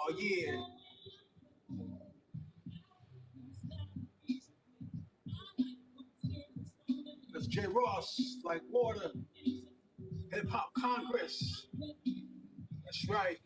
Oh yeah. That's J. Ross, like water. Hip Hop Congress. That's right.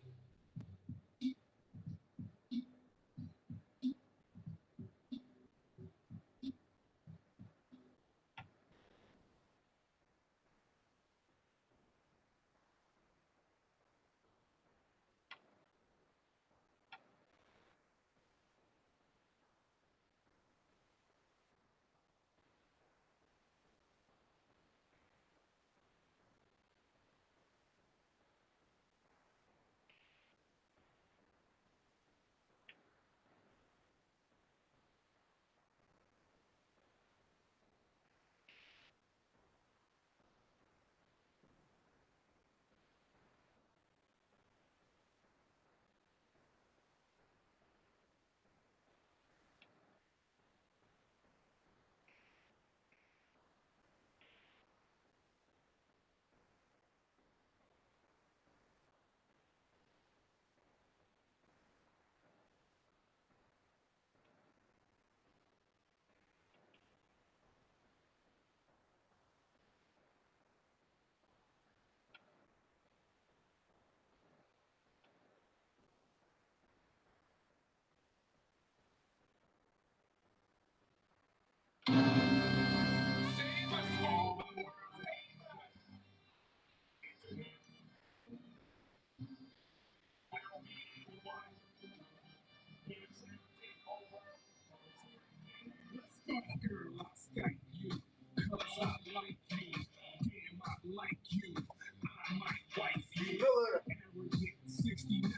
Girl, I skank you, cause I like you. Damn, I like you. I might wife you. Arrogant 69,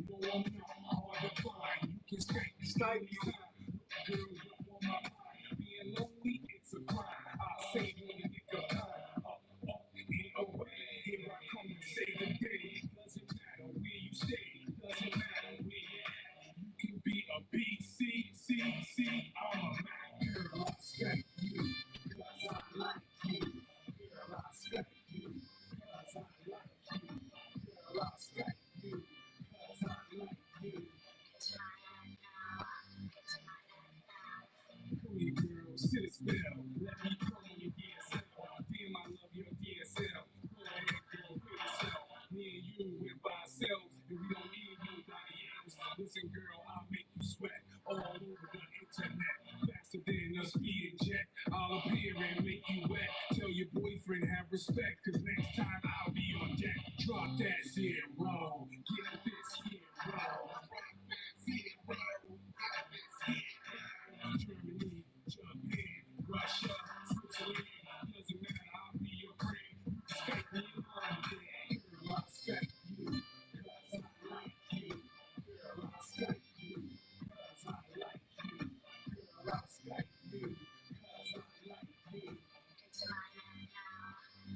no, I'm not hard to find. You can skank you. Girl, you on my mind. Being lonely, it's a crime. I'll save you in the nick of time. Up, and away. Here I come and save the day. Doesn't matter where you stay. Doesn't matter where you at. You can be a B, C, C, C. I'm a Mac. Girl, I skank you. Cause I like you. Girl, I skank you. Cause I like you. Girl, I skank you. Cause I like you. Come here, girl, sit a spell. Let me come on your DSL. Damn, I love your DSL. Go ahead, girl, feel yourself. Me and you, we're by ourselves, and we don't need nobody else. Listen, girl, I'll make you sweat all over the internet. Faster than a speed jet. I'll appear and make you wet. Tell your boyfriend have respect, cause next time I'll be on deck. Drop that zero. Get this hero. Zero. Germany, Japan, Russia, Switzerland, doesn't matter, I'll be your friend. Skype me on there, girl, I'll Skype you, cause I like you. Girl, I'll Skype you, cause I like you. Girl, I'll Skype you, cause I like you.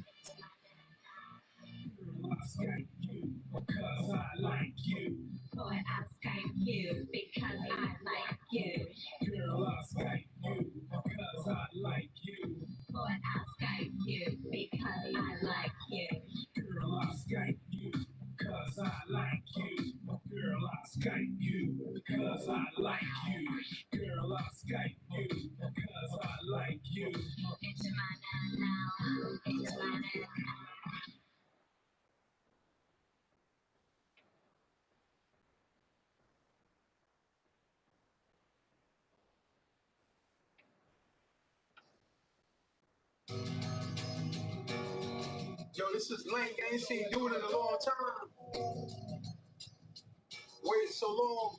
Girl, I'll Skype you, cause I like you. Boy, I'll Skype you, because I like you. Girl, I'll Skype you, cause I like you. Boy, I'll Skype you, because I like you. Girl, I'll Skype you, cause I like you. Girl, I'll Skype you, because I like you. Girl, I'll Skype you, because I like you. It's mine now, it's mine now. Yo, this is Link. I ain't seen dude in a long time. Waited so long.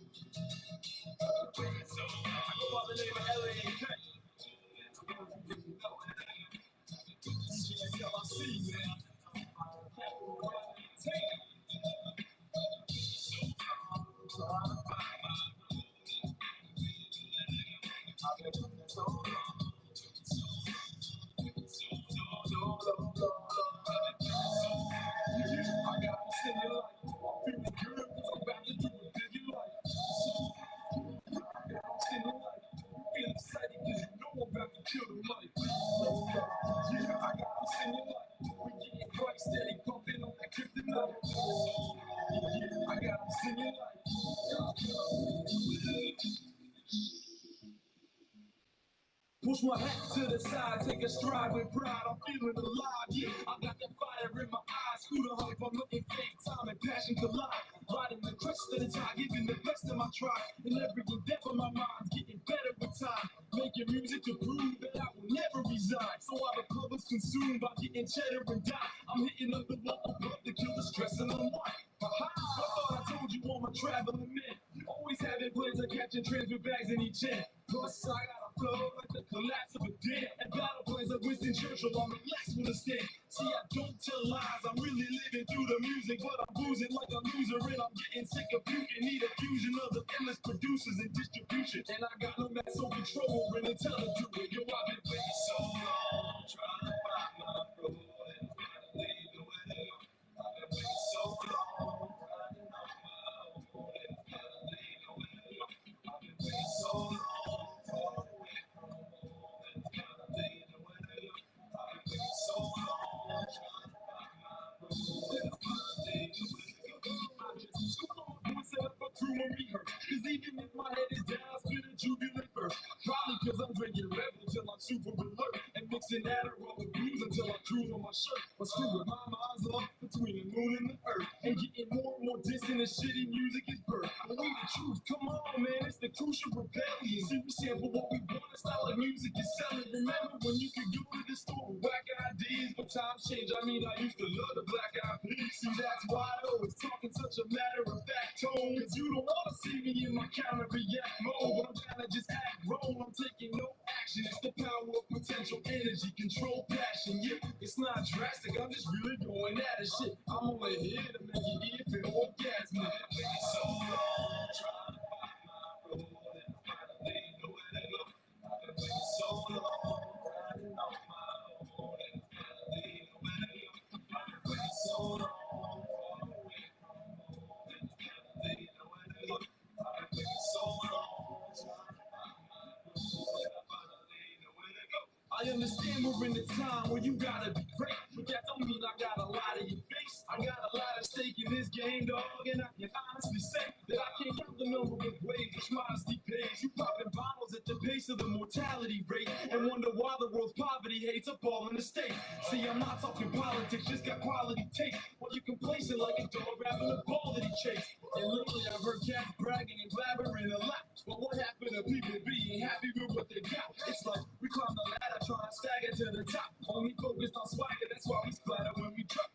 push my hat to the side, take a stride with pride. I'm feeling alive, yeah. I got the fire in my eyes. Who the hype? I'm looking fake. Time and passion collide. Riding the crest of the tide, giving the best of my tribe. And every endeavor, my mind's getting better with time. Making music to prove that I will never resign. So while the public's consumed by getting cheddar and dime, I'm hitting up the local pub to kill the stress and unwind. Ha-ha! I thought I told you I'm a traveling man. Always having plans of catching trains with bags in each hand. Plus, I got a flow like the collapse of a dam. And battle plans like Winston Churchill, I'm relaxed with a stand. See, I don't tell lies, I'm really living through the music. But I'm boozing like a loser, and I'm getting sick of puking. Need a fusion of the endless producers and distribution. And I got no mass on control over and tell it to it. Yo, I've been waiting so long, trying to find my road and finally know where to go. I've been waiting so long, riding on my own and finally know where to go. I've been waiting so long, far away from home and finally know where to go. I've been waiting so long, trying to find my road and finally know where to go. I just so long, doing set up a crew and rehearse. Cause even if my head is down, I spit a jubilant verse. Probably cause I'm drinking Rebel till I'm super alert. And mixing Adderall with booze until I drool on my shirt. But screwing my mind's up between the moon and the earth. And getting more and more distant and shitty music is birth. I know the truth, come on man, it's the crucial rebellion. See, we sample what we want, it's not like music is selling. Remember when you could go to the store with whack ideas? But times change, I mean I used to love the Black Eyed Peas. See, that's why I always talk in such a matter of fact tone. Cause you don't wanna see me in my counter react mode. But I'm trying to just act grown, I'm taking no action. It's the power of potential energy, control passion. Yeah, it's not drastic, I'm just really going at it. Shit, I'm only here to make your ear feel orgasmic. So long, trying to find my road and finally know where to go. I've been waiting so long, riding on my own and finally know where to go. I've been waiting so long, far away from home and finally know where to go. I've been waiting so long, trying to find my road and finally know where to go. I understand we're in a time where you gotta be great, but that don't mean I got a lot of your face. I got a lot at stake in this game, dog, and I can honestly say that I can't count the number of ways which modesty pays. You popping bottles at the pace of the mortality rate, and wonder why the world's poverty hates up all in the state. See, I'm not talking politics, just got quality taste. While you complacent like a dog rapping a ball that he chased. And lately I've heard cats bragging and blabbering a lot. But what happened to people being happy with what they got? It's like we climb the ladder, trying to stagger to the top. Only focused on swagger, that's why we splatter when we drop.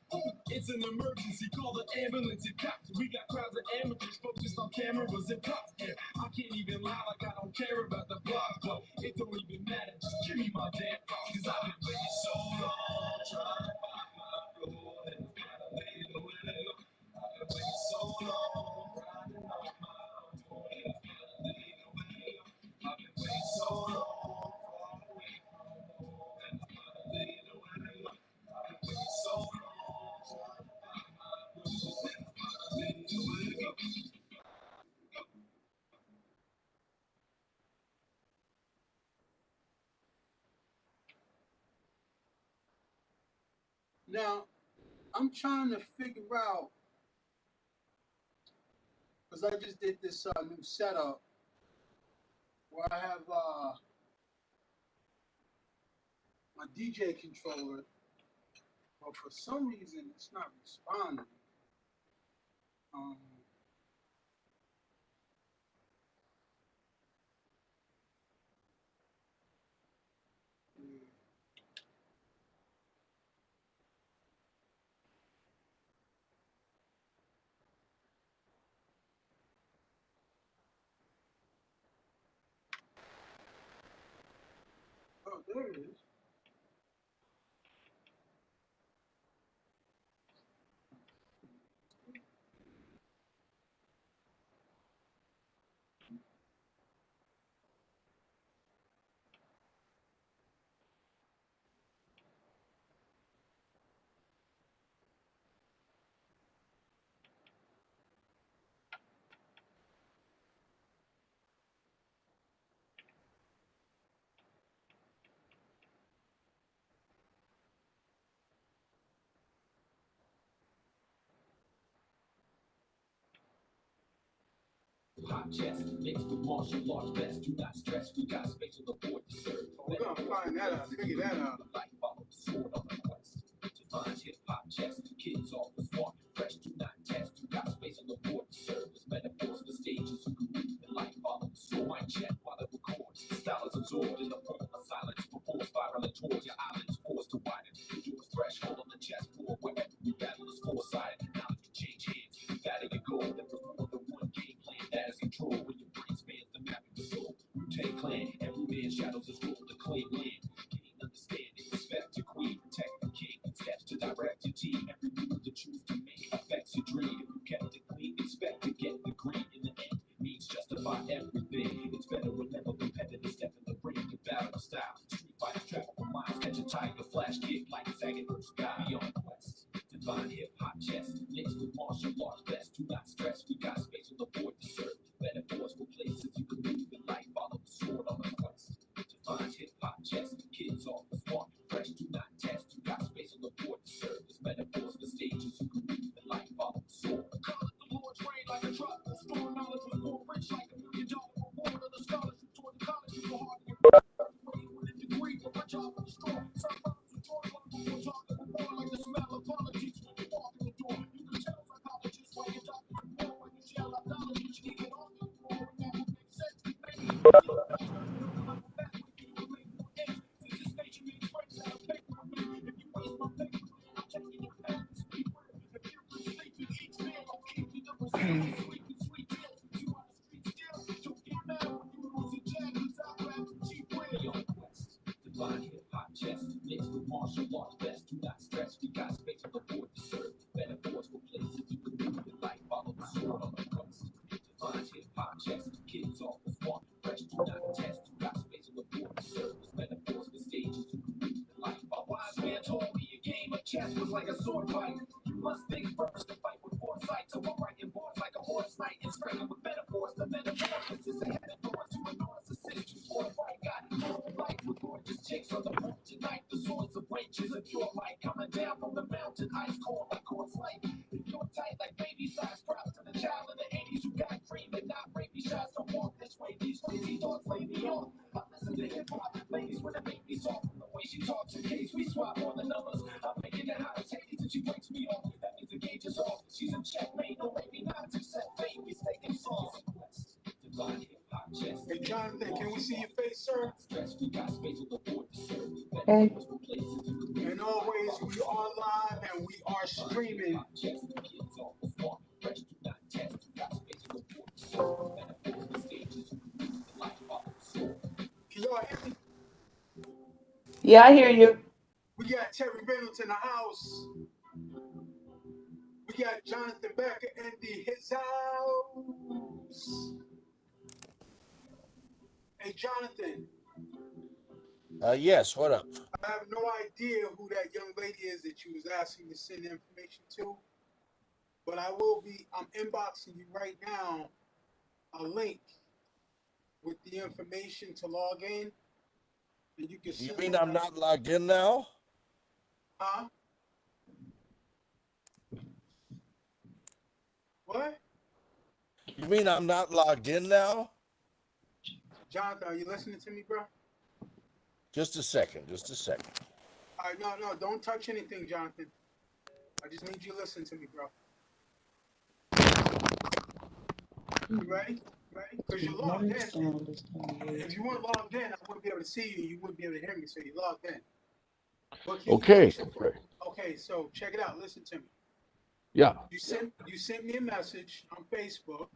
It's an emergency, call the ambulance and cops. We got crowds of amateurs focused on cameras and cops. And I can't even lie like I don't care about the block, but it don't even matter. Just give me my damn props, cause I've been waiting so long, trying to find my road and finally know where to go. I've been waiting so long, riding on my own and finally know where to go. I've been waiting so long, far away from home and finally know where to go. I've been waiting so long, trying to find my road and finally know where to go. Now, I'm trying to figure out, because I just did this new setup where I have my DJ controller, but for some reason it's not responding. Um, yeah. Oh, there it is. hop chest, mixed with martial arts best. Do not stress, we got space on the board to serve. We're gonna find that out, figure that out. Life follow the sword on the quest. Defines hip hop chest, kids all the smart, fresh, do not test. You got space on the board to serve. As metaphors for stages, you can read the life follow the sword. Mic check while it records. Style is absorbed in the form of silence before spiraling towards your eyelids, forced to widen. Your threshold on the chessboard where every battle is foresighted. Knowledge can change hands. You gotta get gold. There was more than one game plan that is control. When your brain spans the map of your soul. Wu-Tang Clan, every man's shadows is ruled to claim land. Gain understanding, respect your queen, protect the king. Steps to direct your team. Every move you choose to make affects your dream. If you kept it clean, expect to get the green in the end. Means justify everything. It's better remember competitors step in the ring to battle style. Street fighters travel for miles, catch a tiger, flash kick like sagging from sky. Beyond quest, divine hip hop chest, mixed with martial arts best. Do not stress, we got space on the board to serve. Metaphors for places you can move in life, follow the sword on the quest. Divine hip hop chest, kids off the smart, fresh, do not test. You got space on the board to serve. As metaphors for stages you can move in life, follow the sword. Call it the Lord's rain like a tropical storm. Knowledge was more rich like $1 million reward of the scholarship toward the college. You go hard to get with a degree for rich off of the store. Some problems with George like before talking with more like the smell of apologies when you walk in the door. You can tell psychologists why you're talking with more when you shell ideology. You can get off the floor and that would make sense. Maybe you can level back with you and make more ends. Since this nation means friends out of paper with me. If you waste my paper, I'm taking your pen and speak with it. If you're sleeping, each man will keep you the receipt. Sleeping sweet deals. You on the street still. Don't get mad when you lose your jag. Cause I grab some cheap wins. Beyond quest, divine hip hop chest, mixed with martial arts best. Do not stress, we got space on the board to serve. Metaphors for places you can move in life, follow the sword on the quest. Divine hip hop chest, kids off the smart, fresh, do not test. You got space on the board to serve. As metaphors for stages you can move in life, follow the Wise sword. man told me a game of chess was like a sword fight. You must think first to fight with foresight. So I'm writing boards like a horse knight and scraping with metaphors. The metamorphosis ahead of doors to a narcissist who's fortified. Got more life with gorgeous chicks on the porch tonight. The swords of wenches of pure light coming down from the mountain. Ice cold like quartz light. If you're tight like baby size, props to the child in the 80s who got cream and not rabies shots. Don't walk this way. These crazy thoughts lay me on. I listen to hip hop. Ladies when it make me soft. From the way she talks in case we swap on the numbers. I'm making it hot as Hades and she breaks me off. That means the gauge is off. She's in checkmate. No maybe not to set fate. We staking sauce. Divine hip hop chest. Hey, Jonathan, can we see your face, sir? Stress, we got space on the board to serve. Hey. Metaphors for places you can move And always, we are live and we are streaming. chest. Kids off the smart, fresh, do not test. You got space on the board to serve. Metaphors for stages you can move in life, follow the sword. Can y'all hear me? Yeah, I hear you. We got Terry Reynolds in the house. We got Jonathan Becker in his house. Hey, Jonathan, Yes, what up? I have no idea who that young lady is that you was asking to send information to, but I'm inboxing you right now a link with the information to log in, and you can You send mean that I'm out. not logged in now? Huh? What? You mean I'm not logged in now? Jonathan, are you listening to me, bro? Just a second, just a second. All right, no, don't touch anything, Jonathan. I just need you to listen to me, bro. You ready? Because you're logged in. If you weren't logged in, I wouldn't be able to see you. You wouldn't be able to hear me, so you're logged in. What can you Okay, do? okay. Okay, so check it out. Listen to me. Yeah, You sent me a message on Facebook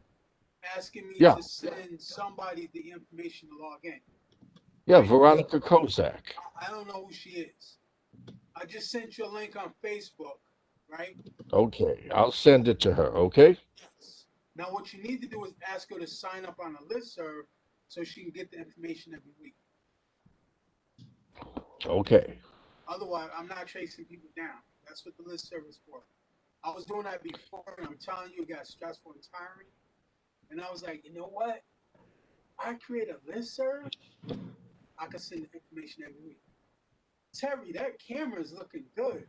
asking me yeah, to send somebody the information to log in. yeah, Right? Veronica Kozak. I don't know who she is. I just sent you a link on Facebook, right? Okay, I'll send it to her, okay? Yes. Now, what you need to do is ask her to sign up on a listserv so she can get the information every week. Okay. Otherwise, I'm not chasing people down. That's what the listserv is for. I was doing that before, and I'm telling you, it got stressful and tiring. And I was like, you know what? I create a listserv, I can send the information every week. Terry, that camera is looking good.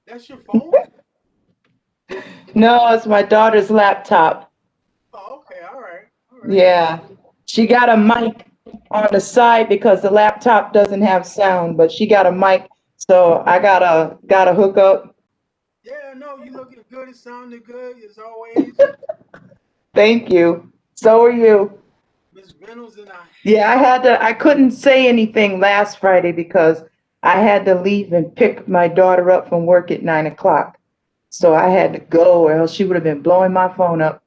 That's your phone? No, it's my daughter's laptop. Oh, okay, all right. right. Yeah. She got a mic on the side because the laptop doesn't have sound, but she got a mic, so I gotta hook up. Yeah, no, you looking good. It sounded good as always. Thank you. So are you. Miss Reynolds in the Yeah, house. I couldn't say anything last Friday because I had to leave and pick my daughter up from work at 9 o'clock. So I had to go, or else she would have been blowing my phone up.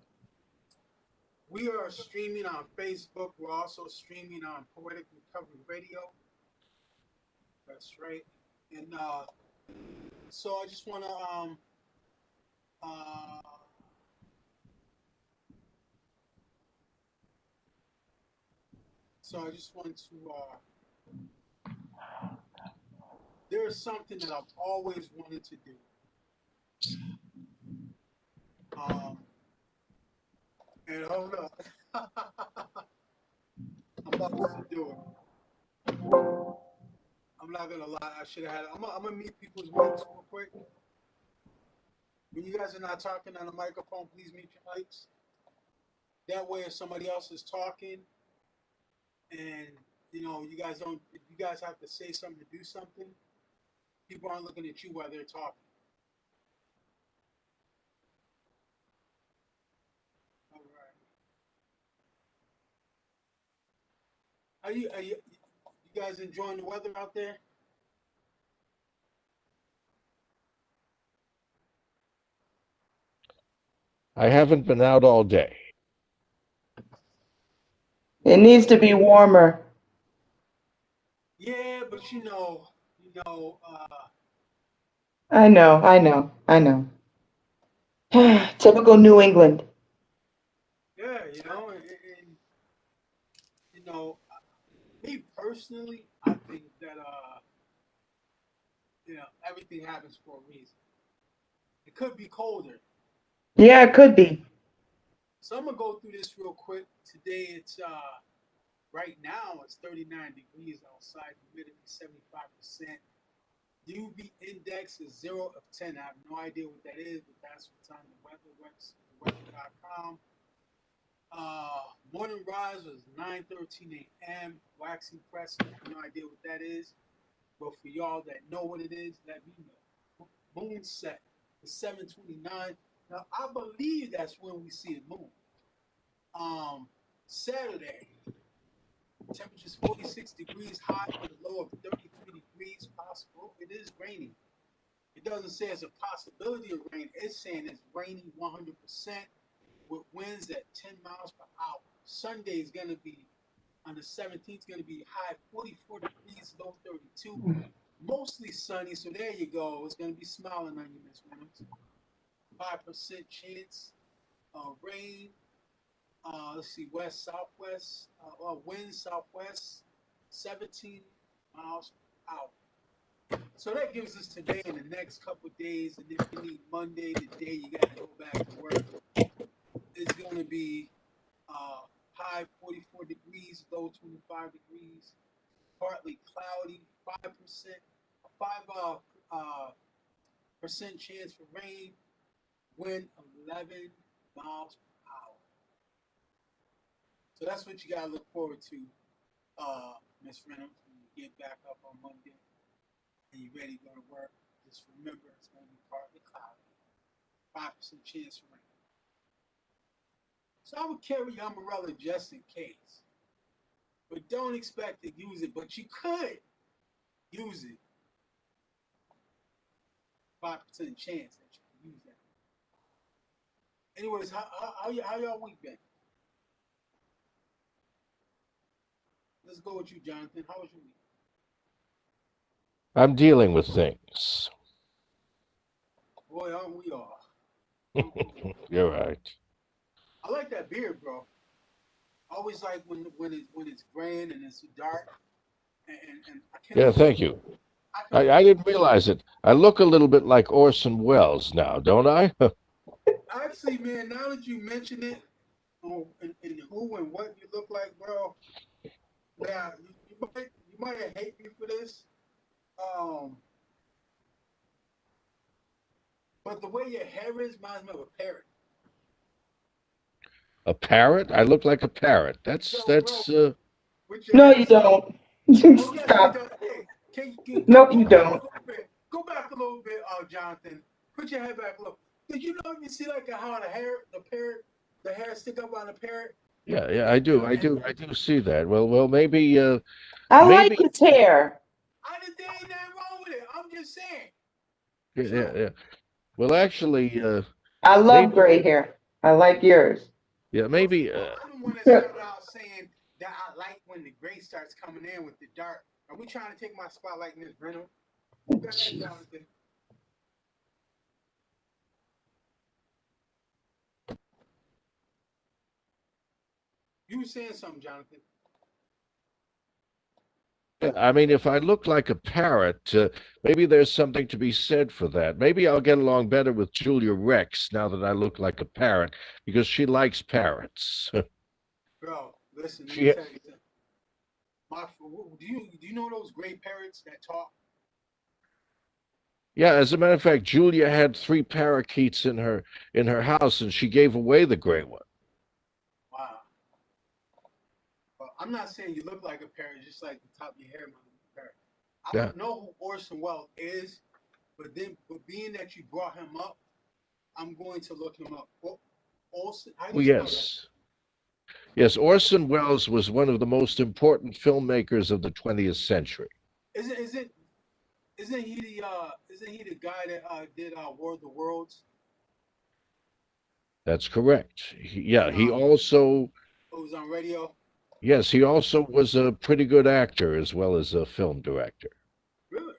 We are streaming on Facebook. We're also streaming on Poetic Recovery Radio. That's right. And so I just want to uh, so I just want to there's something that I've always wanted to do. Um, and hold up, I'm about to do it. I'm not gonna lie. I should have had. I'm gonna mute people's mics real quick. When you guys are not talking on the microphone, please mute your mics. That way, if somebody else is talking and you guys don't, if you guys have to say something to do something, people aren't looking at you while they're talking. All right. You guys enjoying the weather out there? I haven't been out all day. It Well, needs to be warmer. yeah, but I know, I know, I know. Typical New England. yeah, and you know, me personally, I think that everything happens for a reason. It could be colder. Yeah, it could be. So I'm gonna go through this real quick. Today it's right now it's 39 degrees outside, humidity 75%. UV index is 0 of 10. I have no idea what that is, but that's what's on the weather.com. Morning rise was 9:13 a.m. Waxing crescent. I have no idea what that is, but for y'all that know what it is, let me know. Moon set is 7:29. Now I believe that's when we see the moon. Saturday, temperatures 46 degrees high with a low of 33 degrees possible. It is raining. It doesn't say it's a possibility of rain. It's saying it's raining 100% with winds at 10 miles per hour. Sunday is going to be on the 17th, going to be high 44 degrees, low 32. Mostly sunny, so there you go. It's going to be smiling on you, Miss Reynolds. 5% chance of rain. Let's see, west southwest, wind southwest, 17 miles per hour. So that gives us today and the next couple of days. And if you need Monday, the day you got to go back to work, it's going to be high 44 degrees, low 25 degrees, partly cloudy, 5%, 5% chance for rain, wind 11 miles per hour. So that's what you got to look forward to, Miss Reynolds, when you get back up on Monday and you're ready to go to work. Just remember it's going to be partly cloudy, 5% chance for rain. So I would carry your umbrella just in case. But don't expect to use it, but you could use it. 5% chance that you can use that. Anyways, how y'all week been? Let's go with you, Jonathan. How was your week? I'm dealing with things. Boy, aren't we all? Aren't we all? You're right. I like that beard, bro. I always like when it's graying and it's dark, and I can't Yeah, always thank you. I can always I didn't realize it. I look a little bit like Orson Welles now, don't I? actually, man. Now that you mention it, and who and what you look like, bro. Now you might hate me for this, um, but the way your hair is reminds me of a parrot. A parrot? I look like a parrot. Yo, bro, That's with your No, you hairstyle. don't. Oh yes, he Stop. does. Hey, No, go you back a don't. little bit. Go back a little bit, Jonathan. Put your head back a little. Did you know you see like how the parrot, the hair stick up on the parrot? yeah, yeah, And, I do. I and do. I do see that. Well, maybe I like maybe his hair. I didn't think ain't nothing wrong with it. I'm just saying. yeah, yeah, So yeah. Well, actually I love maybe gray hair. I like yours. yeah, first maybe of all, I'm the one that started out saying that I like when the gray starts coming in with the dark. Are we trying to take my spotlight, Miss Reynolds? Go ahead, Jeez. Jonathan. You were saying something, Jonathan. I mean, if I look like a parrot, maybe there's something to be said for that. Maybe I'll get along better with Julia Rex now that I look like a parrot because she likes parrots. Bro, listen, let me She, tell you something. Do you know those gray parrots that talk? yeah, as a matter of fact, Julia had three parakeets in her house, and she gave away the gray one. Wow. Well, I'm not saying you look like a parrot, just like the top of your hair might look like a parrot. I Yeah. don't know who Orson Welles is, but being that you brought him up, I'm going to look him up. Orson, how do Oh, you spell that? yes. Yes, Orson Welles was one of the most important filmmakers of the 20th century. Isn't isn't isn't he the guy that did War of the Worlds That's correct. Yeah, and he also, it was on radio? yes, he also was a pretty good actor as well as a film director. Really?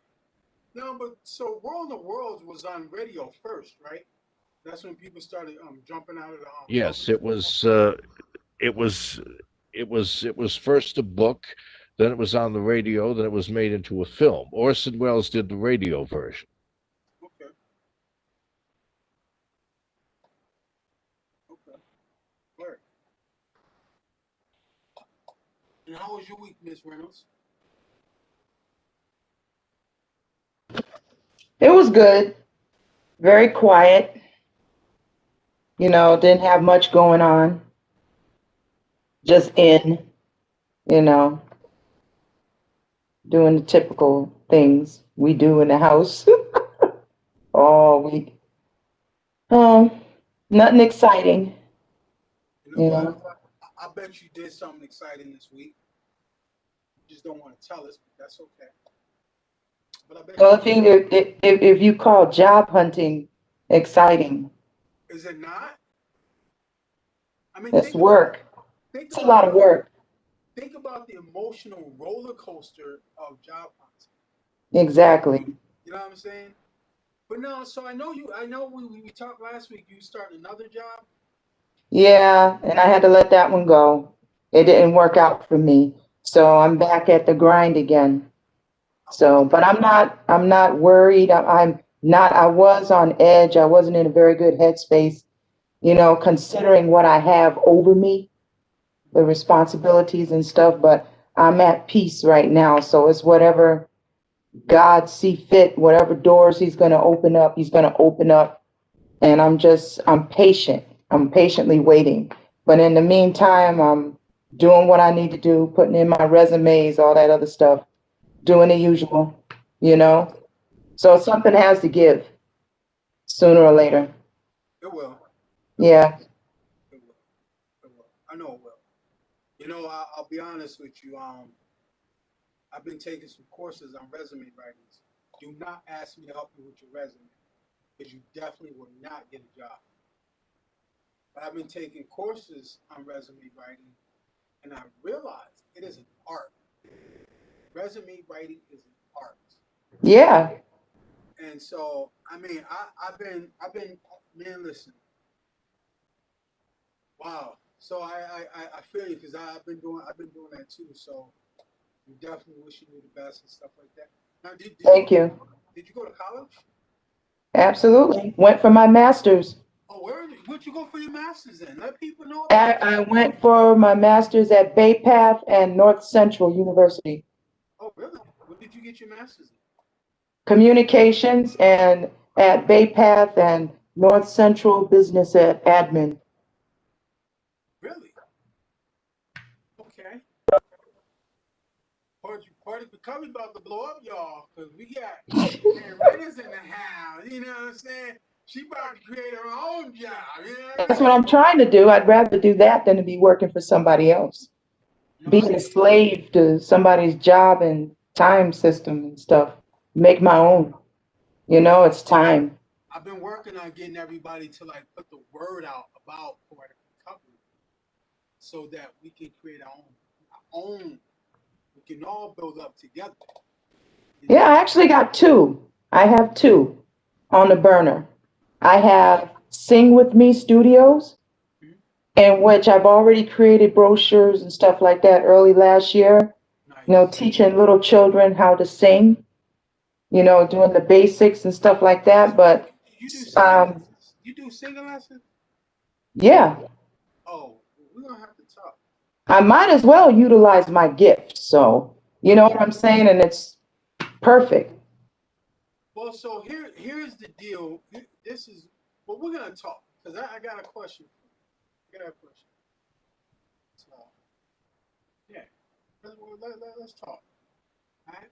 No, but so World of Worlds was on radio first, right? That's when people started jumping out of the Yes, buildings. it was, it was first a book, then it was on the radio, then it was made into a film. Orson Welles did the radio version. Okay, okay, all right. And how was your week, Miss Reynolds? It was good. Very quiet. Didn't have much going on. Just you know, doing the typical things we do in the house all week. Um, Nothing exciting, You know you what? know. I bet you did something exciting this week. You just don't want to tell us, but that's okay. But I bet Well, you if did you something. if you call job hunting exciting, Is it not? I mean, it's work. think It's a about lot of work. the emotional roller coaster of job hunting. Exactly. You know what I'm saying? But no, so I know you. I know we talked last week. You started another job. Yeah, and I had to let that one go. It didn't work out for me. So I'm back at the grind again. So, Okay. but I'm not worried. I'm not, I was on edge. I wasn't in a very good headspace, considering what I have over me, the responsibilities and stuff, but I'm at peace right now. So it's whatever God see fit, whatever doors he's going to open up, he's going to open up. And I'm patient. I'm patiently waiting. But in the meantime, I'm doing what I need to do, putting in my resumes, all that other stuff, doing the usual, you know? So something has to give sooner or later. It will. It will. Yeah. It will. It will. I know it will. You know, I'll be honest with you. I've been taking some courses on resume writing. Do not ask me to help you with your resume because you definitely will not get a job. But I've been taking courses on resume writing, and I realized it is an art. Resume writing is an art. Yeah. And so, I mean, I've been, man, listen, wow. So I feel you because I've been doing that too. So we definitely wishing you the best and stuff like that. Now, Thank you. did you go to college? Absolutely. Went for my master's. Oh, where'd you go for your masters then? Let people know I, about I went for my master's at Bay Path and North Central University. Oh, really? What did you get your master's in? Communications and at Bay Path and North Central Business at Admin. Poetic Recovery about to blow up, y'all, because we got Rena's in the house. You know what I'm saying? She about to create her own job. You know what I'm That's what I'm saying? trying to do. I'd rather do that than to be working for somebody else, No, I being a get it. slave to somebody's job and time system and stuff. Make my own. You know, it's time. I've been working on getting everybody to like put the word out about Poetic Recovery so that we can create our own. We can all build up together. You Yeah, know. I actually got two. I have two on the burner. I have Sing With Me Studios, Mhm. in which I've already created brochures and stuff like that early last year, Nice. teaching little children how to sing, doing the basics and stuff like that. So But you do singing um, lessons? You do singing lessons? yeah, Oh, we're gonna have to talk. I might as well utilize my gift. So, you know what I'm saying? And it's perfect. Well, so here's the deal. This is well, we're gonna talk because I got a question. I got a question. So yeah, let's talk. All right.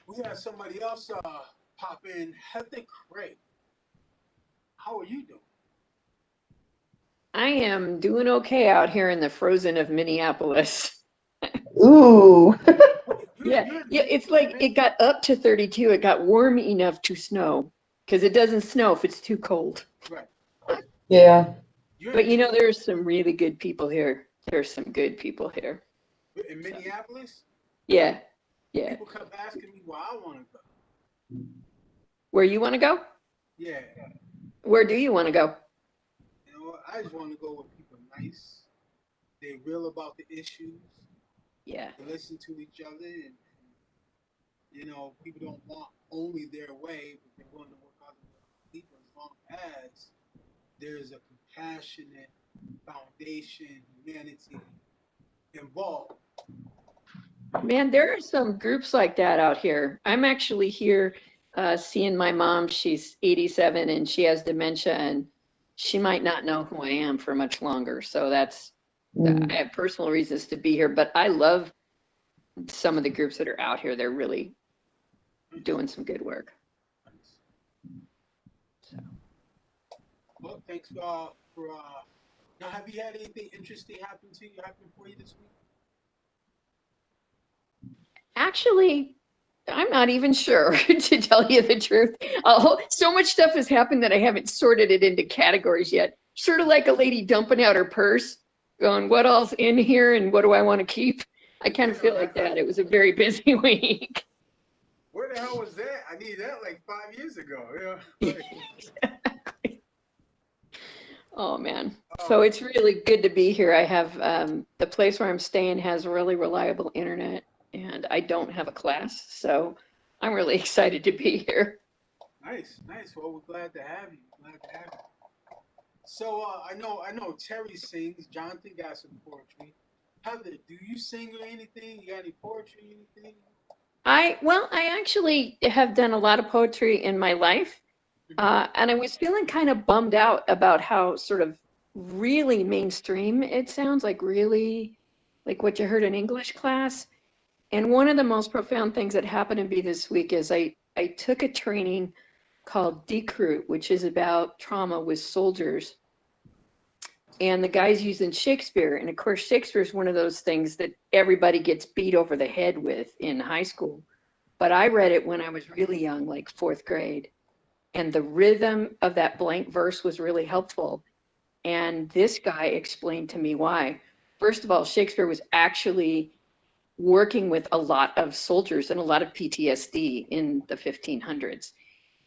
We had somebody else pop in. Heather Craig. How are you doing? I am doing okay out here in the frozen of Minneapolis. Ooh, Wait, Yeah, you're in yeah, Minnie. it's You're in like it Minnie. got up to 32. It got warm enough to snow because it doesn't snow if it's too cold. Right. yeah. You're But in Minnie. there's some really good people here. There's some good people here. In So, Minneapolis. yeah, yeah. People kept asking me where I want to go. Where you want to go? Yeah. Where do you want to go? You know, I just want to go where people are nice. They real about the issues. Yeah. They listen to each other, and people don't want only their way, but they want to work out with other people as long as there's a compassionate foundation, humanity involved. Man, there are some groups like that out here. I'm actually here seeing my mom. She's 87 and she has dementia, and she might not know who I am for much longer. So I Mm. have personal reasons to be here, but I love some of the groups that are out here. They're really Nice, doing some good work. nice. So. Well, thanks for. Now, have you had anything interesting happen for you this week? Actually, I'm not even sure to tell you the truth. So much stuff has happened that I haven't sorted it into categories yet. Sort of like a lady dumping out her purse, going, "What all's in here and what do I want to keep?" I kind of Damn, feel like that. It was a very busy week. where the hell was that? I needed that like 5 years ago. Like, Oh man. So oh, it's really good to be here. I have the place where I'm staying has really reliable internet and I don't have a class. So I'm really excited to be here. nice, nice. Well, we're glad to have you. Glad to have you. So I know Terry sings. Jonathan got some poetry. Heather, do you sing or anything? You got any poetry, anything? I actually have done a lot of poetry in my life. Mm-hmm. And I was feeling kind of bummed out about how sort of really mainstream it sounds, like really like what you heard in English class. And one of the most profound things that happened to me this week is I took a training called Decruit, which is about trauma with soldiers. And the guy's using Shakespeare. And of course, Shakespeare is one of those things that everybody gets beat over the head with in high school. But I read it when I was really young, like fourth grade. And the rhythm of that blank verse was really helpful. And this guy explained to me why. First of all, Shakespeare was actually working with a lot of soldiers and a lot of PTSD in the 1500s.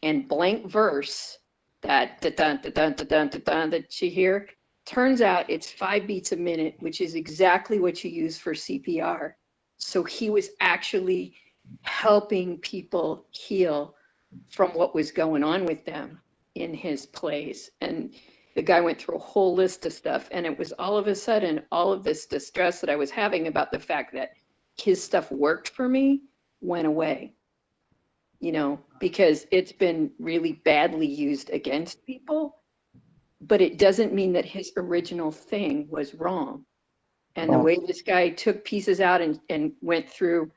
And blank verse, that da-dun, da-dun, da-dun, da-dun, that you hear, turns out it's 5 beats a minute, which is exactly what you use for CPR. So he was actually helping people heal from what was going on with them in his plays. And the guy went through a whole list of stuff. And it was all of a sudden, all of this distress that I was having about the fact that his stuff worked for me went away, because it's been really badly used against people. But it doesn't mean that his original thing was wrong. And the way this guy took pieces out and went through,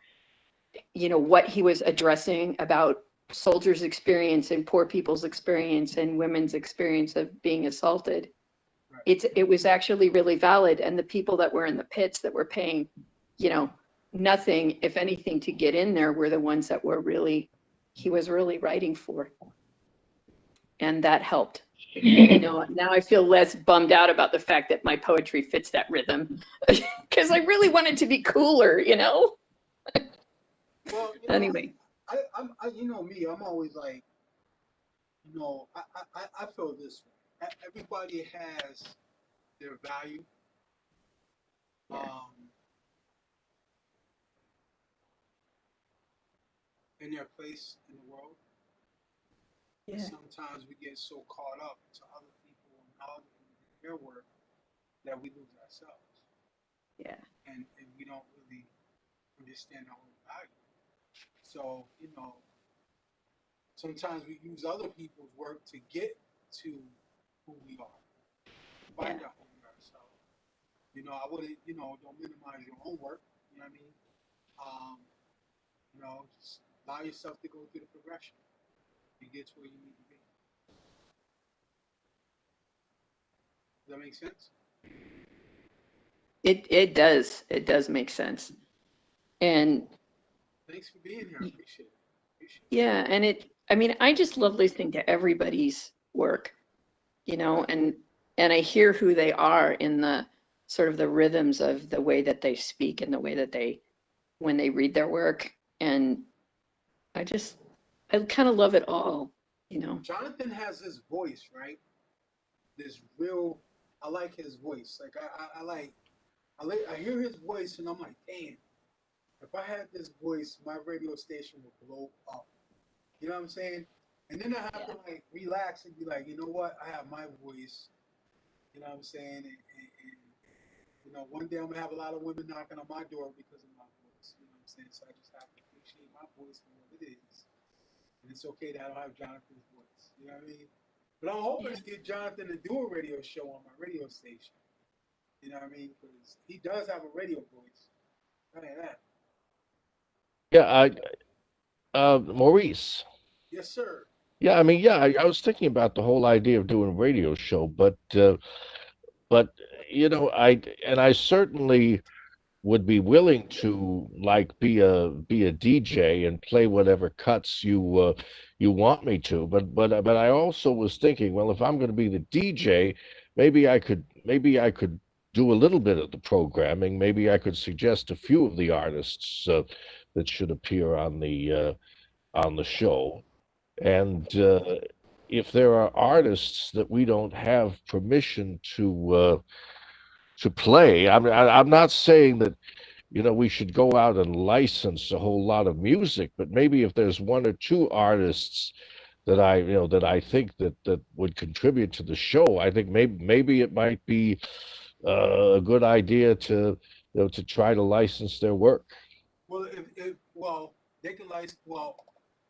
you know, what he was addressing about soldiers' experience and poor people's experience and women's experience of being assaulted. It was actually really valid. And the people that were in the pits that were paying, you know, nothing, if anything, to get in there were the ones that were really, he was really writing for. And that helped. You know, now I feel less bummed out about the fact that my poetry fits that rhythm because I really wanted to be cooler, you know? Well, you know, Anyway. you know me, I'm always like, you know, I feel this way. Everybody has their value. Yeah. In their place in the world. Yeah. Sometimes we get so caught up to other people and how their work that we lose ourselves. Yeah. And we don't really understand our own value. So, you know, sometimes we use other people's work to get to who we are, find out who we are. So, you know, I wouldn't, you know, don't minimize your own work. You know what I mean? You know, just allow yourself to go through the progression to get to where you need to be. Does that make sense? It does. It does make sense. And thanks for being here. I appreciate it. Yeah, and I mean, I just love listening to everybody's work, you know, and I hear who they are in the sort of the rhythms of the way that they speak and the way that when they read their work. And I kind of love it all, you know. Jonathan has this voice, right? This real, I like his voice. Like I hear his voice and I'm like, damn, if I had this voice, my radio station would blow up. You know what I'm saying? And then I have to like relax and be like, you know what? I have my voice. You know what I'm saying? And you know, one day I'm gonna have a lot of women knocking on my door because of my voice. You know what I'm saying? So I just have to appreciate my voice for what it is. And it's okay that I don't have Jonathan's voice. You know what I mean? But I'm hoping to get Jonathan to do a radio show on my radio station. You know what I mean? Because he does have a radio voice. Tell you that. Yeah, Maurice. Yes, sir. Yeah, I mean, yeah, I was thinking about the whole idea of doing a radio show, but you know, I certainly would be willing to like be a DJ and play whatever cuts you want me to. But I also was thinking, well, if I'm going to be the DJ, maybe I could do a little bit of the programming. Maybe I could suggest a few of the artists that should appear on the show. And if there are artists that we don't have permission to play, I'm not saying that we should go out and license a whole lot of music, but maybe if there's one or two artists that I think that would contribute to the show, I think maybe it might be a good idea to try to license their work. Well, if they can license. Well,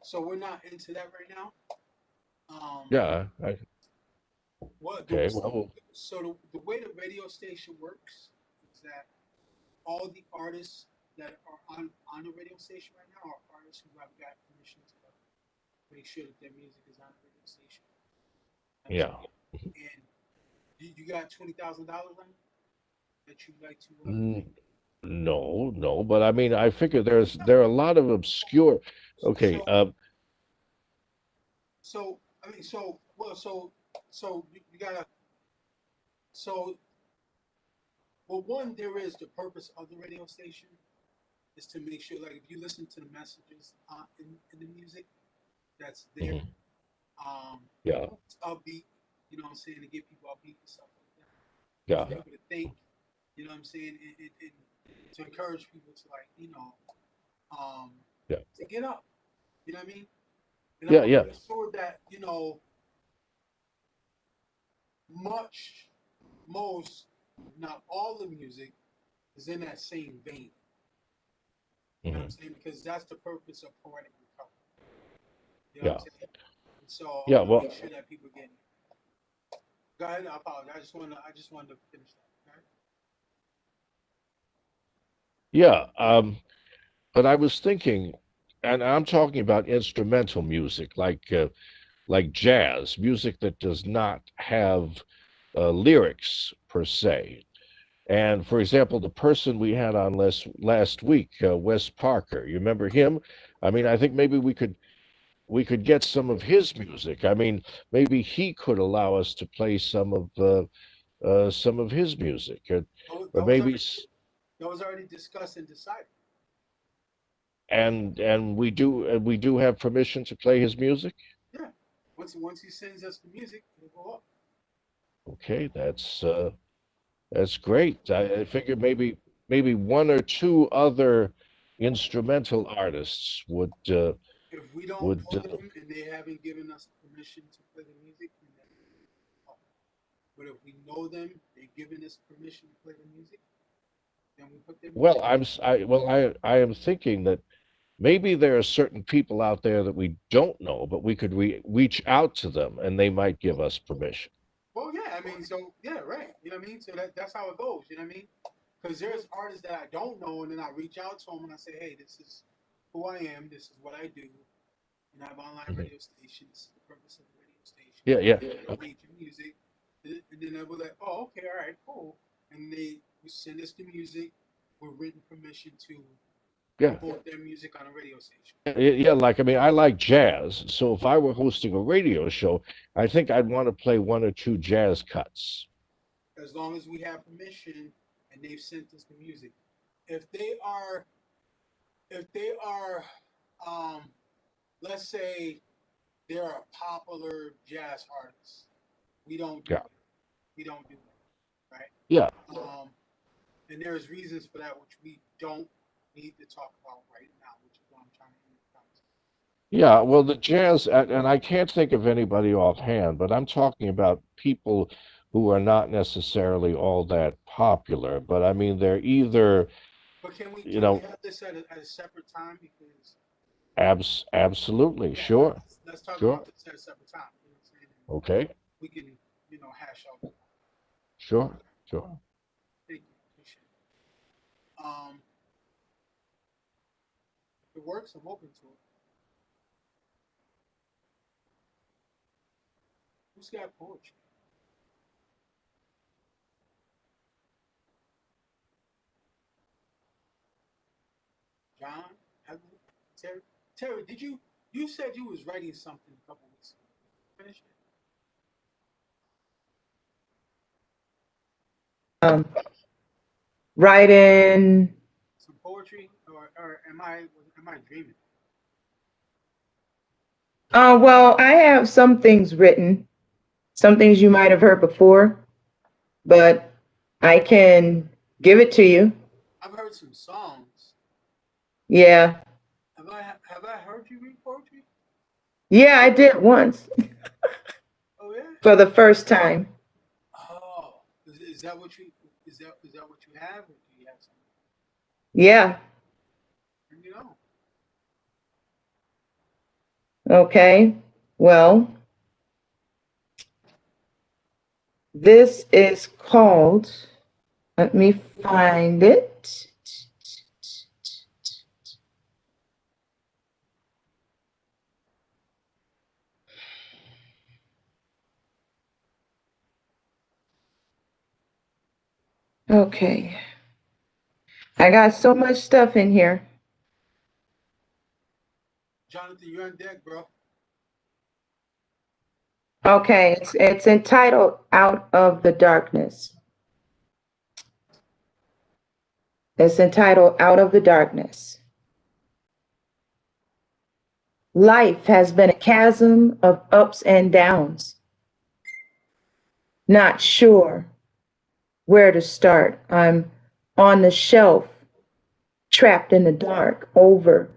so we're not into that right now. Um, Yeah. what the, Okay. Well. so the way the radio station works is that all the artists that are on the radio station right now are artists who have got permission to make sure that their music is on the radio station. Yeah. And you got $20,000 on that you'd like to. N- No, no, but I mean, I figure there are a lot of obscure. Okay. So so I mean so you gotta so well one there is the purpose of the radio station is to make sure like if you listen to the messages in the music that's there Mhm. it's Yeah. upbeat, you know what I'm saying, to get people upbeat and stuff like that. Yeah. For people to think, you know what I'm saying, and to encourage people to like, um, Yeah. to get up. You know what I mean? And I Yeah. want to Yeah. make sure that, much, most, not all the music is in that same vein. You know what I'm Mhm. saying? Because that's the purpose of poetic recovery. You know what I'm Yeah. saying? And so I Yeah. want to Well, make sure that people get it. Go ahead. I apologize. I just wanted to finish that. Okay? Yeah. But I was thinking, and I'm talking about instrumental music, like jazz music that does not have lyrics per se. And for example, the person we had on last week, Wes Parker, you remember him? I mean, I think maybe we could get some of his music. I mean, maybe he could allow us to play some of his music, or That was maybe, already discussed and decided. and we do have permission to play his music. Yeah. Once he sends us the music, it'll go up. Okay, that's great. I figure maybe one or two other instrumental artists If we don't would know them and they haven't given us permission to play the music, then oh. But if we know them, they've given us permission to play the music, then we put their well, music. I am thinking that maybe there are certain people out there that we don't know, but we could reach out to them and they might give us permission. Well, yeah, I mean, so yeah, right. You know what I mean? So that's how it goes. You know what I mean? Because there's artists that I don't know, and then I reach out to them and I say, hey, this is who I am. This is what I do. And I have online Mhm. radio stations. The purpose of the radio station Yeah, yeah. is to Okay. read your music. And then they were like, oh, okay, all right, cool. And they would send us the music with written permission to Yeah. promote their music on a radio station. Yeah, like I mean, I like jazz, so if I were hosting a radio show, I think I'd want to play one or two jazz cuts. As long as we have permission and they've sent us the music. If they are, if they are, um, let's say they're a popular jazz artist, we don't do Yeah, that. We don't do that, yeah, right? And there's reasons for that which we don't need to talk about right now, which is what I'm trying to end the conversation. yeah. Well, the jazz, and I can't think of anybody offhand, but I'm talking about people who are not necessarily all that popular, but I mean, they're either, But can we you can we know, have this at a separate time because absolutely, yeah, sure, let's talk sure, about this at a separate time. You know what I'm saying? And okay, we can hash out. sure, sure. Thank you, appreciate it. If it works, I'm open to it. Who's got poetry? John, Heather, Terry. Terry, you said you was writing something a couple weeks ago? Finish it. Um, writing. Some poetry, or am I dreaming? Well, I have some things written, some things you might have heard before, but I can give it to you. I've heard some songs. Yeah. Have I heard you read poetry? Yeah, I did once Oh yeah. for the first time. Oh, is that what you is that what you have, or do you have something? Yeah. Bring it on. Okay. Well, this is called, let me find it. Okay. I got so much stuff in here. Jonathan, you're on deck, bro. Okay, it's entitled Out of the Darkness. It's entitled Out of the Darkness. Life has been a chasm of ups and downs. Not sure where to start. I'm on the shelf, trapped in the dark. Over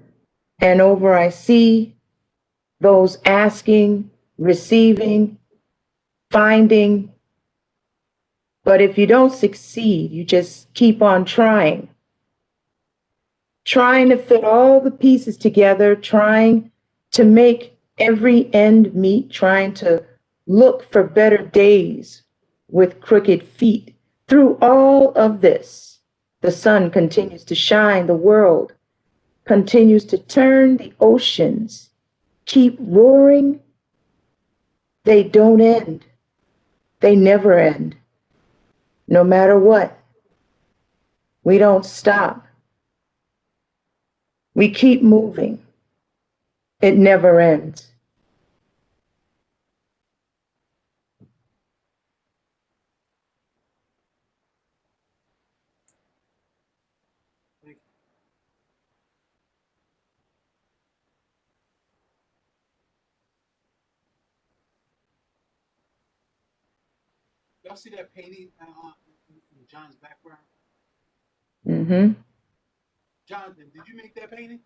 and over, I see those asking, receiving, finding. But if you don't succeed, you just keep on trying to fit all the pieces together, trying to make every end meet, trying to look for better days with crooked feet. Through all of this, The sun continues to shine. The world continues to turn. The oceans keep roaring. They don't end. They never end. No matter what, we don't stop. We keep moving. It never ends. Y'all see that painting in John's background? Mm-hmm. Jonathan, did you make that painting?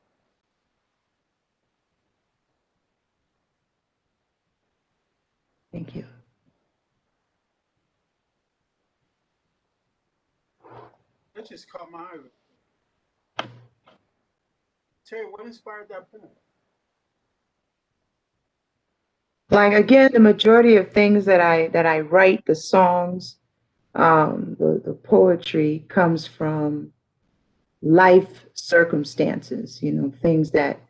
Thank you. That just caught my eye. Terry, what inspired that poem? Like again, the majority of things that I write, the songs, the poetry comes from life circumstances, things that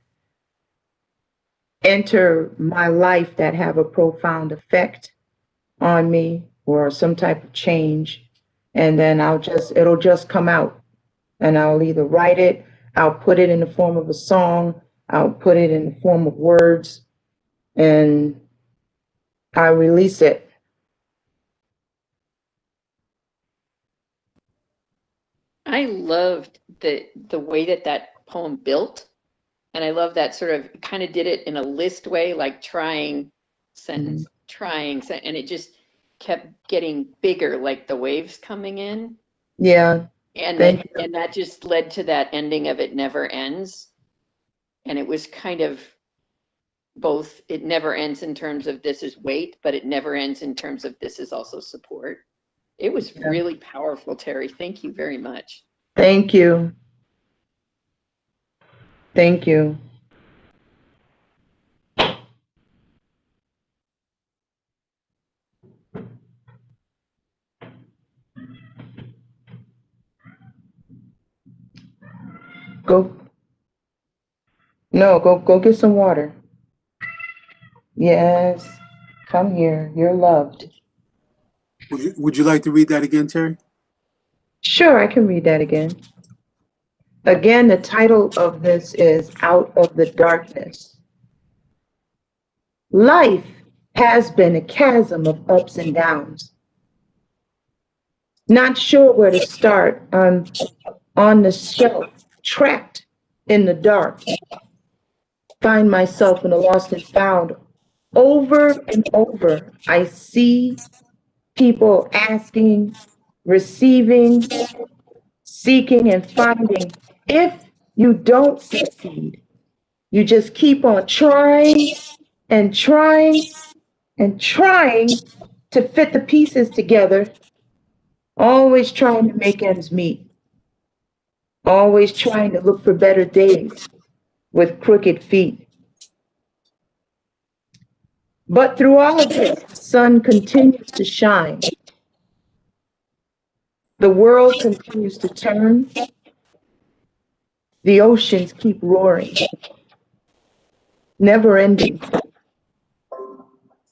enter my life that have a profound effect on me or some type of change. And then it'll just come out and I'll either write it, I'll put it in the form of a song, I'll put it in the form of words, and I release it. I loved the way that poem built. And I love that sort of kind of did it in a list way, like trying sentence, trying, and it just kept getting bigger, like the waves coming in. Yeah. And Thank and that just led to that ending of it never ends. And it was kind of both, it never ends in terms of this is weight, but it never ends in terms of this is also support. It was Yeah. really powerful, Terry. Thank you very much. Thank you. Thank you. Go. No, go get some water. Yes. Come here. You're loved. Would you like to read that again, Terry? Sure, I can read that again. Again, the title of this is Out of the Darkness. Life has been a chasm of ups and downs. Not sure where to start. I'm on the shelf, trapped in the dark. Find myself in a lost and found. Over and over, I see people asking, receiving, seeking, and finding. If you don't succeed, you just keep on trying and trying and trying to fit the pieces together, always trying to make ends meet, always trying to look for better days with crooked feet. But through all of this, the sun continues to shine. The world continues to turn. The oceans keep roaring, never ending,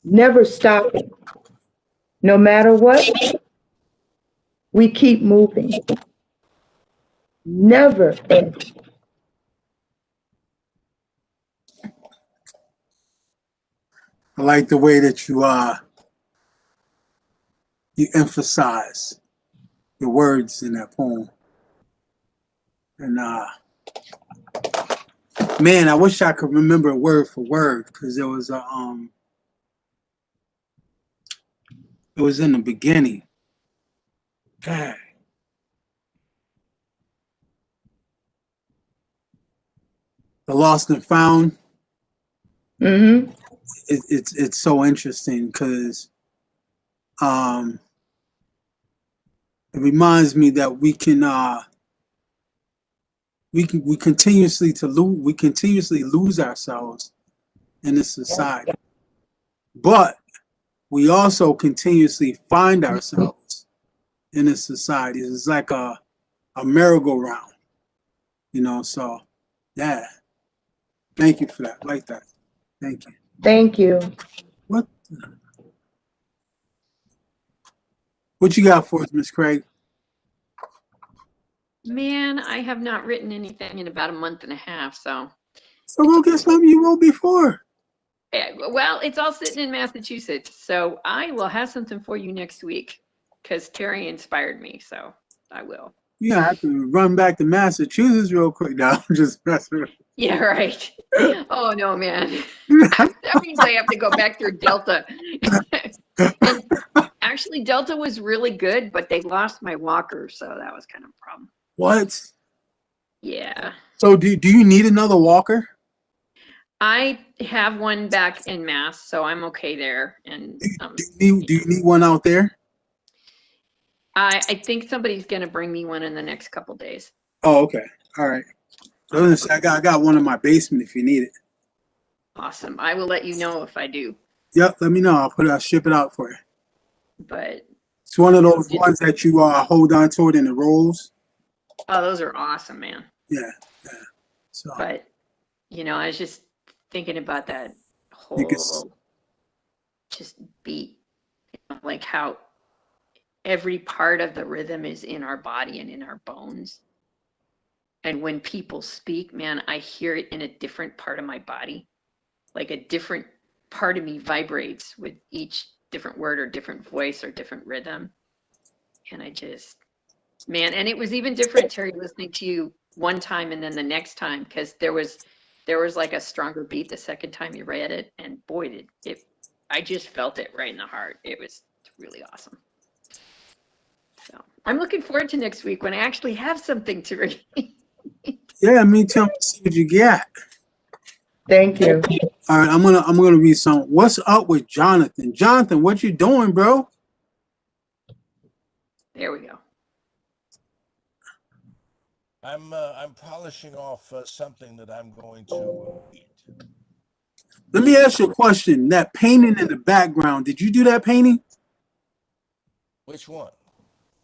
never stopping. No matter what, we keep moving, never ending. I like the way that you emphasize your words in that poem. And man, I wish I could remember word for word because there was it was in the beginning. God. The lost and found. Mm-hmm. It's so interesting because it reminds me that we continuously lose ourselves in this society, but we also continuously find ourselves in this society. It's like a merry-go-round. So yeah. Thank you for that. Like that. Thank you. Thank you. What what you got for us, Miss Craig? Man, I have not written anything in about a month and a half, so. So go get something you wrote before. Well, it's all sitting in Massachusetts, so I will have something for you next week because Terry inspired me, so I will. You have to run back to Massachusetts real quick. Now I'm just messing. Yeah, right. Oh no, man. That means I have to go back through Delta. And actually, Delta was really good, but they lost my walker, so that was kind of a problem. What? Yeah. So do you need another walker? I have one back in Mass, so I'm okay there. And Do you need one out there? I think somebody's gonna bring me one in the next couple days. Oh, okay. All right. I got one in my basement if you need it. Awesome. I will let you know if I do. Yep, let me know. I'll ship it out for you. But It's one of those ones that you hold on to it in the rolls. oh, those are awesome, man. Yeah, yeah. So But I was just thinking about that you can. whole just beat, like how every part of the rhythm is in our body and in our bones. And when people speak, man, I hear it in a different part of my body. Like a different part of me vibrates with each different word or different voice or different rhythm. And I just, man, and it was even different, Terry, listening to you one time and then the next time, because there was like a stronger beat the second time you read it. And boy, did it, I just felt it right in the heart. It was really awesome. So I'm looking forward to next week when I actually have something to read. Yeah, me too. See what you get. Thank you. All right, I'm gonna read some. What's up with Jonathan? Jonathan, what you doing, bro? There we go. I'm polishing off something that I'm going to read. Let me ask you a question. That painting in the background, did you do that painting? Which one?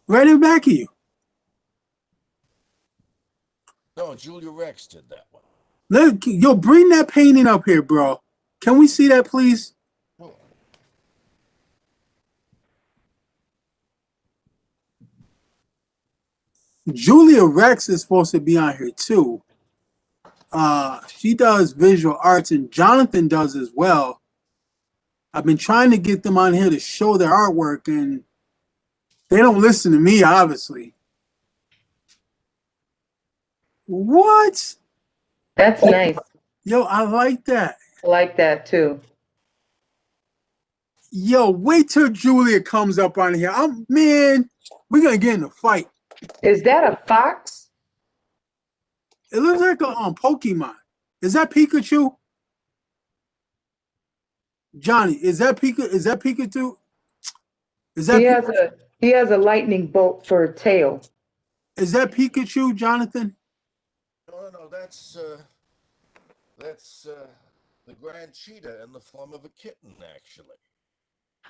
Right in the back of you. No, Julia Rex did that one. Yo, bring that painting up here, bro. Can we see that, please? Sure. Julia Rex is supposed to be on here too. She does visual arts, and Jonathan does as well. I've been trying to get them on here to show their artwork, and they don't listen to me, obviously. What? That's nice. Yo, I like that. I like that too. Yo, wait till Julia comes up on here. Man, we're gonna get in a fight. Is that a fox? It looks like a Pokemon. Is that Pikachu? Johnny, is that Pikachu? Is that Pikachu? Is that He has a lightning bolt for a tail. is that Pikachu, Jonathan? No, that's the grand cheetah in the form of a kitten, actually.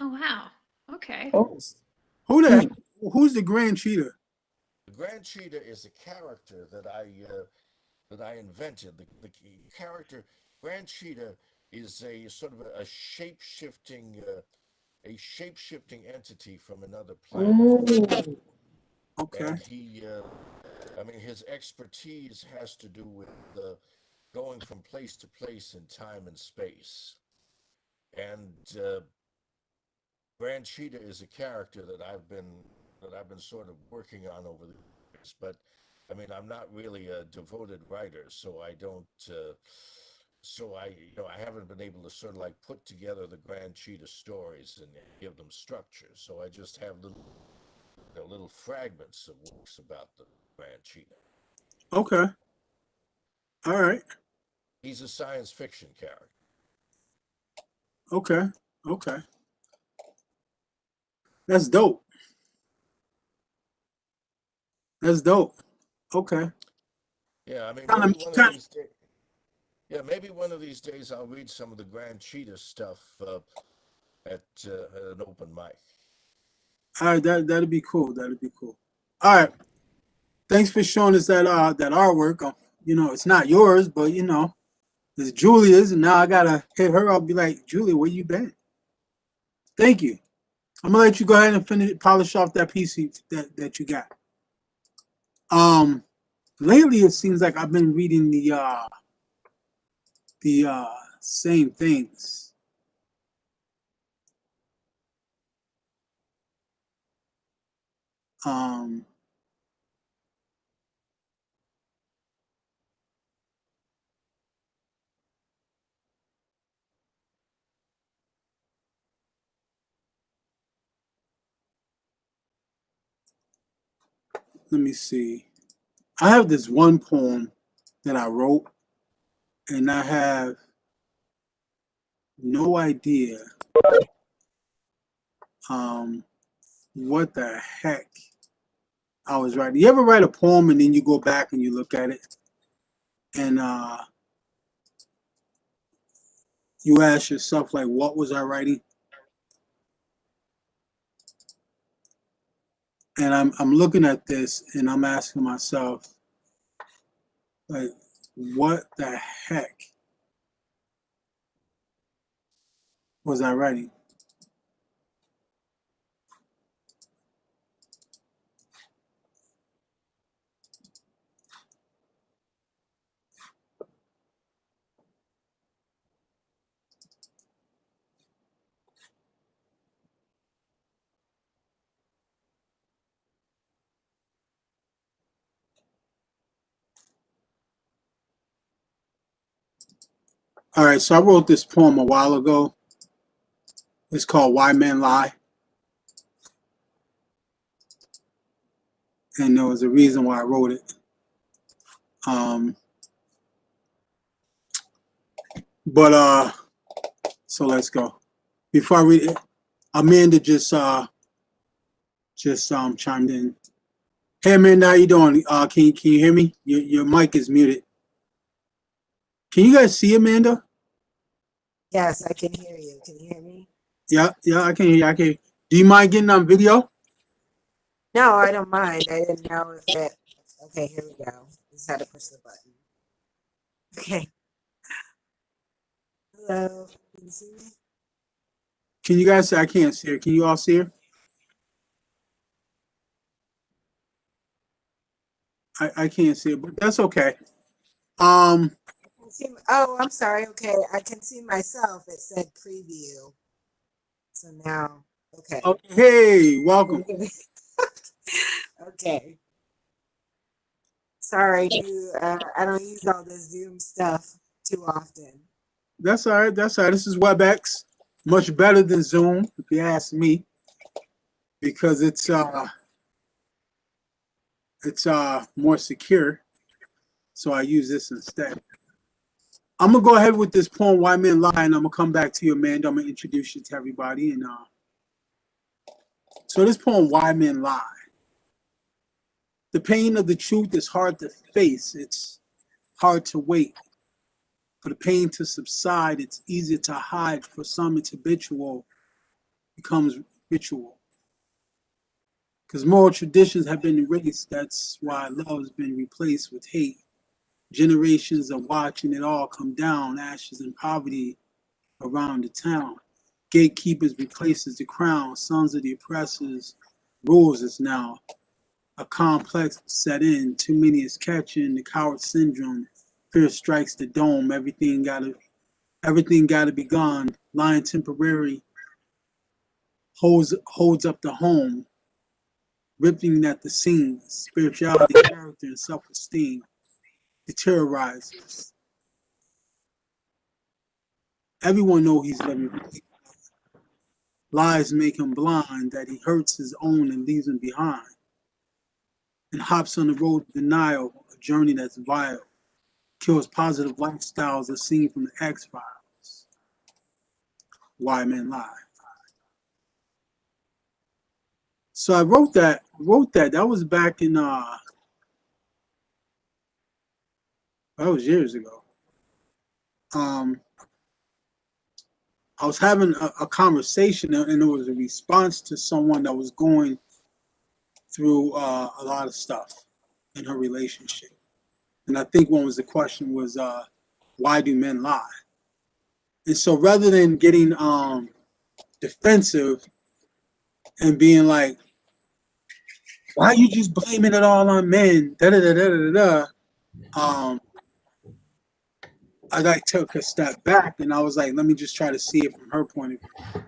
Oh, wow. Okay. Oh. Who the who's the Grand Cheetah? The grand cheetah is a character that I invented. The character grand cheetah is a sort of a shape shifting entity from another planet, Oh. Okay. and I mean, his expertise has to do with going from place to place in time and space. And Grand Cheetah is a character that I've been sort of working on over the years. But I mean, I'm not really a devoted writer, so I don't. So I haven't been able to sort of like put together the Grand Cheetah stories and give them structure. So I just have little fragments of works about the Grand Cheetah. Okay. All right. He's a science fiction character. Okay. Okay. That's dope. That's dope. Okay. Yeah, I mean, Kind maybe of, one of kind these days. Yeah, maybe one of these days I'll read some of the Grand Cheetah stuff at an open mic. all right, that'd be cool. That'd be cool. All right. Thanks for showing us that artwork. You know, it's not yours, but you know, it's Julia's, and now I gotta hit her. I'll be like, Julia, where you been? Thank you. I'm gonna let you go ahead and finish polish off that PC that you got. Um, lately it seems like I've been reading the same things. Um, let me see. I have this one poem that I wrote, and I have no idea um, what the heck I was writing. You ever write a poem and then you go back and you look at it and you ask yourself, like, what was I writing? And I'm looking at this and I'm asking myself, like, what the heck was I writing? All right, so I wrote this poem a while ago. It's called Why Men Lie. And there was a reason why I wrote it. Um, but so let's go. Before I read it, Amanda just chimed in. Hey Amanda, how you doing? Can you hear me? Your mic is muted. Can you guys see Amanda? Yes, I can hear you. Can you hear me? Yeah, I can hear you. I can. Do you mind getting on video? No, I don't mind. I didn't know if it. Okay, here we go. Just had to push the button. Okay. Hello. Can you see me? Can you guys see? I can't see her. Can you all see her? I can't see it, but that's okay. Um. I can see, oh, I'm sorry. Okay, I can see myself. It said preview. So now, okay. Hey, welcome. Okay. Sorry, I don't use all this Zoom stuff too often. That's all right. That's all right. This is WebEx, much better than Zoom, if you ask me, because it's more secure. So I use this instead. I'm gonna go ahead with this poem, Why Men Lie, and I'm gonna come back to you, Amanda. I'm gonna introduce you to everybody. And so this poem, Why Men Lie. The pain of the truth is hard to face. It's hard to wait. For the pain to subside, it's easier to hide. For some, it's habitual, becomes ritual. Because moral traditions have been erased. That's why love has been replaced with hate. Generations are watching it all come down, ashes and poverty around the town. Gatekeepers replaces the crown. Sons of the oppressors rules is now. A complex set in. Too many is catching the coward syndrome. Fear strikes the dome. Everything gotta be gone. Lying temporary holds up the home, ripping at the seams. Spirituality, character, and self-esteem deteriorizes. Everyone know he's living. Lies make him blind, that he hurts his own and leaves him behind. And hops on the road to denial, a journey that's vile. Kills positive lifestyles as seen from the X-Files. Why Men Lie. So I wrote that. That was back in that was years ago. Um, I was having a conversation, and it was a response to someone that was going through a lot of stuff, in her relationship. And I think one was the question was, why do men lie? And so rather than getting defensive and being like, why are you just blaming it all on men? Da da da da da da. Um, I like took a step back and I was like, let me just try to see it from her point of view.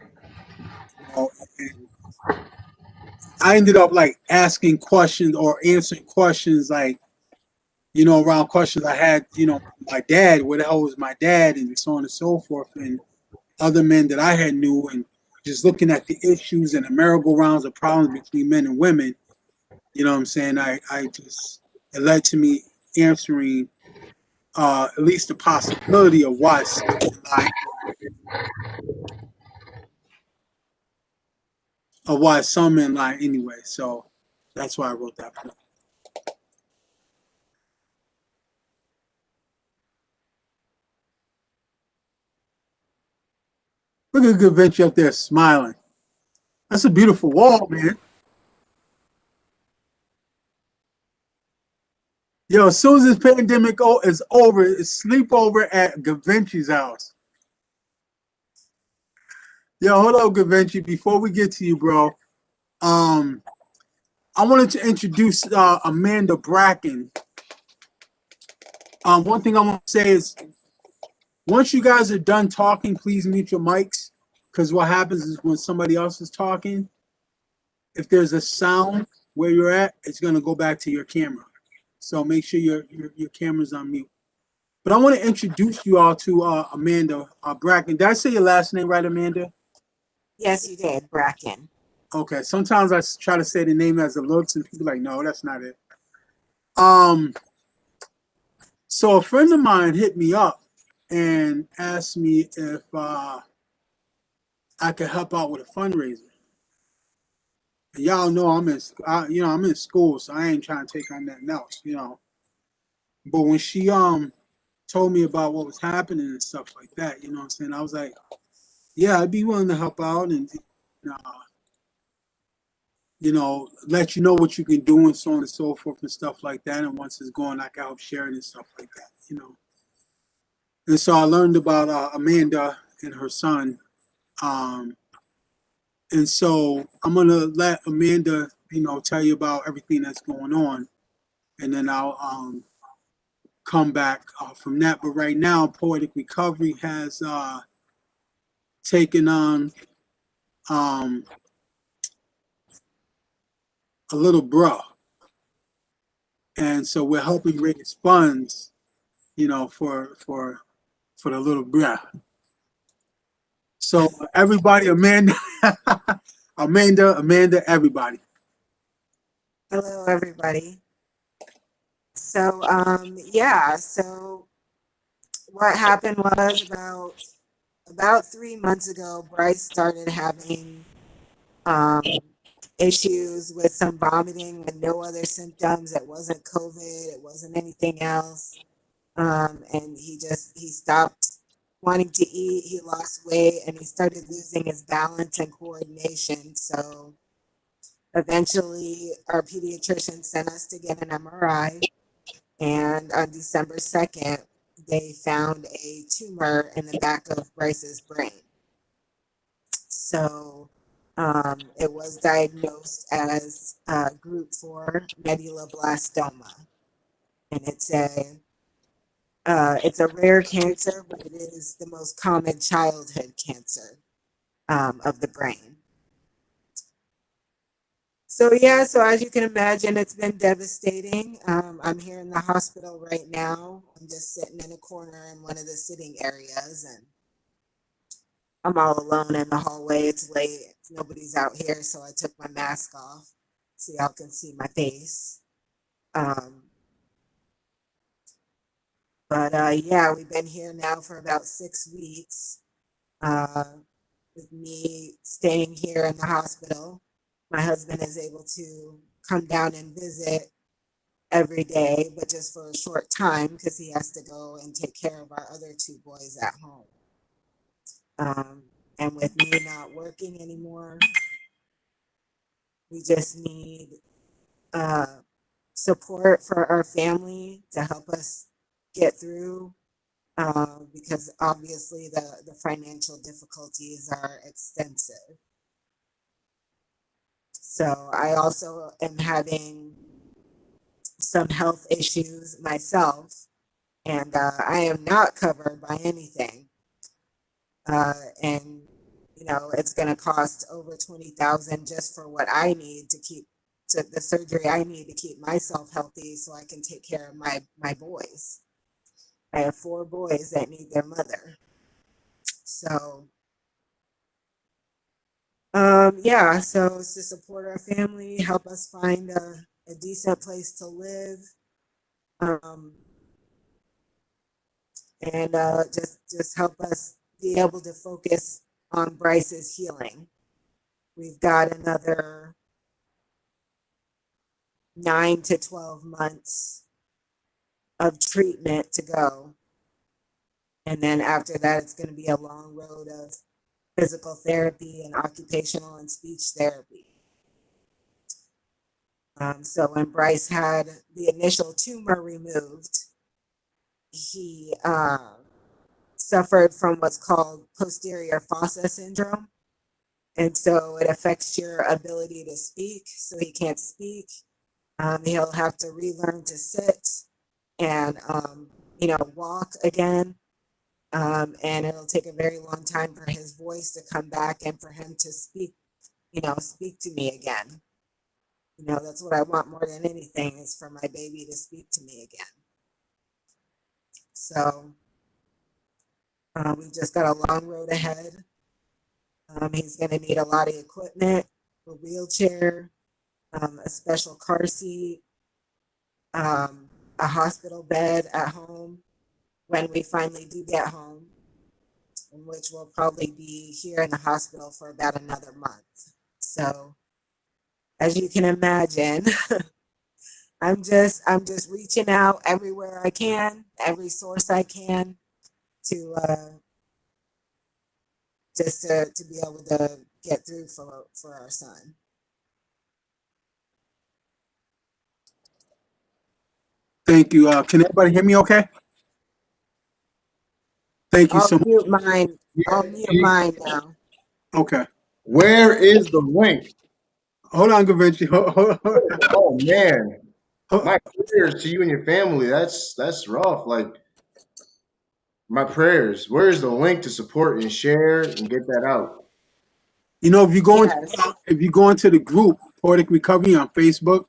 You know, and I ended up like asking questions or answering questions like, you know, around questions I had, you know, my dad, where the hell was my dad, and so on and so forth, and other men that I had knew, and just looking at the issues and the merry-go-rounds of problems between men and women. You know what I'm saying? I just, it led to me answering at least the possibility of why some men lie, of why some men lie anyway. So that's why I wrote that poem. Look at Good Venture up there smiling. That's a beautiful wall, man. Yo, as soon as this pandemic is over, it's sleepover at Gavinci's house. Yo, hold up, Gavinci. Before we get to you, bro, um, I wanted to introduce Amanda Bracken. One thing I want to say is, once you guys are done talking, please mute your mics, because what happens is when somebody else is talking, if there's a sound where you're at, it's gonna go back to your camera. So make sure your camera's on mute. But I want to introduce you all to Amanda Bracken. Did I say your last name right, Amanda? Yes, you did, Bracken. Okay. Sometimes I try to say the name as it looks, and people are like, no, that's not it. Um. So a friend of mine hit me up and asked me if I could help out with a fundraiser. And y'all know I'm in school, so I ain't trying to take on nothing else, you know. But when she told me about what was happening and stuff like that, you know what I'm saying, I was like, yeah, I'd be willing to help out and uh, you know, let you know what you can do and so on and so forth and stuff like that. And once it's going, I can help share it and stuff like that, you know. And so I learned about Amanda and her son. Um, and so I'm gonna let Amanda, you know, tell you about everything that's going on, and then I'll come back from that. But right now, Poetic Recovery has taken on um, a little bruh, and so we're helping raise funds, you know, for the little bruh. So everybody, Amanda, Amanda, everybody. Hello, everybody. So, yeah, so what happened was about 3 months ago, Bryce started having um, issues with some vomiting and no other symptoms. It wasn't COVID. It wasn't anything else. And he stopped wanting to eat. He lost weight and he started losing his balance and coordination. So eventually, our pediatrician sent us to get an MRI. And on December 2nd, they found a tumor in the back of Bryce's brain. So it was diagnosed as group 4 medulloblastoma. And it's a rare cancer, but it is the most common childhood cancer of the brain. So yeah, so as you can imagine, it's been devastating. I'm here in the hospital right now. I'm just sitting in a corner in one of the sitting areas, and I'm all alone in the hallway. It's late. Nobody's out here, so I took my mask off so y'all can see my face. Um, but yeah, we've been here now for about 6 weeks. Uh, with me staying here in the hospital, my husband is able to come down and visit every day, but just for a short time because he has to go and take care of our other 2 boys at home. And with me not working anymore, we just need support for our family to help us get through, because obviously the financial difficulties are extensive. So I also am having some health issues myself, and I am not covered by anything. And you know, it's going to cost over 20,000 just for what I need to keep to the surgery I need to keep myself healthy, so I can take care of my boys. I have 4 boys that need their mother. So yeah, so it's to support our family, help us find a decent place to live, um, and just help us be able to focus on Bryce's healing. We've got another 9 to 12 months of treatment to go, and then after that, it's going to be a long road of physical therapy and occupational and speech therapy. So when Bryce had the initial tumor removed, he suffered from what's called posterior fossa syndrome. And so it affects your ability to speak. So he can't speak. He'll have to relearn to sit and, you know, walk again. And it'll take a very long time for his voice to come back and for him to speak, you know, speak to me again. You know, that's what I want more than anything, is for my baby to speak to me again. So we've just got a long road ahead. He's going to need a lot of equipment, a wheelchair, a special car seat, a hospital bed at home when we finally do get home, in which we'll probably be here in the hospital for about another month. So, as you can imagine, I'm just reaching out everywhere I can, every source I can, to just to be able to get through for our son. Thank you. Can everybody hear me okay? Thank you I'll so much. mute mine. I'll mute mine now. Okay. Where is the link? Hold on, Gavinci. Oh man, my prayers to you and your family. That's rough. Like my prayers. Where is the link to support and share and get that out? You know, Yes. if you go into the group Poetic Recovery on Facebook,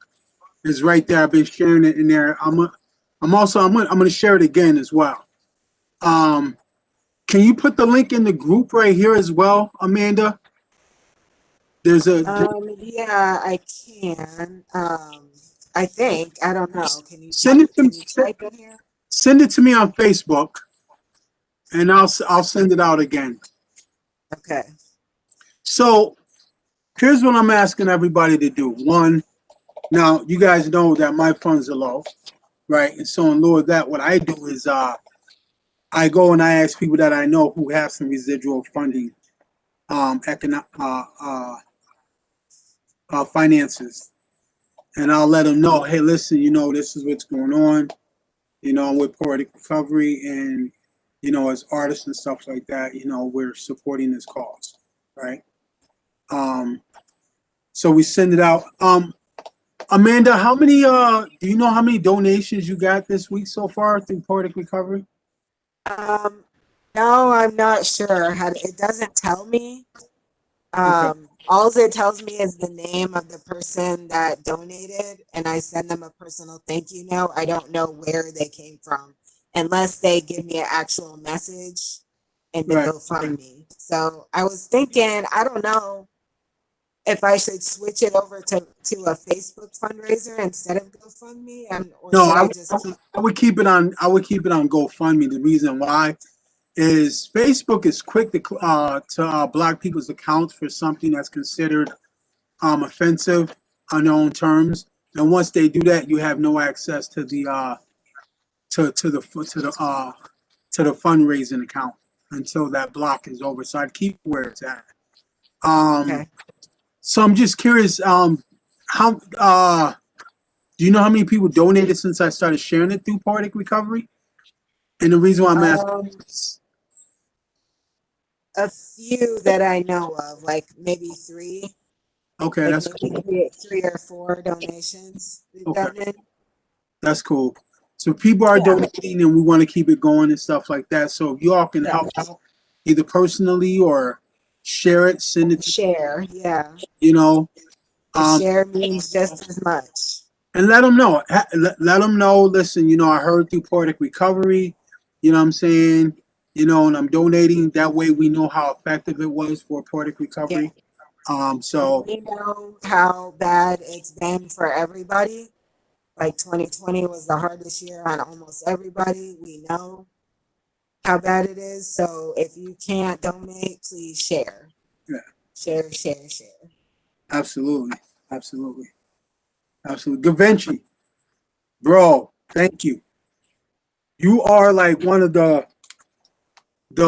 it's right there. I've been sharing it in there. I'm gonna share it again as well. Um, can you put the link in the group right here as well, Amanda? There's a Yeah, I can. I think. I don't know. Can you send type? it to Can you type it here? send it to me on Facebook, and I'll send it out again. Okay. So here's what I'm asking everybody to do. One, now you guys know that my funds are low, right? And so in lieu of that, what I do is I go and I ask people that I know who have some residual funding, finances, and I'll let them know, hey, listen, you know, this is what's going on. You know, with Poetic Recovery, and you know, as artists and stuff like that, you know, we're supporting this cause, right? So we send it out. Amanda, how many do you know how many donations you got this week so far through Poetic Recovery? Um, no, I'm not sure. It doesn't tell me. Okay. All it tells me is the name of the person that donated, and I send them a personal thank you note. I don't know where they came from unless they give me an actual message in the Right. GoFundMe. So I was thinking, I don't know if I should switch it over to a Facebook fundraiser instead of GoFundMe, or No, should I just keep? I would keep it on. I would keep it on GoFundMe. The reason why is Facebook is quick to block people's accounts for something that's considered offensive on their own terms. And once they do that, you have no access to the to the fundraising account until that block is over. So I'd keep where it's at. Okay. So I'm just curious, how Do you know how many people donated since I started sharing it through Poetic Recovery? And the reason why I'm asking is, A few that I know of, like maybe three, okay, like that's maybe cool. three or four donations we've Okay, gotten in. that's cool. So people are Yeah, donating, and we want to keep it going and stuff like that. So if you all can help yes. out, either personally or share it, send it to, Share, yeah. you know, A um, share means just as much. and let them know. Let them know. Listen, I heard through Poetic Recovery. You know what I'm saying? And I'm donating. That way, we know how effective it was for Poetic Yeah. Recovery. And So we know how bad it's been for everybody. Like 2020 was the hardest year on almost everybody. We know how bad it is. So if you can't donate, please share. yeah, Share, share, share. absolutely, absolutely, absolutely. Gavinci, bro, thank you. You are like one of the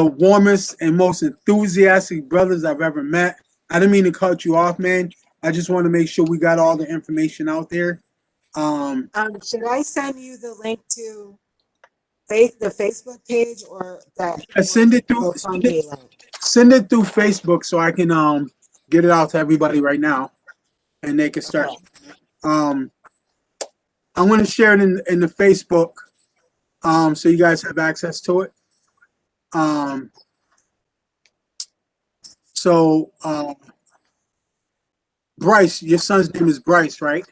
warmest and most enthusiastic brothers I've ever met. I didn't mean to cut you off, man. I just want to make sure we got all the information out there. Um, Should I send you the link to the Facebook page or send it the through GoFundMe link? send it through Facebook so I can get it out to everybody right now and they can start. Okay. Um, I'm gonna share it in the Facebook so you guys have access to it. Um, so Bryce, your son's name is Bryce, right?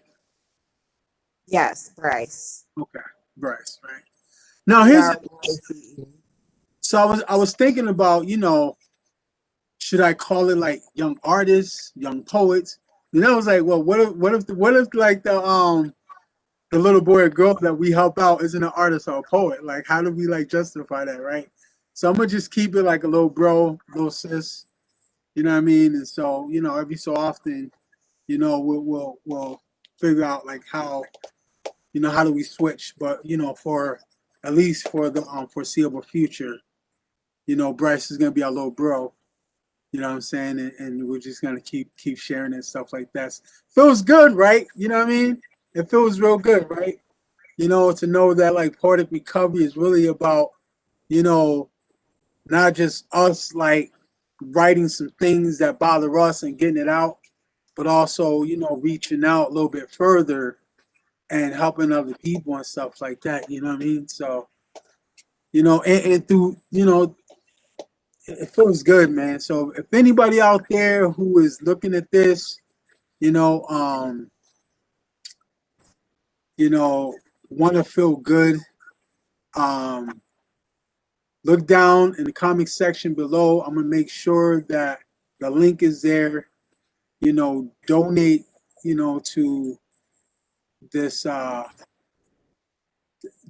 Yes, Bryce. Okay, Bryce, right? Now here's BRYCE. so I was thinking about should I call it like young artists, young poets? Then I was like, well, what if like the little boy or girl that we help out isn't an artist or a poet? Like, how do we like justify that, right? So I'm gonna just keep it like a little bro, little sis, you know what I mean? And so, every so often, we'll figure out like how do we switch, but for at least for the foreseeable future, Bryce is gonna be our little bro. You know what I'm saying? And we're just gonna keep sharing and stuff like that. Feels good, right? You know what I mean? It feels real good, right? To know that like Poetic Recovery is really about, you know, not just us like writing some things that bother us and getting it out, but also, reaching out a little bit further and helping other people and stuff like that. You know what I mean? So, and through, it feels good, man. So if anybody out there who is looking at this, you know, um, want to feel good, um, look down in the comment section below. I'm gonna make sure that the link is there. Donate, to this.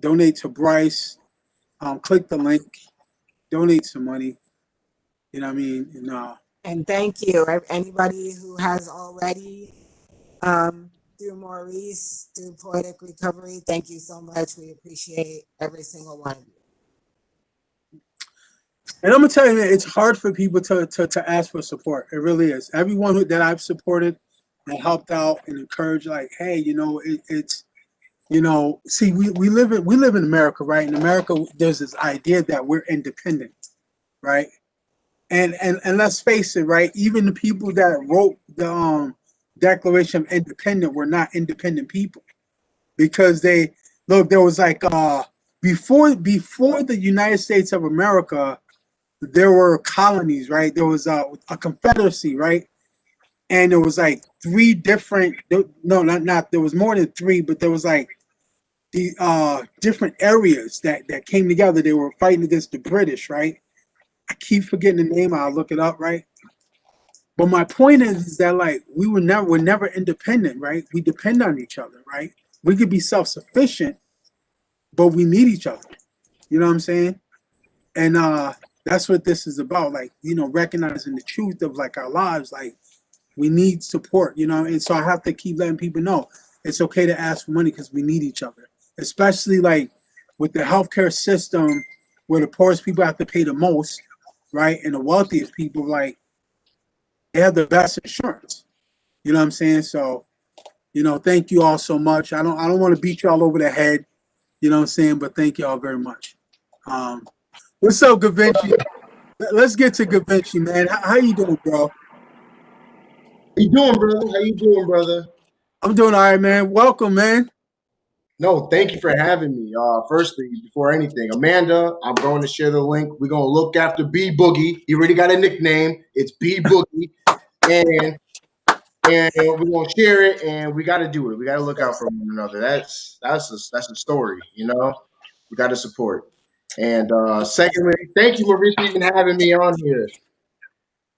Donate to Bryce. Click the link. Donate some money. You know what I mean? And And thank you, anybody who has already, through Maurice, through Poetic Recovery. Thank you so much. We appreciate every single one of you. And I'm gonna tell you, man, it's hard for people to ask for support. It really is. Everyone that I've supported and helped out and encouraged, like, hey, it's see, we live in America, right? In America, there's this idea that we're independent, right? And let's face it, right? Even the people that wrote the Declaration of Independence were not independent people because they look. There was like before the United States of America, there were colonies, right? There was a confederacy, right? And there was like three different. No, not. There was more than three, but there was like the different areas that came together. They were fighting against the British, right? I keep forgetting the name. I'll look it up, right? But my point is that like we're never independent, right? We depend on each other, right? We could be self-sufficient, but we need each other. You know what I'm saying? And that's what this is about, like, recognizing the truth of like our lives, like we need support, and so I have to keep letting people know it's okay to ask for money because we need each other, especially like with the healthcare system where the poorest people have to pay the most, right? And the wealthiest people, like, they have the best insurance. You know what I'm saying? So Thank you all so much. I don't want to beat you all over the head, you know what I'm saying, but thank you all very much. Um, what's up, Gavinci? Let's get to Gavinci, man. How you doing, bro? How you doing, brother? How you doing, brother? I'm doing all right, man. Welcome, man. No, thank you for having me. Firstly, before anything, Amanda, I'm going to share the link. We're gonna look after B Boogie. He already got a nickname. It's B Boogie, and we're gonna share it. And we got to do it. We got to look out for one another. That's a story. We got to support. And secondly, thank you, Maurice, for even having me on here.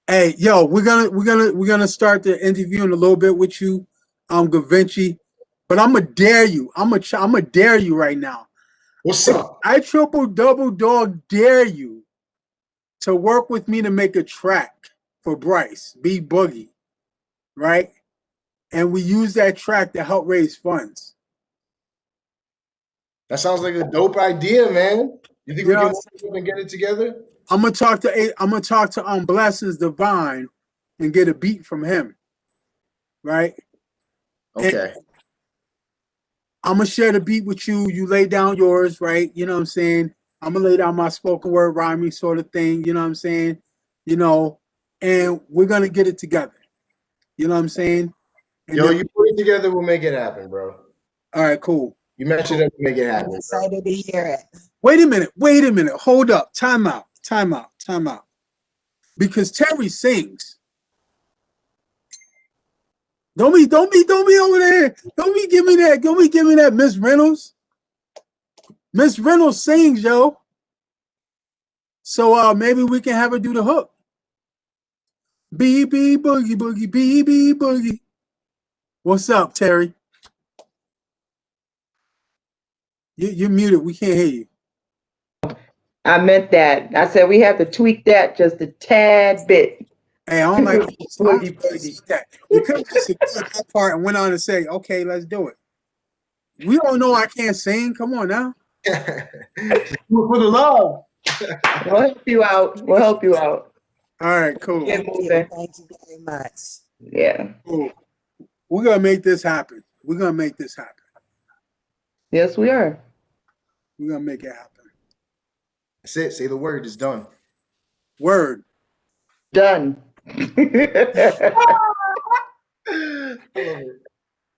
Hey, yo, we're gonna start the interview in a little bit with you, Gavinci. But I'm gonna dare you. I'm gonna dare you right now. What's up? I triple double dog dare you to work with me to make a track for Bryce B Boogie, right? And we use that track to help raise funds. That sounds like a dope idea, man. You think You we know, can work up and get it together? I'm gonna talk to Blessings Divine and get a beat from him, right? And Okay. I'm gonna share the beat with you. You lay down yours, right? You know what I'm saying? I'm gonna lay down my spoken word rhyming sort of thing. You know what I'm saying? You know, and we're gonna get it together. You know what I'm saying? And Yo, then, you put it together, we'll make it happen, bro. all right, cool. You mentioned Cool. it, we'll make it I'm happen, bro. excited to hear it. Wait a minute. Wait a minute. Hold up. Time out. Time out. Time out. Because Terry sings. Don't be over there. Don't be give me that. Don't be give me that, Miss Reynolds. Miss Reynolds sings, yo. So maybe we can have her do the hook. B B boogie boogie B B boogie. What's up, Terry? You're muted. We can't hear you. I meant that. I said we have to tweak that just a tad bit. Hey, I don't like Boogie, boogie. that. You could have just ignored that part and went on to say, okay, let's do it. We don't know I can't sing. Come on now. Just do it for the love. We'll help you out. We'll help you out. All right, cool. Get Thank you. moving. Thank you very much. Yeah. Cool. We're gonna make this happen. We're gonna make this happen. Yes, we are. We're gonna make it happen. That's it. Say the word. It's done. Word. Done. I love it.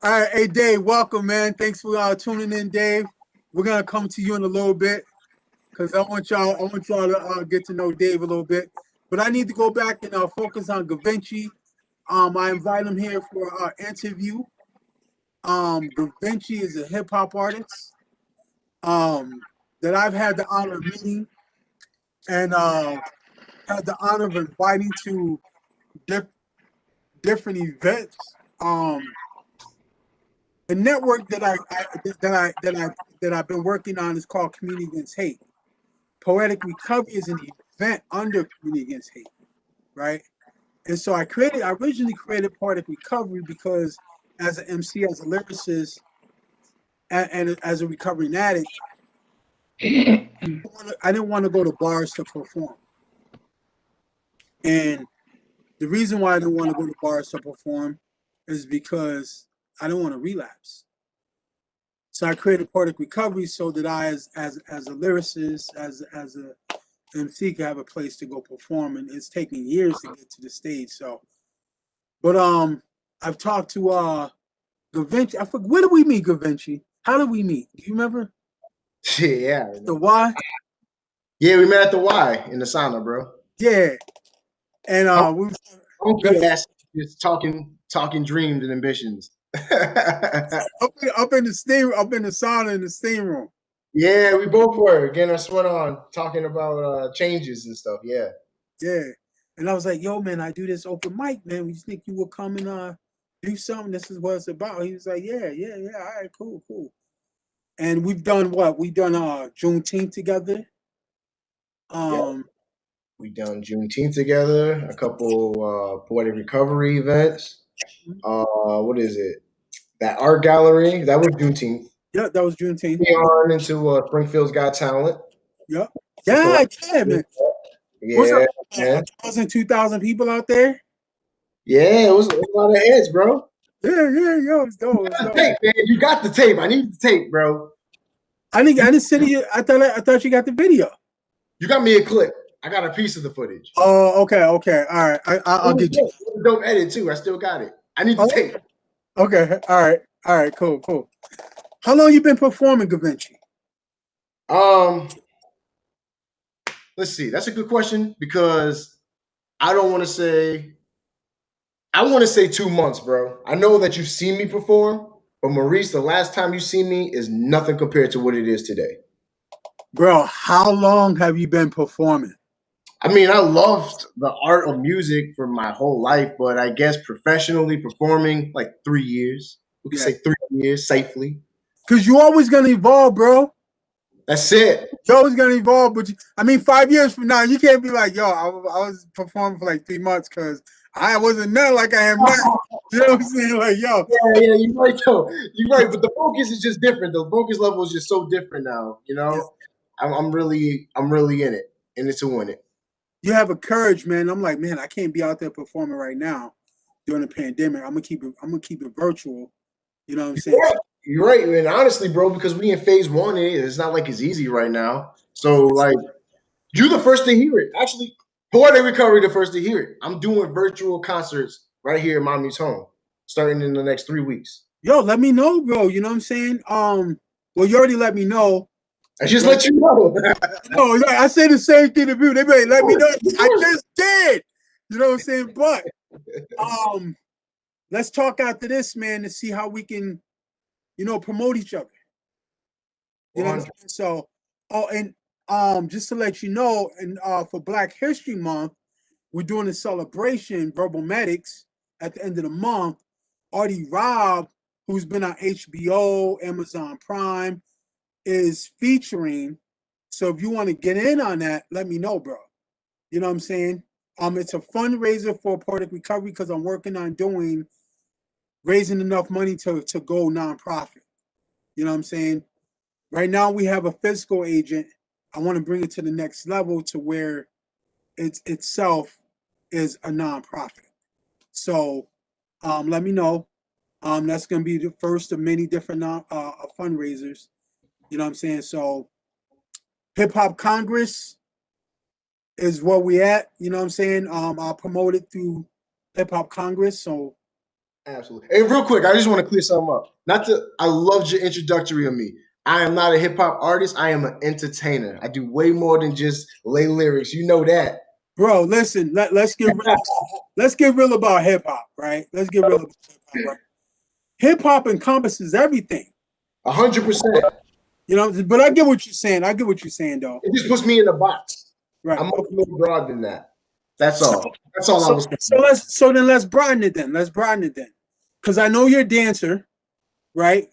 All right, hey Dave, welcome, man. Thanks for tuning in, Dave. We're gonna come to you in a little bit because I want y'all to get to know Dave a little bit. But I need to go back and focus on Gavinci. I invite him here for our interview. Gavinci is a hip hop artist that I've had the honor of meeting and had the honor of inviting to different events. The network that I've been working on is called Community Against Hate. Poetic Recovery is an event under Community Against Hate, right? And so I originally created Poetic Recovery because as an MC, as a lyricist, and as a recovering addict, I didn't want to go to bars to perform. And the reason why I didn't want to go to bars to perform is because I didn't want to relapse. So I created Poetic Recovery so that I, as a lyricist, as a MC, could have a place to go perform. And it's taken years to get to the stage. So, but I've talked to Gavinci. I forget, where did we meet, Gavinci? How did we meet? Do you remember? Yeah. The Y? Yeah, we met at the Y in the sauna, bro. Yeah. And we Funky ass, just talking dreams and ambitions. up in the sauna in the steam room. Yeah, we both were getting our sweat on, talking about changes and stuff. Yeah. Yeah. And I was like, yo, man, I do this open mic, man. We just think you will come and do something. This is what it's about. He was like, yeah. All right, cool. And we've done what? We've done Juneteenth together. Yeah. We done Juneteenth together, a couple poetic recovery events. What is it? That art gallery, that was Juneteenth. Yeah, that was Juneteenth. We on into Springfield's Got Talent. Yep. Yeah, man. What's Yeah, up? man. 1,000, 2,000 people out there? Yeah, it was a lot of heads, bro. Yo, it's dope. It's The dope. tape, man. You got the tape. I need the tape, bro. I didn't send you. I thought you got the video. You got me a clip. I got a piece of the footage. Oh, okay. All right. I'll get you. It was a dope edit too. I still got it. I need the Oh, tape. okay. All right. Cool. How long you been performing, Gavinci? Let's see. That's a good question because I don't want to say. I want to say 2 months, bro. I know that you've seen me perform, but Maurice, the last time you see me is nothing compared to what it is today. Bro, how long have you been performing? I mean, I loved the art of music for my whole life, but I guess professionally performing like 3 years. We could Yeah. say 3 years safely. Because you always gonna evolve, bro. That's it. You're always gonna evolve, but 5 years from now, you can't be like, yo, I was performing for like 3 months because I wasn't nothing like I am now. You know what I'm saying? Like, yo. Yeah, you're right though. You're right, but the focus is just different. The focus level is just so different now. You know, I'm really in it, and it's to win it. You have a courage, man. I'm like, man, I can't be out there performing right now during the pandemic. I'm gonna keep it virtual. You know what I'm saying? You're right, man. Honestly, bro, because we in phase one, it's not like it's easy right now. So, like, you're the first to hear it. Actually, Poetic Recovery, the first to hear it. I'm doing virtual concerts right here in Mommy's home, starting in the next 3 weeks. Yo, let me know, bro. You know what I'm saying? Well, you already let me know. I just let you know. No, I say the same thing to you. They better let me know. I just did. You know what I'm saying? But let's talk after this, man, to see how we can, promote each other. You know what I'm saying? So, and just to let you know, and for Black History Month, we're doing a celebration, Verbal Medics, at the end of the month. Artie Robb, who's been on HBO, Amazon Prime, is featuring. So if you want to get in on that, let me know, bro. You know what I'm saying? It's a fundraiser for Poetic Recovery because I'm working on raising enough money to go nonprofit. You know what I'm saying? Right now we have a physical agent. I want to bring it to the next level to where it itself is a nonprofit. So let me know. That's going to be the first of many different fundraisers. You know what I'm saying? So Hip Hop Congress is where we at. You know what I'm saying? I'll promote it through Hip Hop Congress. So Absolutely. And real quick, I just want to clear something up. I loved your introductory of me. I am not a hip hop artist. I am an entertainer. I do way more than just lay lyrics. You know that. Bro, listen, let's get real about hip hop, right? Let's get real about hip hop, right? Hip hop encompasses everything. 100%. You know, but I get what you're saying. I get what you're saying, though. It just puts me in a box. Right. I'm much more broad than that. That's all. That's all I was saying. So let's broaden it then. Because I know you're a dancer, right?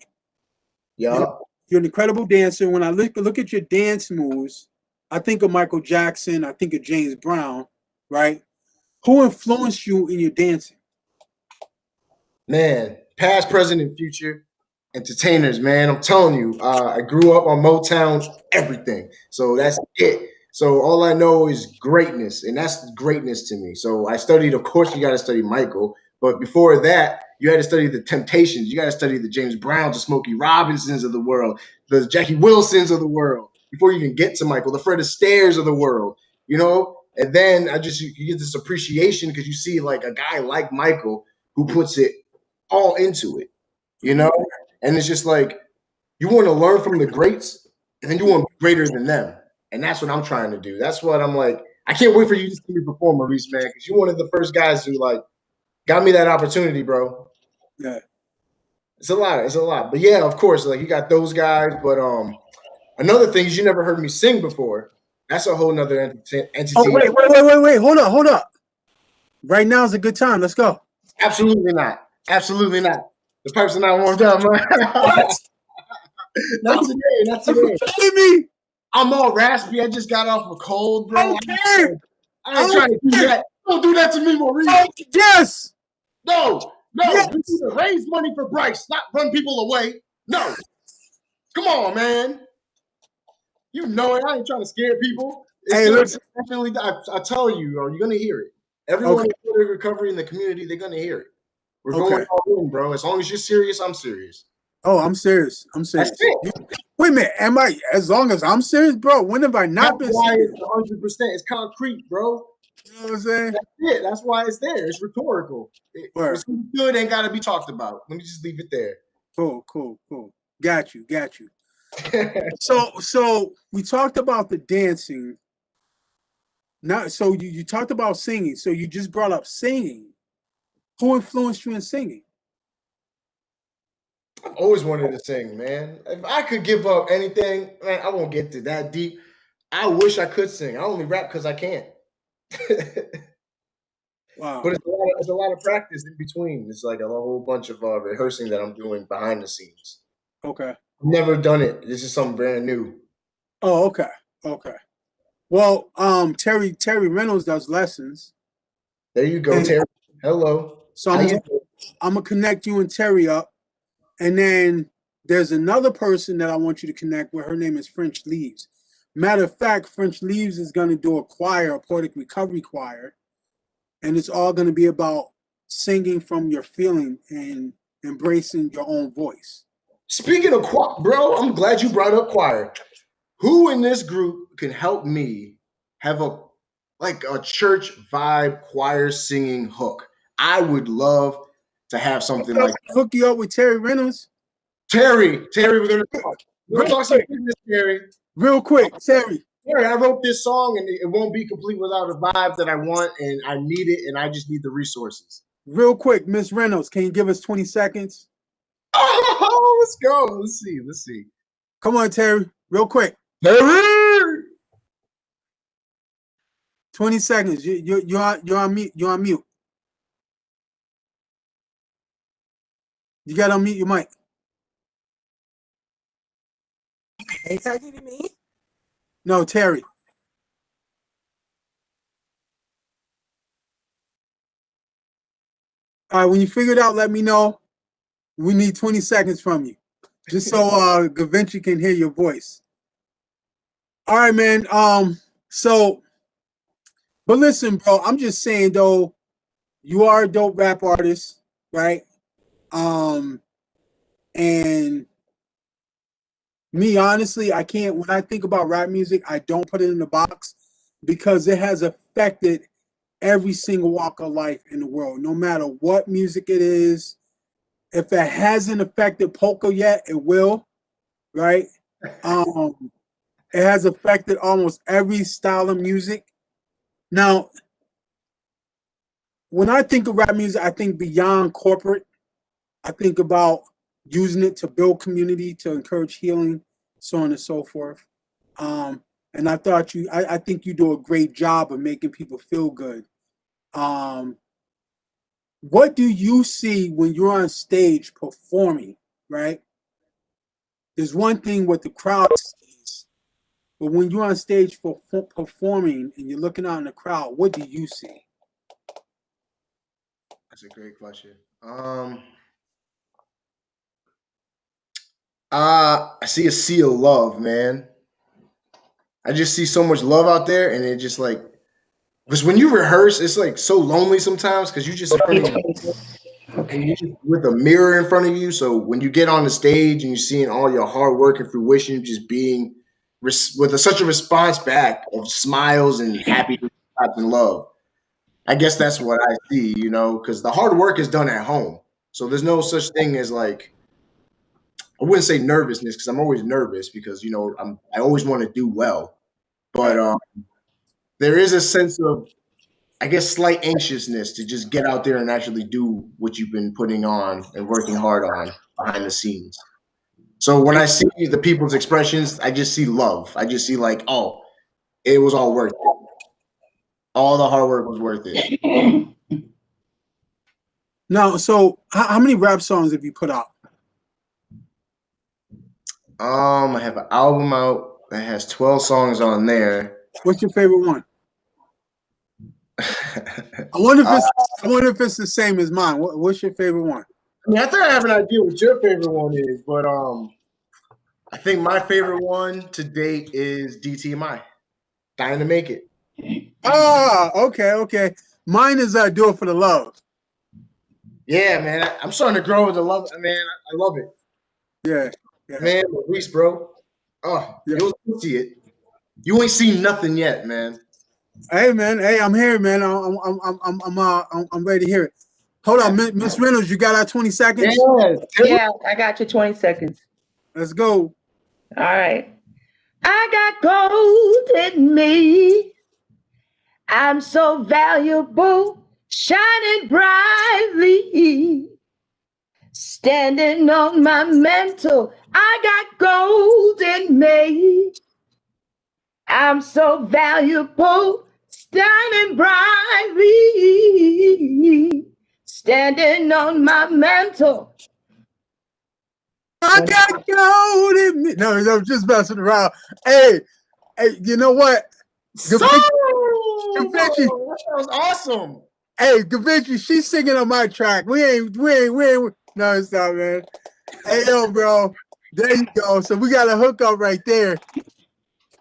Yeah. You're an incredible dancer. When I look at your dance moves, I think of Michael Jackson. I think of James Brown, right? Who influenced you in your dancing? Man, past, present, and future entertainers, man. I'm telling you, I grew up on Motown, everything. So that's it. So all I know is greatness, and that's greatness to me. So I studied, of course, you got to study Michael, but before that, you had to study the Temptations. You got to study the James Browns, the Smokey Robinsons of the world, the Jackie Wilsons of the world, before you even get to Michael, the Fred Astaire's of the world, you know? And then you get this appreciation because you see like a guy like Michael who puts it all into it, you know? And it's just like you want to learn from the greats and then you want to be greater than them. And that's what I'm trying to do. That's what I'm like. I can't wait for you to see me perform, Maurice, man, because you're one of the first guys who like got me that opportunity, bro. Yeah. It's a lot. It's a lot. But yeah, of course, like you got those guys. But another thing is you never heard me sing before. That's a whole nother entity. Oh, wait. Hold up. Right now is a good time. Let's go. Absolutely not. Absolutely not. The pipes are not warmed up, man. What? Not today. Not today. Me? I'm all raspy. I just got off a cold, bro. I don't care. I ain't trying to do that. Don't do that to me, Maurice. Yes. No. Yes. We need to raise money for Bryce, not run people away. No. Come on, man. You know it. I ain't trying to scare people. It's listen. Definitely, I tell you, you're gonna hear it. Everyone in the recovery in the community, they're gonna hear it. We're Okay. going all in, bro. As long as you're serious, I'm serious. Oh, I'm serious. I'm That's serious. it. Wait a minute. Am I? As long as I'm serious, bro. When have I That's not been why serious? it's 100%. It's concrete, bro. You know what I'm saying? That's it. That's why it's there. It's rhetorical. Word. What's good ain't got to be talked about. Let me just leave it there. Cool. Got you. So we talked about the dancing. Now, so you talked about singing. So you just brought up singing. Who influenced you in singing? I've always wanted to sing, man. If I could give up anything, man, I won't get to that deep. I wish I could sing. I only rap because I can't. Wow. But it's a lot of practice in between. It's like a whole bunch of rehearsing that I'm doing behind the scenes. Okay. Never done it. This is something brand new. Oh, okay. Well, Terry Reynolds does lessons, There you go, and Terry. Hello. so How you doing? I'm gonna connect you and Terry up, and then there's another person that I want you to connect with. Her name is French Leaves. Matter of fact, French Leaves is gonna do a choir, a poetic recovery choir, and it's all gonna be about singing from your feeling and embracing your own voice. Speaking of choir, bro, I'm glad you brought up choir. Who in this group can help me have a church vibe choir singing hook? I would love to have something like that. Hook you up with Terry Reynolds. Terry, we're gonna talk. We're Real gonna talk some quick, business, Terry. Terry. Terry, I wrote this song and it won't be complete without a vibe that I want, and I need it, and I just need the resources. Real quick, Miss Reynolds, can you give us 20 seconds? Oh, let's go. Let's see. Come on, Terry. Real quick. Terry! 20 seconds. You're on mute. You're on mute. You gotta unmute your mic. Are you talking to me? No, Terry. All right, when you figure it out, let me know. We need 20 seconds from you. Just so Gavinci can hear your voice. All right, man. But listen, bro, I'm just saying though, you are a dope rap artist, right? And me, honestly, I can't, when I think about rap music, I don't put it in the box because it has affected every single walk of life in the world, no matter what music it is. If it hasn't affected polka yet, it will, right? It has affected almost every style of music. Now, when I think of rap music, I think beyond corporate. I think about using it to build community, to encourage healing, so on and so forth. And I think you do a great job of making people feel good. Um, what do you see when you're on stage performing, right? There's one thing what the crowd sees, but when you're on stage performing and you're looking out in the crowd, what do you see? That's a great question. I see a sea of love, man. I just see so much love out there, and it just like because when you rehearse, it's like so lonely sometimes because you're just in front of you and you're just with a mirror in front of you. So when you get on the stage and you're seeing all your hard work and fruition just being with such a response back of smiles and happiness and love, I guess that's what I see, because the hard work is done at home. So there's no such thing as like I wouldn't say nervousness because I'm always nervous because I always want to do well, but Right. there is a sense of I guess slight anxiousness to just get out there and actually do what you've been putting on and working hard on behind the scenes. So when I see the people's expressions, I just see love. I just see like, oh, it was all worth it. All the hard work was worth it. Now, so how many rap songs have you put out? I have an album out that has 12 songs on there. What's your favorite one? I wonder if it's the same as mine. What's your favorite one? I mean, I think I have an idea what your favorite one is, but I think my favorite one to date is DTMI. Dying to Make It. Ah, okay. Mine is Do It for the Love. Yeah, man. I'm starting to grow with the love. Man, I love it. Yeah, yeah, Man, Maurice, bro. Oh, yeah. you'll see it. You ain't seen nothing yet, man. Hey, man. Hey, I'm here, man. I'm ready to hear it. Hold on, Miss Reynolds. You got our 20 seconds? Yeah, Yeah, I got your 20 seconds. Let's go. All right. I got gold in me. I'm so valuable, shining brightly. Standing on my mantle, I got gold in me. I'm so valuable, shining brightly. Standing on my mantle. I got gold in me. No, I'm just messing around. Hey, hey, you know what? so Gavinci, that sounds awesome. hey, Gavinci, she's singing on my track. We ain't. No, it's not, man. Hey, yo, bro. There you go. So we got a hookup right there.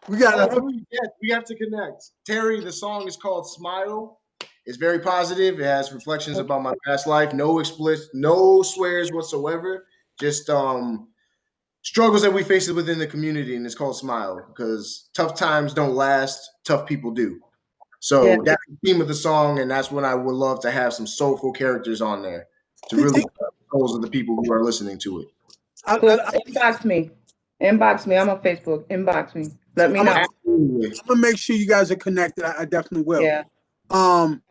We got a hook. Yes, we have to connect. Terry, the song is called Smile. It's very positive. It has reflections about my past life. No explicit, no swears whatsoever. Just struggles that we face within the community, and it's called Smile because tough times don't last. Tough people do. Yeah. So that's the theme of the song, and that's when I would love to have some soulful characters on there to really touch the souls of the people who are listening to it. Cool. Inbox me. Inbox me. I'm on Facebook. Inbox me. Let me I'm know. Absolutely. gonna make sure you guys are connected. I definitely will. Yeah. Um,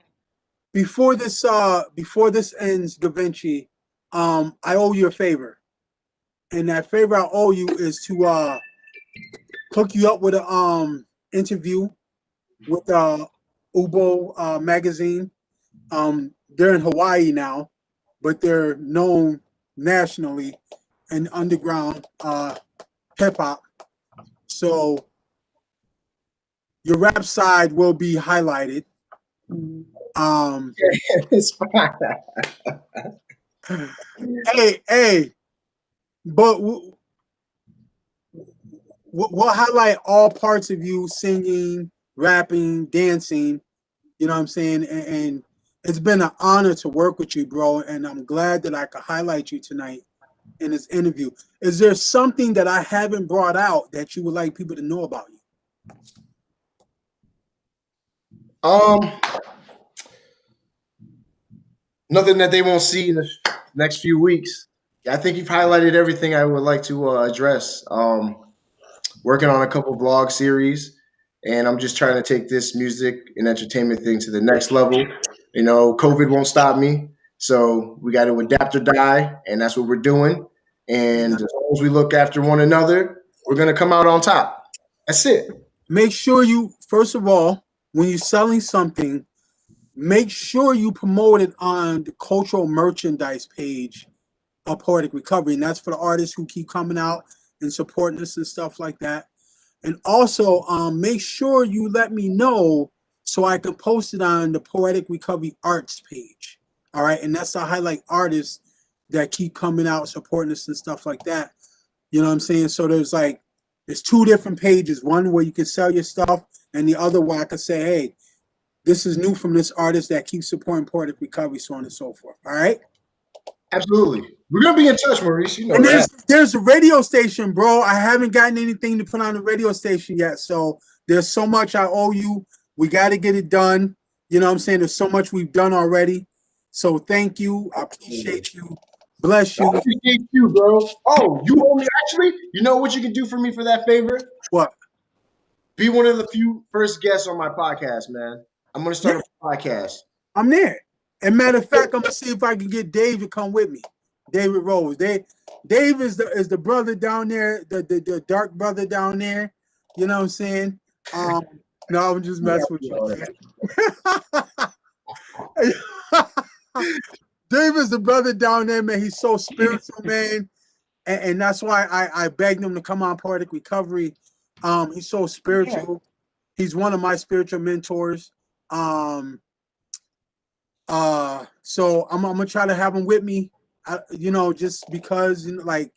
before this ends, Gavinci, I owe you a favor, and that favor I owe you is to hook you up with a interview with Ubo magazine. They're in Hawaii now, but they're known nationally in underground hip hop. So your rap side will be highlighted. Mhm. Um, It's fine. hey, but we'll highlight all parts of you singing, rapping, dancing. You know what I'm saying? And it's been an honor to work with you, bro. And I'm glad that I could highlight you tonight in this interview. Is there something that I haven't brought out that you would like people to know about you? Um, Nothing that they won't see in the next few weeks. I think you've highlighted everything I would like to address. Working on a couple vlog series, and I'm just trying to take this music and entertainment thing to the next level. You know, COVID won't stop me, so we got to adapt or die, and that's what we're doing. And as long as we look after one another, we're gonna come out on top. That's it. Make sure you, first of all, when you're selling something, make sure you promote it on the cultural merchandise page of Poetic Recovery. And that's for the artists who keep coming out and supporting us and stuff like that. And also, make sure you let me know so I can post it on the Poetic Recovery Arts page. All right. And that's to highlight artists that keep coming out, supporting us and stuff like that. You know what I'm saying? So there's two different pages. One where you can sell your stuff, and the other where I can say, hey, this is new from this artist that keeps supporting Poetic Recovery, so on and so forth. All right. Absolutely, we're gonna be in touch, Maurice. You know And that. there's a radio station, bro. I haven't gotten anything to put on the radio station yet. So there's so much I owe you. We got to get it done. You know what I'm saying? There's so much we've done already. So thank you. I appreciate you. Bless I you. appreciate you, bro. Oh, you owe me actually. You know what you can do for me for that favor? What? Be one of the few first guests on my podcast, man. I'm gonna Yeah, start a podcast. I'm there. And matter of fact, I'm gonna see if I can get Dave to come with me. David Rose. Dave is the brother down there, the dark brother down there. You know what I'm saying? Um, no, I'm just messing with you, man. Dave is the brother down there, man. He's so spiritual, man. And that's why I begged him to come on Poetic Recovery. He's so spiritual. He's one of my spiritual mentors. Um, so I'm gonna try to have him with me. Just because like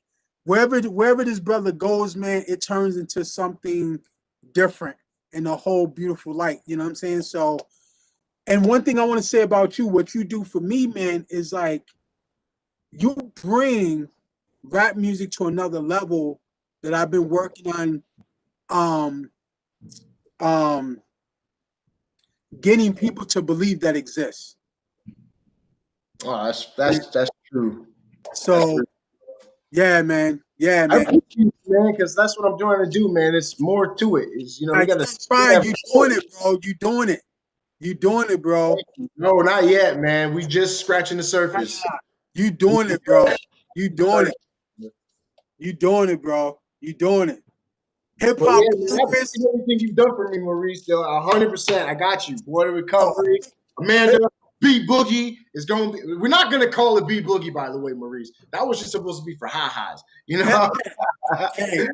wherever this brother goes, man, it turns into something different in a whole beautiful light. You know what I'm saying? So, and one thing I want to say about you, what you do for me, man, is like you bring rap music to another level that I've been working on um um getting people to believe that exists. Oh, that's true. That's So true. yeah, man. Yeah, I man. appreciate you, man, because that's what I'm trying to do, man. It's more to it. Is we got to. It's fine. You doing it, bro. You doing it. You doing it, bro. No, not yet, man. We just scratching the surface. You doing it, bro. You doing it. You doing it, bro. You doing it. Hip But hop yeah, man, I purist. appreciate everything you've done for me, Maurice. Still, 100%. I got you. Boy, the Oh, recovery. Amanda, B Boogie is going to be. We're not going to call it B Boogie, by the way, Maurice. That was just supposed to be for ha-has. You know? hey,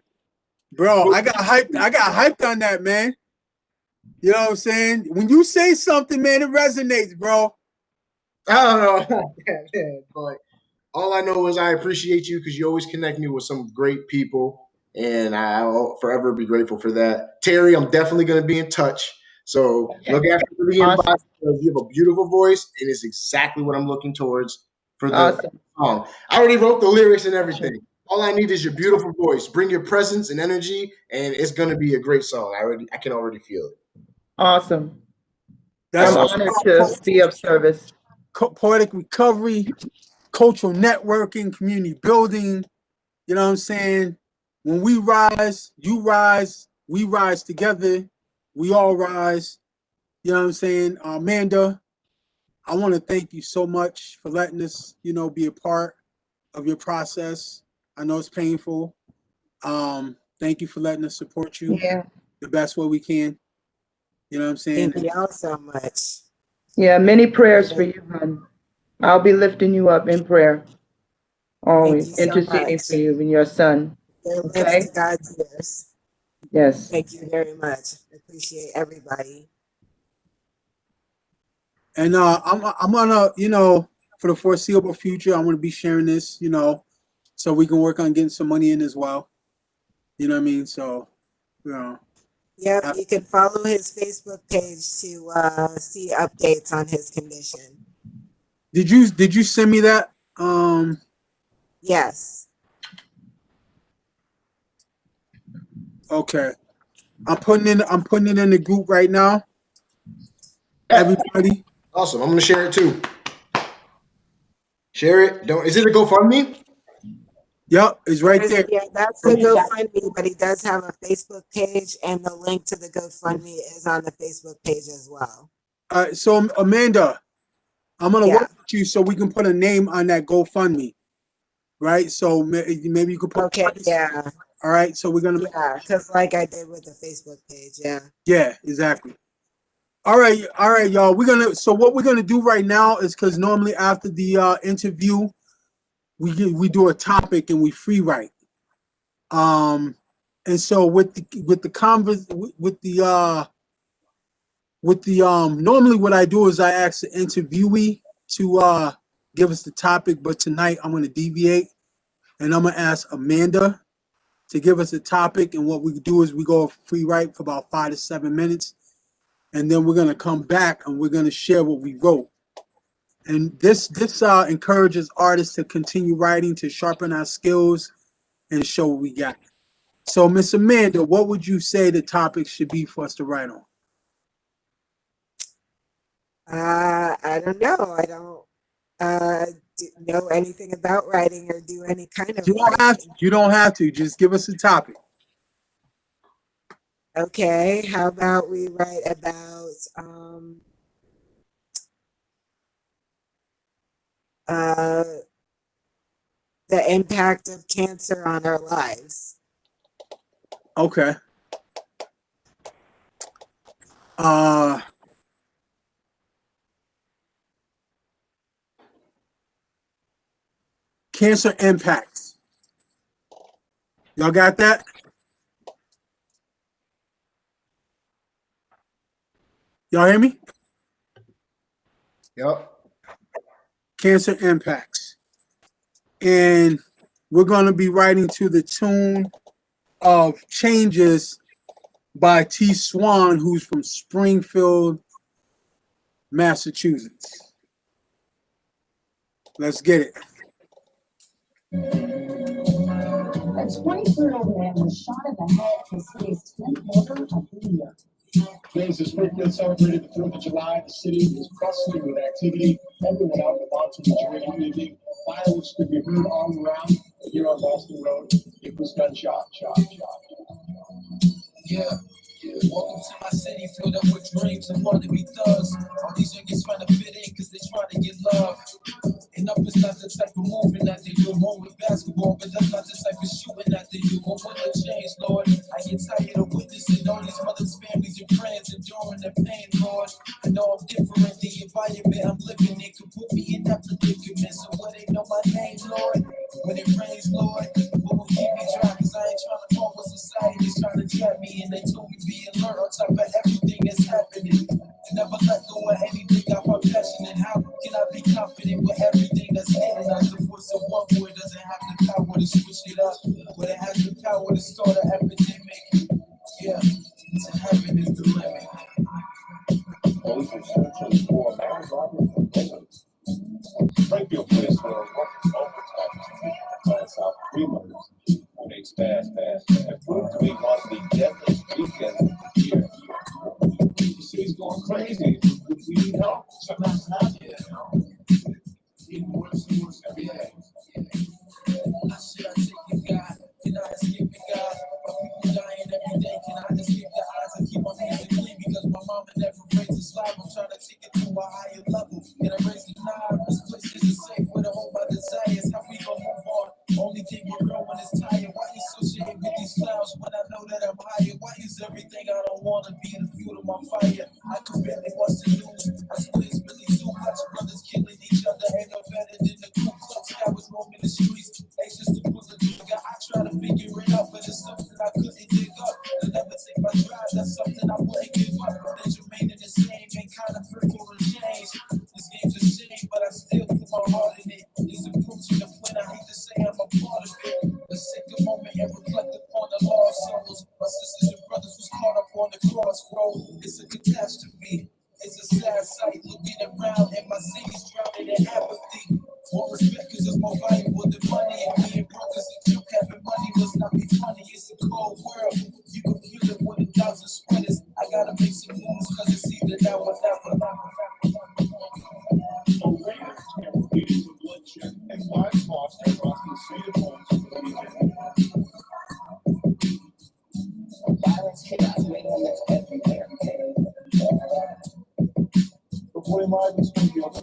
bro, I got hyped. I got hyped on that, man. You know what I'm saying? When you say something, man, it resonates, bro. I don't know. But all I know is I appreciate you because you always connect me with some great people, and I'll forever be grateful for that. Terry, I'm definitely going to be in touch. So look after the Awesome. inbox because you have a beautiful voice, and it's exactly what I'm looking towards for the Awesome. song. I already wrote the lyrics and everything. All I need is your beautiful voice. Bring your presence and energy, and it's going to be a great song. I can already feel it. Awesome. That's I'm So honored to be of service. poetic recovery, cultural networking, community building. You know what I'm saying? When we rise, you rise, we rise together. We all rise. You know what I'm saying? Amanda, I want to thank you so much for letting us, be a part of your process. I know it's painful. Thank you for letting us support you Yeah. the best way we can. You know what I'm saying? Thank y'all so much. Yeah. Many prayers for you, hon. I'll be lifting you up in prayer, Thank always you so interceding much. for you and your son. Their lips Okay? to God's ears. Yes. Thank you very much. Appreciate everybody. And I'm gonna, for the foreseeable future, I'm gonna be sharing this, so we can work on getting some money in as well. You know what I mean? So, you know, Yep, uh, you can follow his Facebook page to see updates on his condition. did you send me that? Yes. Okay. I'm putting it in the group right now. yeah, Everybody. awesome. I'm going to share it too. Share it. Don't. Is it a GoFundMe? Yep, it's right there. Yeah, that's the GoFundMe, but he does have a Facebook page, and the link to the GoFundMe is on the Facebook page as well. So Amanda, I'm gonna Yeah. work with you so we can put a name on that GoFundMe, right? So maybe you could put. Okay. Yeah. All right. So we're gonna. Yeah, because like I did with the Facebook page. Yeah. Yeah, exactly. All right, y'all. So what we're gonna do right now is because normally after the interview, we do a topic and we free write. And so with the converse with the normally what I do is I ask the interviewee to give us the topic, but tonight I'm gonna deviate and I'm gonna ask Amanda to give us a topic, and what we do is we go free write for about 5 to 7 minutes, and then we're gonna come back and we're gonna share what we wrote. And this encourages artists to continue writing, to sharpen our skills and show what we got. So, Miss Amanda, what would you say the topic should be for us to write on? I don't know. I don't know anything about writing or do any kind of You don't have to. writing. You don't have to. Just give us a topic. Okay, how about we write about uh, the impact of cancer on our lives? Okay. Uh, Cancer impacts. Y'all got that? Y'all hear me? Yep. Cancer impacts. And we're going to be writing to the tune of Changes by T. Swan, who's from Springfield, Massachusetts. Let's get it. A 23-year-old man was shot in the head in the city's 10th quarter of the year. Today is the Springfield celebrated the 4th of July. The city is bustling with activity. Everyone out and about to enjoy the evening. Fireworks could be heard all around. Here on Boston Road, it was gunshot, shot. Yeah. Welcome to my city, filled up with dreams and want to be thugs. All these youngins trying to fit in because they trying to get love. And up is not the type of moving that they do. More with basketball, but that's not the type of shooting that they do. But when it change, Lord, I get tired of witnessing all these mothers, families, and friends enduring their pain, Lord. I know I'm different, the environment I'm living in could put me in that predicament. So when they know my name, Lord, when it rains, Lord, what will keep me dry? Cause I ain't trying to fall what society's trying to trap me. And they told me be alert on top of everything that's happening. And never let go of anything I find passionate. How can I be confident with everything that's hitting us? The force of one boy doesn't have the power to switch it up, but it has the power to start an epidemic. Yeah, to heaven is the limit. Police are searching for a man robbing from prison. Springfield police were working overtime to find South three murders on Ace Fast and proved to be one of the deadliest weekends of the year. The city's going crazy. We need help. Sometimes not here. Even worse and worse every day. How should I take it, God? Can I escape it, God? My people dying every day. Can I escape the eyes? I keep my music clean because my mama never raised a slave. I'm trying to take it to a higher level. Can I raise the knob? This place isn't safe where the hold my desires. How we gon' move on? Only thing we're real when it's tired. Why you associate with these clouds when I know that I'm higher? Why is everything I don't wanna be the fuel of my fire? I could barely watch the news. I swear it's really too much. Brothers killing each other. Ain't no better than the Ku Klux that was roaming the streets. They just to pull the trigger. I try to figure it out, but it's something I couldn't dig up. To never take my drive, that's something I wouldn't give up. Things remaining the same, ain't kind of fearful to change. This game's a shame, but I still put my heart in it. It's approaching the point I hate to say I'm a part of it. Let's take a moment and reflect upon the lost souls. My sisters and brothers was caught up on the crossroad. It's a catastrophe. It's a sad sight looking around and my city's drowning in apathy. More respect cause it's more valuable than money. And being broke is a joke, having money must not be funny. It's a cold world. You can feel it with 1,000 sweaters. I gotta make some moves cause it's either now or never. So raiders have repeated some bloodshed and lives lost across the state of homes for the weekend. Violence, chaos, racism, it's everywhere. Reporting live in Springfield.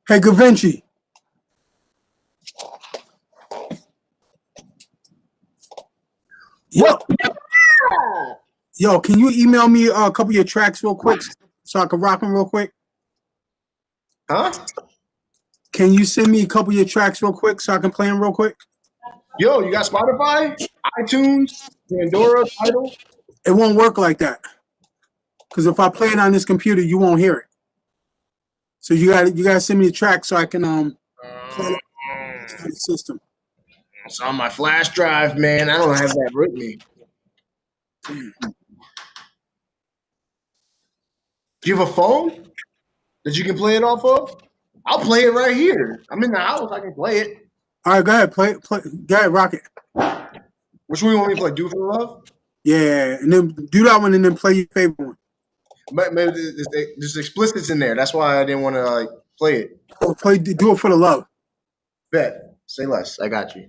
Hey, Gavinci. Yo, yo, can you email me a couple of your tracks real quick so I can rock them real quick? Huh? Can you send me a couple of your tracks real quick so I can play them real quick? Yo, you got Spotify, iTunes, Pandora, Tidal? It won't work like that. Because if I play it on this computer, you won't hear it. So you gotta send me a track so I can play it on the system. It's on my flash drive, man. I don't have that with me. Do you have a phone that you can play it off of? I'll play it right here. I'm in the house. I can play it. All right, go ahead, play. Go ahead, rock it. Which one you want me to play? Do for Love? Yeah, and then do that one and then play your favorite one. Maybe there's explicits in there. That's why I didn't want to like play it. Or do it for the love. Bet. Say less. I got you.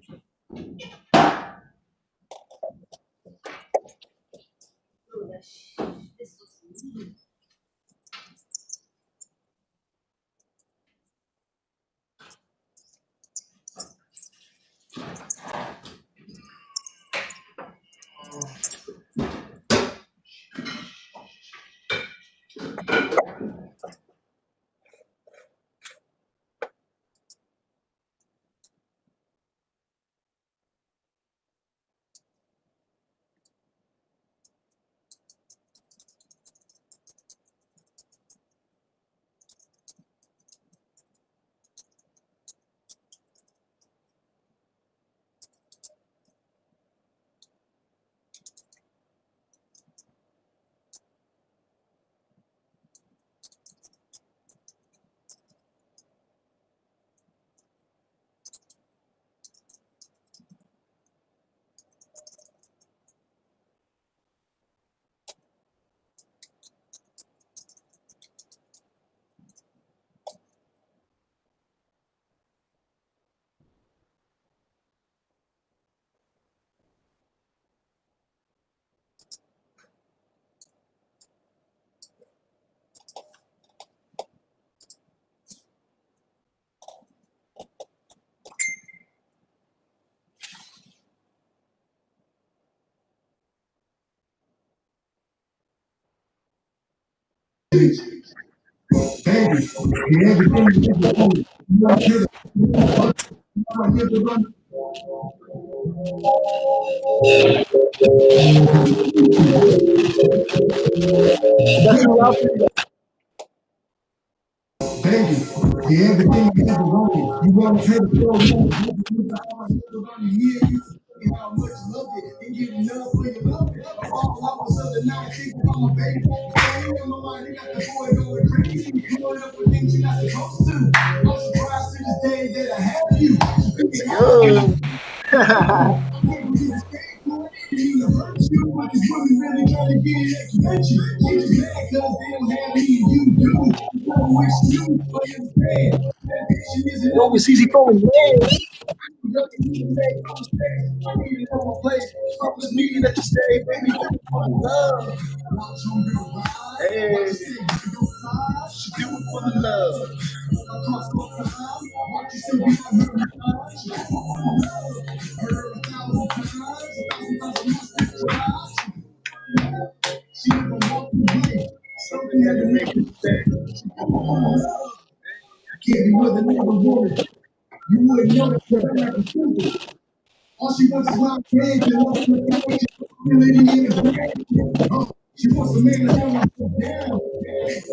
Baby, yeah, everything you ever wanted. You want to take it so long. How much you love it and get enough for your love it. All of a sudden now I think I'm a baby. Staying on my mind, you got the boy going crazy. Going up with things you're not supposed to. I'm surprised to this day that I have you. You hurt you, but it's really trying to get it exponential. They just mad cause they don't have me and you do. I wish you, but you understand. That vision isn't always easy for a man. I need to know my place. Promise me that you stay, baby. Love. Hey. She do it for the love. She never walked away. Something had to make it stay. I can't be with another woman. You wouldn't know that you're like a stupid. All she wants is my hands and love her. She wants a man to hold her down.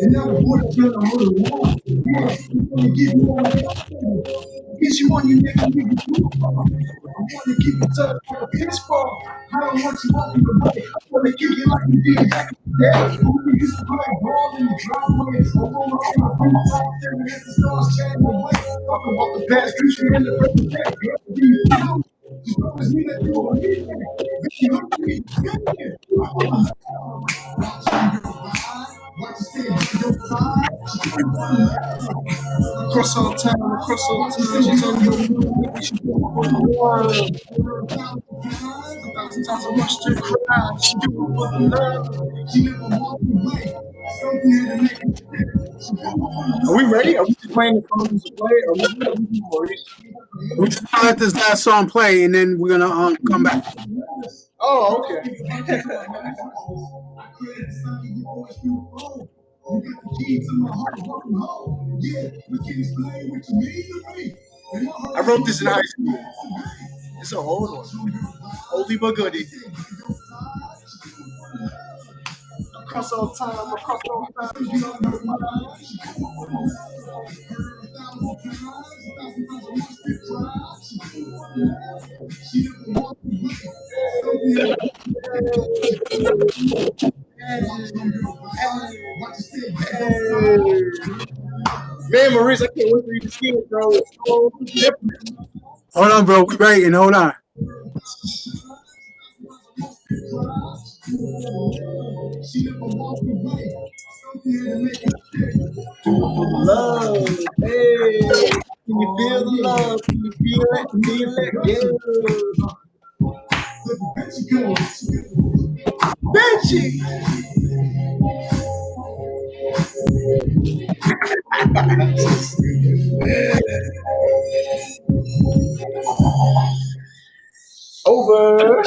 And now the boy that's gonna hold her down. Yeah, she's gonna give you all that. Get you on your neck and give you food. I want to keep it tough like a pitchfork. I don't want you walking away. I want to kick you like you did back in the day. We used to play ball in the driveway. I want to see my friends out there and let the stars change away. Talk about the past, future, and the present day. You promised me that you were here. You hurt me. Across all time, across all time, she's on your mind. She do it for the love. 1,000 times I watched her cry. She do it for the love. She never walked away. Something had to make it. Are we ready? Are we just playing the songs to play? Are we Maurice? We're just gonna let this last song play and then we're gonna come back. Oh, okay. I wrote this in high school. It's an old one. Oldie but goodie. Across all time, across all time. Man, Maurice, I can't wait for you to see it, bro. It's so different. Hold on, bro. We're waiting. Hold on. She never walked away. Something had to make her stay. Love, hey, can you feel the love? Can you feel it? Feel it, yeah. Benchy. Over.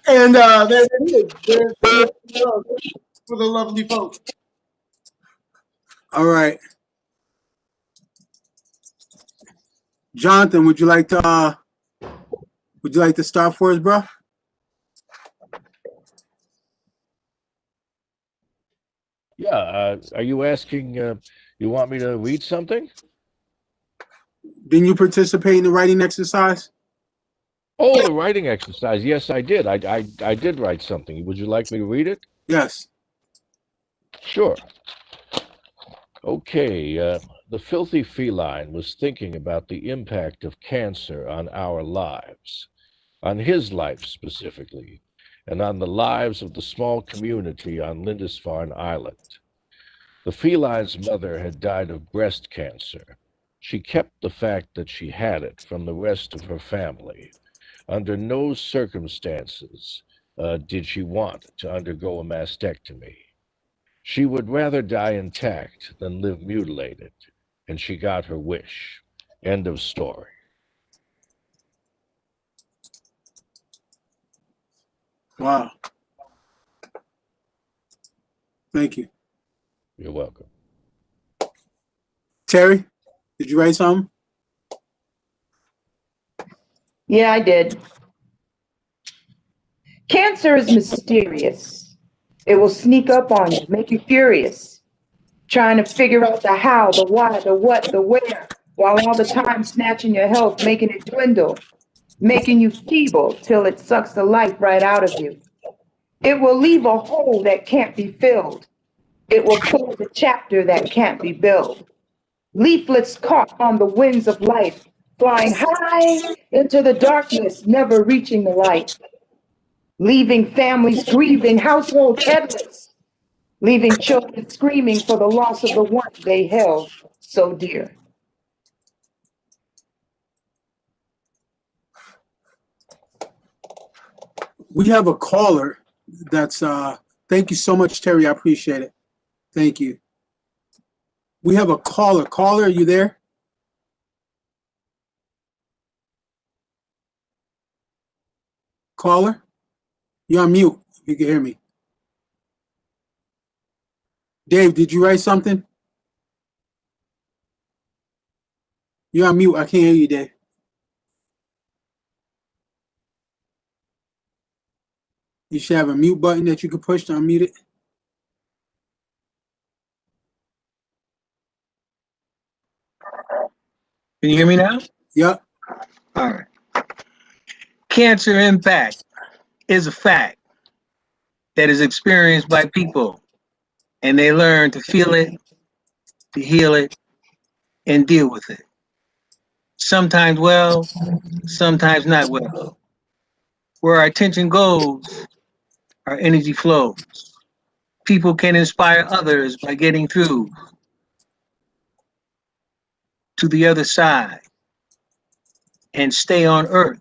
And there it is. There's love for the lovely folks. All right. Jonathan, would you like to start for us, bro? Yeah. Are you asking? You want me to read something? Didn't you participate in the writing exercise? Oh, the writing exercise. Yes, I did. I did write something. Would you like me to read it? Yes. Sure. Okay. The filthy feline was thinking about the impact of cancer on our lives, on his life specifically, and on the lives of the small community on Lindisfarne Island. The feline's mother had died of breast cancer. She kept the fact that she had it from the rest of her family. Under no circumstances did she want to undergo a mastectomy. She would rather die intact than live mutilated, and she got her wish. End of story. Wow. Thank you. You're welcome. Terry, did you write something? Yeah, I did. Cancer is mysterious. It will sneak up on you, make you furious, trying to figure out the how, the why, the what, the where, while all the time snatching your health, making it dwindle, making you feeble till it sucks the life right out of you. It will leave a hole that can't be filled. It will close a chapter that can't be built. Leaflets caught on the winds of life, flying high into the darkness, never reaching the light, leaving families grieving, households headless, leaving children screaming for the loss of the one they held so dear. We have a caller that's thank you so much, Terry. I appreciate it. Thank you. We have a caller. Caller, are you there? Caller? You're on mute. If you can hear me. Dave, did you write something? You're on mute. I can't hear you, Dave. You should have a mute button that you can push to unmute it. Can you hear me now? Yep. All right. Cancer impact is a fact that is experienced by people, and they learn to feel it, to heal it, and deal with it. Sometimes well, sometimes not well. Where our attention goes, our energy flows. People can inspire others by getting through to the other side and stay on earth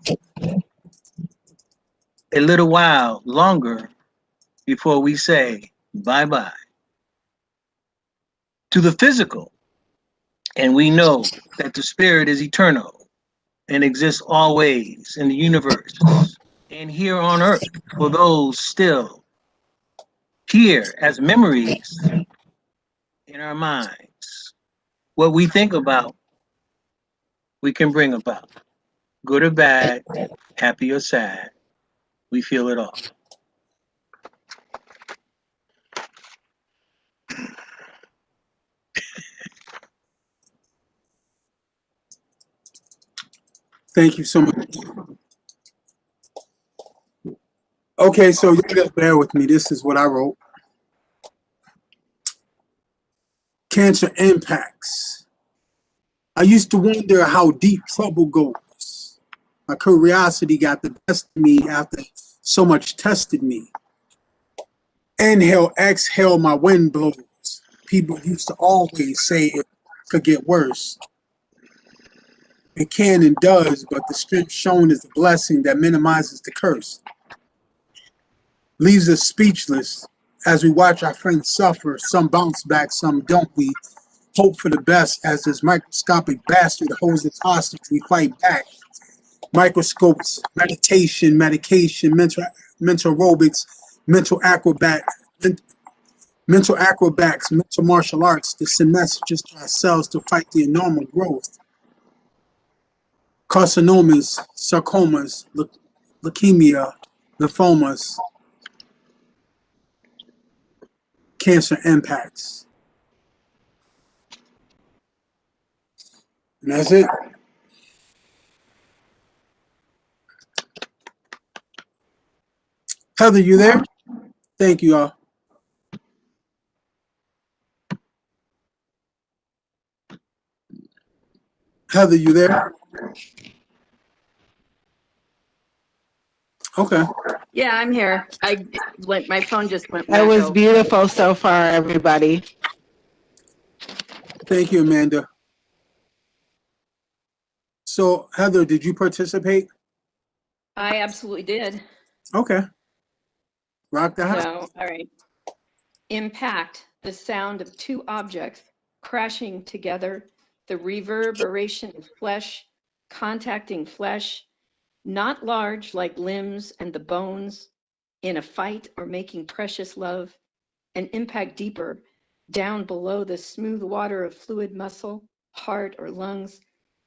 a little while longer before we say bye bye to the physical. And we know that the spirit is eternal and exists always in the universe and here on earth for those still here as memories in our minds. What we think about, we can bring about. Good or bad, happy or sad, we feel it all. Thank you so much. Okay, so you gotta bear with me. This is what I wrote. Cancer impacts. I used to wonder how deep trouble goes. My curiosity got the best of me after so much tested me. Inhale, exhale, my wind blows. People used to always say it could get worse. It can and does, but the strength shown is the blessing that minimizes the curse. Leaves us speechless as we watch our friends suffer. Some bounce back, some don't. We hope for the best as this microscopic bastard holds us hostage. We fight back. Microscopes, meditation, medication, mental aerobics, mental acrobat, mental acrobats, mental martial arts to send messages to ourselves to fight the abnormal growth. Carcinomas, sarcomas, leukemia, lymphomas, cancer impacts. And that's it. Heather, you there? Thank you all. Heather, you there? Okay. Yeah, I'm here. I went. My phone just went. That was wacko. beautiful so far, everybody. Thank you, Amanda. So, Heather, did you participate? I absolutely did. Okay. Rock the house. So, all right. Impact, the sound of two objects crashing together, the reverberation of flesh, contacting flesh, not large like limbs and the bones, in a fight or making precious love, an impact deeper, down below the smooth water of fluid muscle, heart or lungs.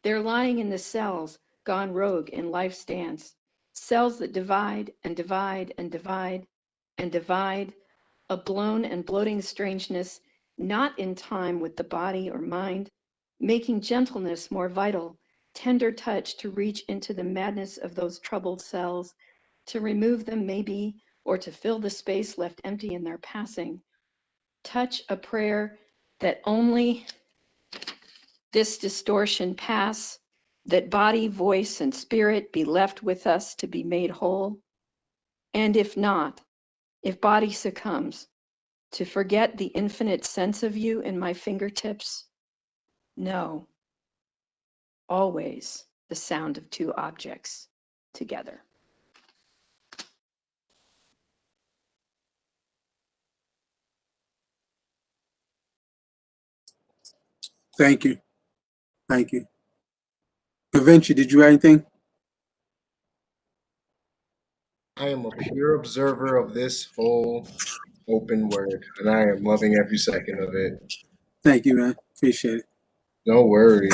They're lying in the cells, gone rogue in life's dance, cells that divide and divide and divide and divide, a blown and bloating strangeness, not in time with the body or mind, making gentleness more vital, tender touch to reach into the madness of those troubled cells, to remove them maybe, or to fill the space left empty in their passing. Touch a prayer that only this distortion pass, that body, voice, and spirit be left with us to be made whole. And if not, if body succumbs, to forget the infinite sense of you in my fingertips? No, always the sound of two objects together. Thank you. Thank you. Da Vinci, did you have anything? I am a pure observer of this full open word, and I am loving every second of it. Thank you, man. Appreciate it. No worries.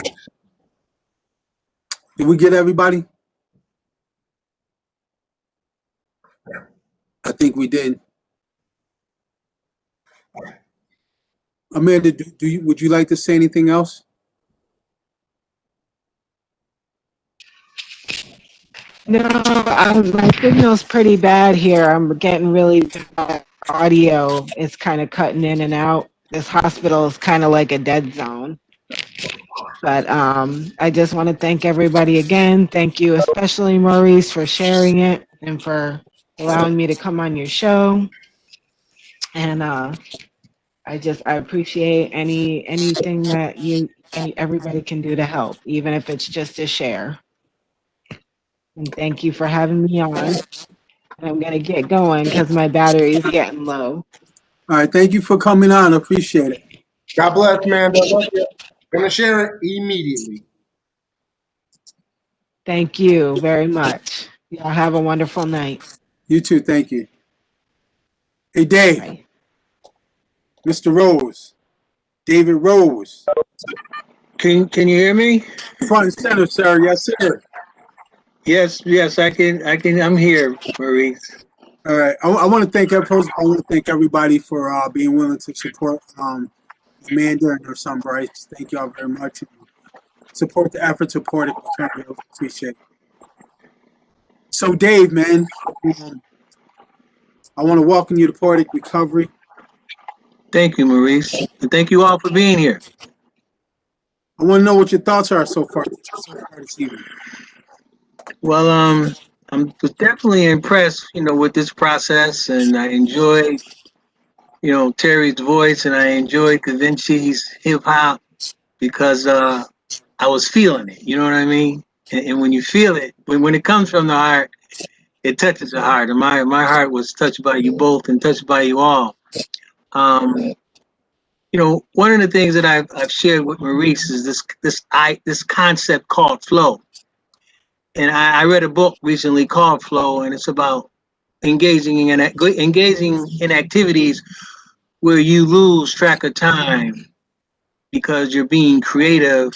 Did we get everybody? I think we did. Amanda, would you like to say anything else? No, my signal's pretty bad here. I'm getting really bad audio. It's kind of cutting in and out. This hospital is kind of like a dead zone. But I just want to thank everybody again. Thank you, especially Maurice, for sharing it and for allowing me to come on your show. And I appreciate anything that everybody can do to help, even if it's just a share. And thank you for having me on. I'm gonna get going because my battery is getting low. All right. Thank you for coming on. Appreciate it. God bless, man. Love you. Gonna share it immediately. Thank you very much. Y'all have a wonderful night. You too. Thank you. Hey, Dave. Bye. Mr. Rose. David Rose. Can you hear me? Front and center, sir. Yes, sir. Yes, I can. I'm here, Maurice. All right. I want to thank everybody for being willing to support Amanda and her son Bryce. Thank y'all very much. Support the efforts of Poetic. Appreciate it. So, Dave, man, I want to welcome you to Poetic Recovery. Thank you, Maurice. And thank you all for being here. I want to know what your thoughts are so far this evening. Well, I'm definitely impressed, with this process, and I enjoyed, Terry's voice, and I enjoyed Da Vinci's hip hop because I was feeling it. You know what I mean? And when you feel it, when it comes from the heart, it touches the heart. And my heart was touched by you both and touched by you all. Um, one of the things that I've shared with Maurice is this concept called flow. And I read a book recently called Flow, and it's about engaging in activities where you lose track of time because you're being creative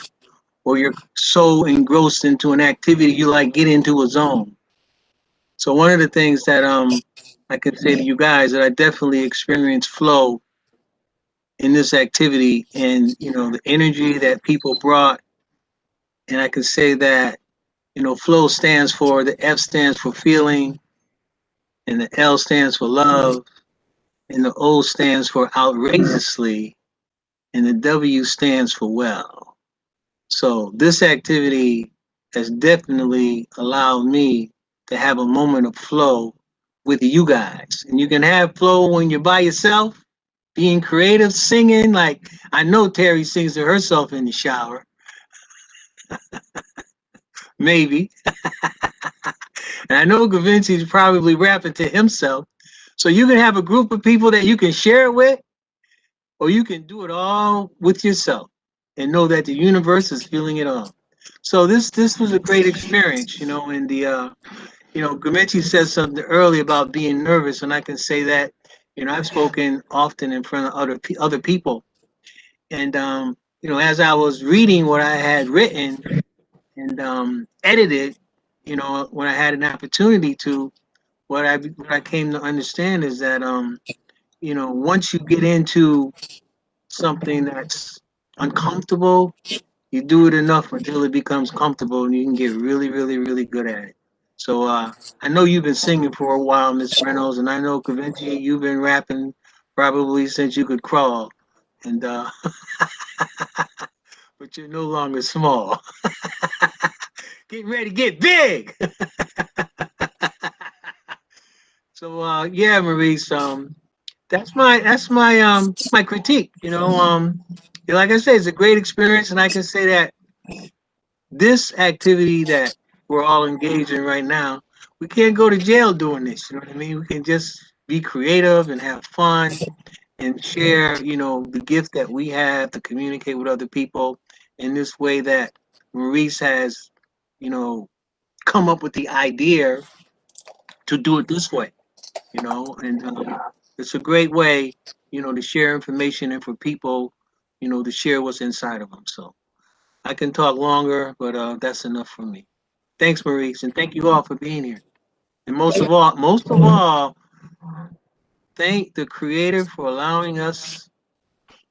or you're so engrossed into an activity you like get into a zone. So one of the things that I could say to you guys that I definitely experienced flow in this activity, and the energy that people brought, and I could say that flow stands for, the F stands for feeling, and the L stands for love, and the O stands for outrageously, and the W stands for well. So this activity has definitely allowed me to have a moment of flow with you guys. And you can have flow when you're by yourself, being creative, singing. Like I know Terry sings to herself in the shower, maybe. And I know Da Vinci's probably rapping to himself. So you can have a group of people that you can share it with, or you can do it all with yourself and know that the universe is feeling it all. So this was a great experience, and Gamenchi said something earlier about being nervous, and I can say that, I've spoken often in front of other people, and as I was reading what I had written and edited, when I had an opportunity to, what I came to understand is that once you get into something that's uncomfortable, you do it enough until it becomes comfortable and you can get really, really, really good at it. So I know you've been singing for a while, Miss Reynolds, and I know Kavinci, you've been rapping probably since you could crawl. And but you're no longer small. Get ready, get big. So yeah, Maurice, that's my critique. Like I said, it's a great experience, and I can say that this activity that we're all engaged in right now, we can't go to jail doing this. You know what I mean? We can just be creative and have fun and share, the gift that we have to communicate with other people in this way that Maurice has, you know, come up with the idea to do it this way, and it's a great way, to share information and for people, to share what's inside of them. So I can talk longer, but that's enough for me. Thanks, Maurice, and thank you all for being here. And most of all, thank the Creator for allowing us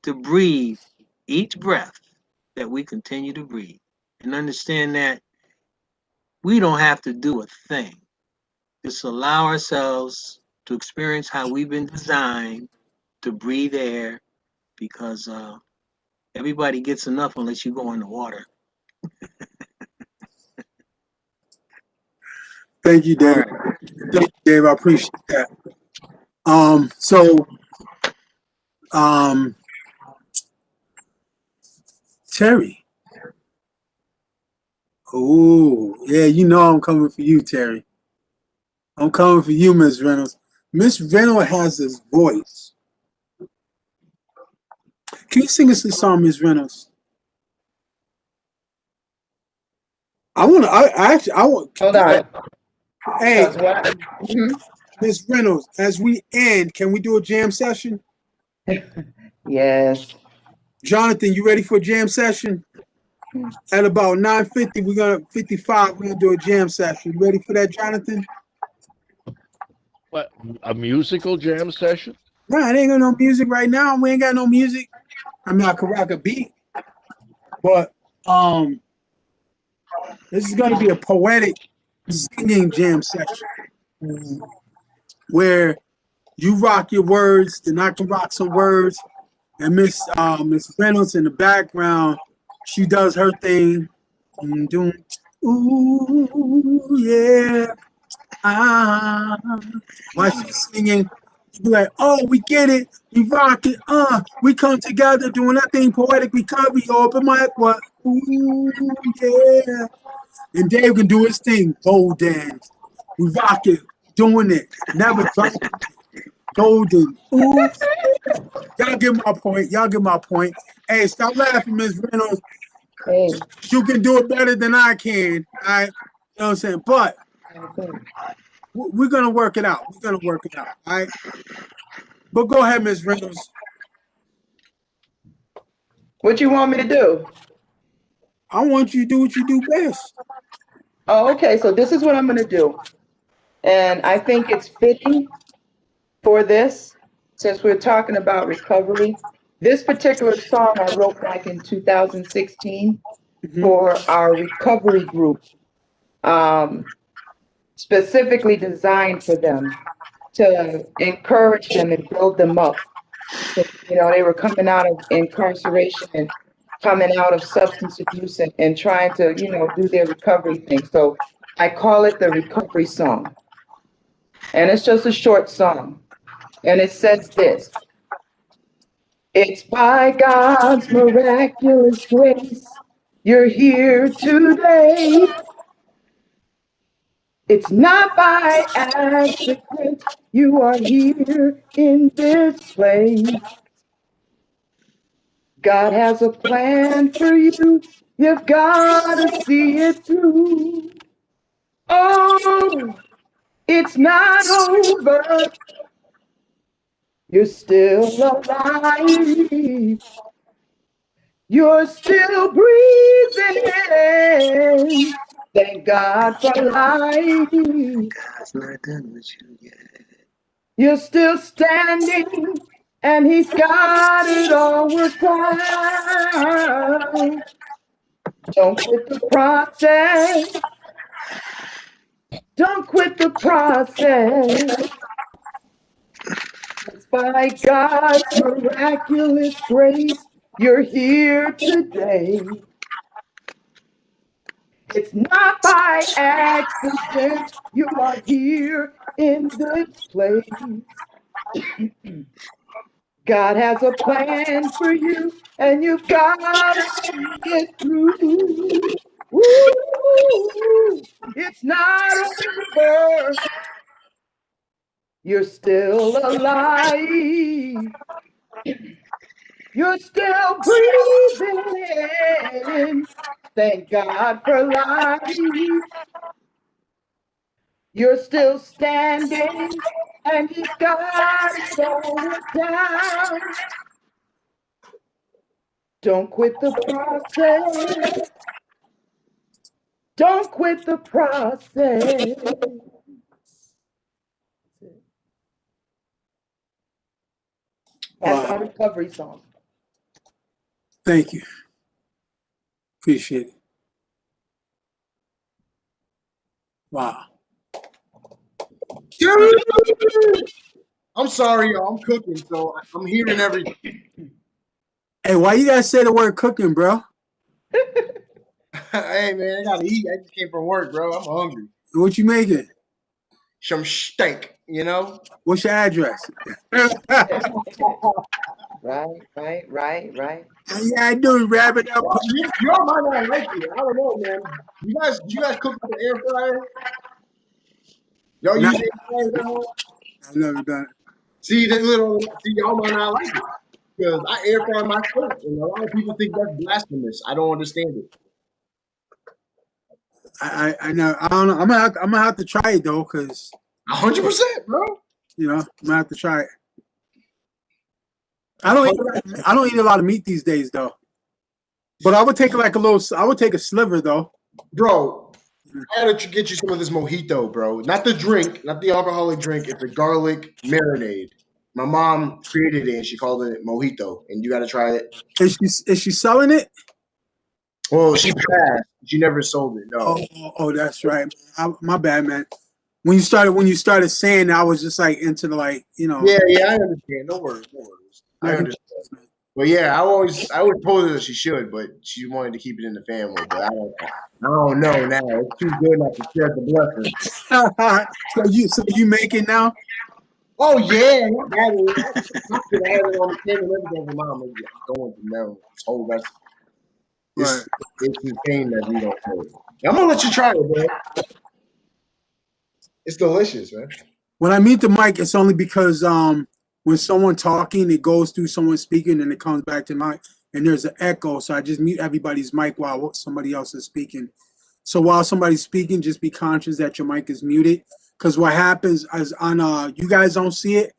to breathe each breath that we continue to breathe, and understand that we don't have to do a thing. Just allow ourselves to experience how we've been designed to breathe air, because everybody gets enough unless you go in the water. Thank you, All Dave. right. Thank you, Dave. I appreciate that. Um, Terry. Oh, yeah, I'm coming for you, Terry. I'm coming for you, Miss Reynolds. Miss Reynolds has this voice. Can you sing us a song, Miss Reynolds? I want to. I actually. I want. Hold on. Hey, Because what? Miss Reynolds, as we end, can we do a jam session? Yes. Jonathan, you ready for a jam session? At about 9:50, we're gonna 55. We're gonna do a jam session. You ready for that, Jonathan? What, a musical jam session? Nah, it ain't got no music right now. We ain't got no music. I mean, I could rock a beat, but this is gonna be a poetic singing jam session where you rock your words, then I can rock some words, and Miss Reynolds in the background she does her thing. Doom. Ooh, yeah. Ah. While she's singing, you be like, oh, we get it. We rock it. We come together doing that thing, poetic recovery, open mic. What? Ooh, yeah. And Dave can do his thing. Golden. We rock it. Doing it. Never dropping it. Golden. Ooh. Y'all get my point. Y'all get my point. Hey, stop laughing, Miss Reynolds. Hey, You can do it better than I can. All right. You know what I'm saying? But okay. we're gonna work it out. We're gonna work it out. All right. But go ahead, Miss Reynolds. What you want me to do? I want you to do what you do best. Oh, okay. So this is what I'm going to do. And I think it's fitting for this, since we're talking about recovery. This particular song I wrote back in 2016 Mm-hmm. for our recovery group, um, specifically designed for them to encourage them and build them up. So, they were coming out of incarceration and coming out of substance abuse and trying to, do their recovery thing. So I call it the recovery song. And it's just a short song. And it says this: it's by God's miraculous grace you're here today. It's not by accident you are here in this place. God has a plan for you. You've got to see it through. Oh, it's not over. You're still alive. You're still breathing. Thank God for life. God's not done with you yet. You're still standing, and He's got it all worked out. Don't quit the process. Don't quit the process. It's by God's miraculous grace you're here today. It's not by accident you are here in this place. God has a plan for you, and you've got to see it through. Ooh, it's not over. You're still alive. You're still breathing. Thank God for life. You're still standing, and He's got it all worked out. Don't quit the process. Don't quit the process. That's our recovery song. Thank you. Appreciate it. Wow. I'm sorry, y'all. I'm cooking, so I'm hearing everything. Hey, why you guys say the word cooking, bro? Hey, man, I gotta eat. I just came from work, bro. I'm hungry. What you making? Some steak, you know? What's your address? Right. All you gotta do is wrap it up. Y'all might not like it. I don't know, man. You guys cook with the air fryer? Y'all Nah, use air fryers at home? I've never done it. See, y'all might not like it. Because I air fry my steak, and a lot of people think that's blasphemous. I don't understand it. I know. I don't know. I'm gonna have to try it though, cause 100%, bro. I'm gonna have to try it. I don't 100%. eat, I don't eat a lot of meat these days though. But I would take I would take a sliver though. Bro, I gotta get you some of this mojito, bro. Not the drink, not the alcoholic drink. It's a garlic marinade. My mom created it and she called it mojito, and you gotta try it. Is she selling it? Well, she passed. She never sold it. No. Oh, that's right. My bad, man. When you started saying that, I was just like into the Yeah, I understand. No worries, no worries. I like understand. But yeah, I always told her that she should, but she wanted to keep it in the family. But I don't know now. It's too good not to share the blessing. So you make it now? Oh yeah, I could have had it on the tin and everything. But mom, I'm going to Maryland. This whole recipe. Right. It's insane that we don't know it. I'm gonna let you try it, man. It's delicious, man. When I mute the mic, it's only because when someone talking, it goes through someone speaking and it comes back to mic, and there's an echo. So I just mute everybody's mic while somebody else is speaking. So while somebody's speaking, just be conscious that your mic is muted. Because what happens is on you guys don't see it,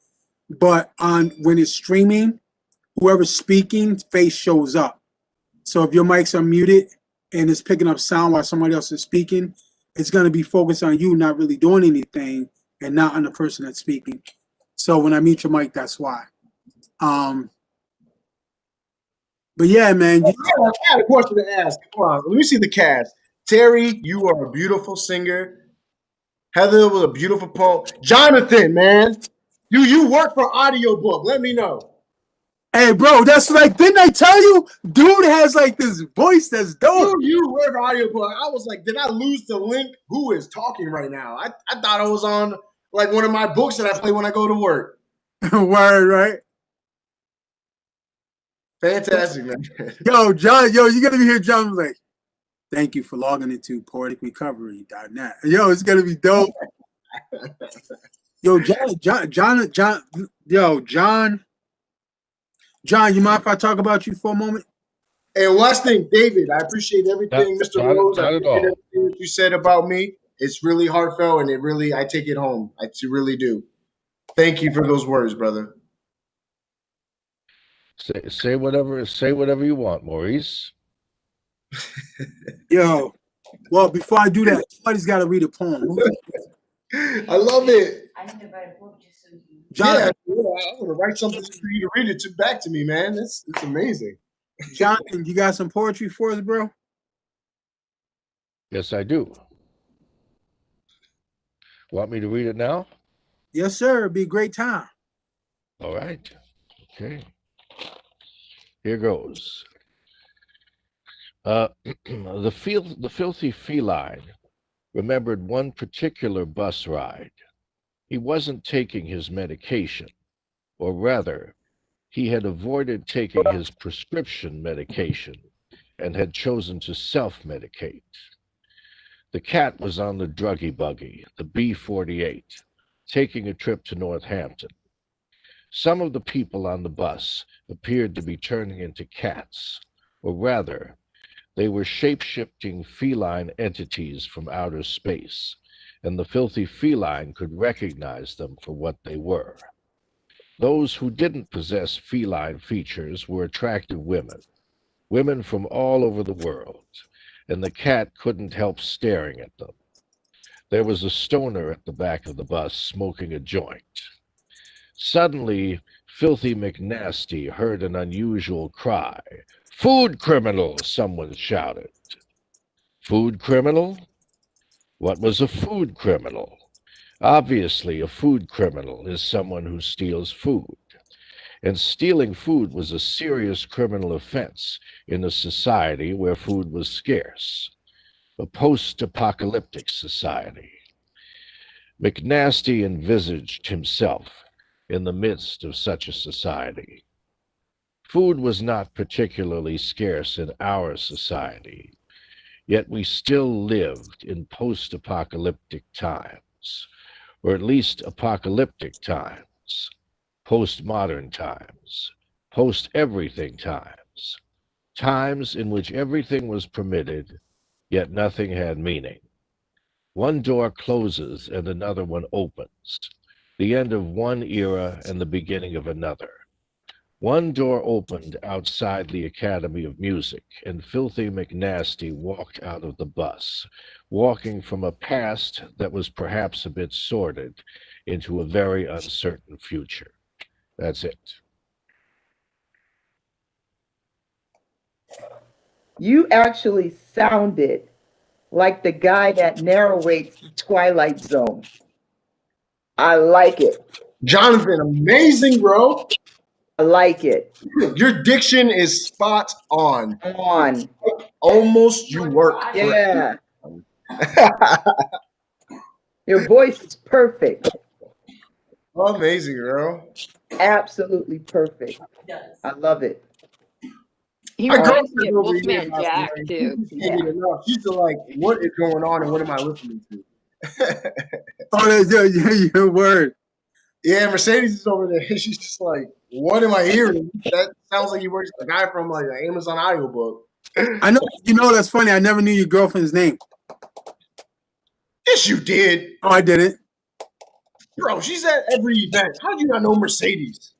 but on when it's streaming, whoever's speaking face shows up. So if your mics are muted and it's picking up sound while somebody else is speaking, it's going to be focused on you not really doing anything and not on the person that's speaking. So when I mute your mic, that's why. But yeah, man. I had a question to ask. Come on, let me see the cast. Terry, you are a beautiful singer. Heather was a beautiful poem. Jonathan, man, you work for audiobook. Let me know. Hey, bro, that's like, didn't I tell you? Dude has like this voice that's dope. You work for audiobook. I was like, did I lose the link? Who is talking right now? I thought I was on like one of my books that I play when I go to work. Word, right? Fantastic, man. Yo, John, you gotta be here. John was like, thank you for logging into poeticrecovery.net. Yo, it's gonna be dope. Yo, John, you mind if I talk about you for a moment? And last thing, David, I appreciate everything, Mr. Rose. I Not at appreciate all. everything that you said about me. It's really heartfelt, and I take it home. I really do. Thank you for those words, brother. Say whatever you want, Maurice. Yo, well, before I do that, somebody's got to read a poem. I love it. I need to write a book just so you. John, Yeah, I'm gonna write something for you to read it back to me, man. It's amazing. Jonathan, you got some poetry for us, bro? Yes, I do. Want me to read it now? Yes, sir. It'd be a great time. All right. Okay. Here goes. The filthy feline remembered one particular bus ride. He wasn't taking his medication, or rather, he had avoided taking his prescription medication and had chosen to self-medicate. The cat was on the druggy buggy, the B-48, taking a trip to Northampton. Some of the people on the bus appeared to be turning into cats, or rather, they were shape-shifting feline entities from outer space, and the filthy feline could recognize them for what they were. Those who didn't possess feline features were attractive women from all over the world, and the cat couldn't help staring at them. There was a stoner at the back of the bus smoking a joint. Suddenly, Filthy McNasty heard an unusual cry. "Food criminal!" someone shouted. Food criminal? What was a food criminal? Obviously, a food criminal is someone who steals food. And stealing food was a serious criminal offense in a society where food was scarce. A post-apocalyptic society. McNasty envisaged himself in the midst of such a society. Food was not particularly scarce in our society, yet we still lived in post-apocalyptic times, or at least apocalyptic times, postmodern times, post-everything times, times in which everything was permitted, yet nothing had meaning. One door closes and another one opens, the end of one era and the beginning of another. One door opened outside the Academy of Music, and Filthy McNasty walked out of the bus, walking from a past that was perhaps a bit sordid into a very uncertain future. That's it. You actually sounded like the guy that narrates the Twilight Zone. I like it. Jonathan, amazing, bro. I like it. Your diction is spot on. On. Almost you work for. Yeah. Your voice is perfect. Amazing, girl. Absolutely perfect. I love it. He My reminds me girlfriend's of over here, Wolfman by the Jack way. She too. just can't Yeah. get enough. She's still like, what is going on and what am I listening to? Oh, that's your word. Yeah, Mercedes is over there. She's just like, what am I hearing? That sounds like he works a guy from like an Amazon audiobook. I know. You know that's funny. I never knew your girlfriend's name. Yes, you did. Oh, I didn't. Bro, she's at every event. How'd you not know Mercedes?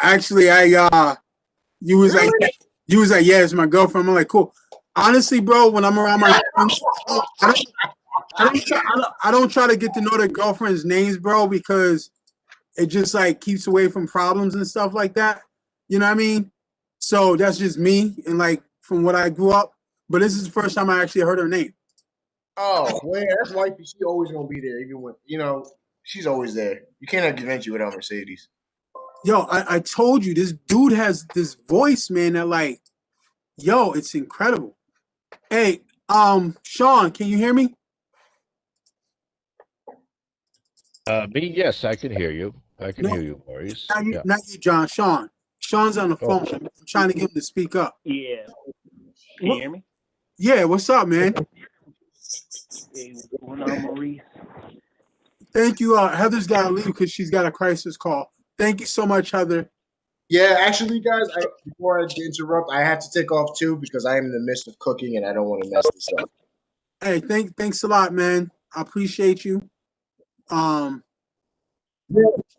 Actually, you was like, Really? you was like, yeah, it's my girlfriend. I'm like, cool. Honestly, bro, when I'm around my friends, I don't try to get to know their girlfriends' names, bro, because it just like keeps away from problems and stuff like that. You know what I mean? So that's just me and like from what I grew up. But this is the first time I actually heard her name. Oh, well, yeah, that's wifey. She always gonna be there, even when she's always there. You cannot convince you without Mercedes. Yo, I told you this dude has this voice, man, that like, yo, it's incredible. Hey, Sean, can you hear me? Me, yes, I can hear you. I can No, hear you, Maurice. Yeah. not you, John. Sean. Sean's on the Oh, phone. I'm trying to get him to speak up. Yeah. Can you hear me? Yeah, what's up, man? Hey, what's going on, Maurice? Thank you. Heather's got to leave because she's got a crisis call. Thank you so much, Heather. Yeah, actually, guys, before I interrupt, I have to take off too because I am in the midst of cooking and I don't want to mess this up. Hey, thanks a lot, man. I appreciate you. Yeah,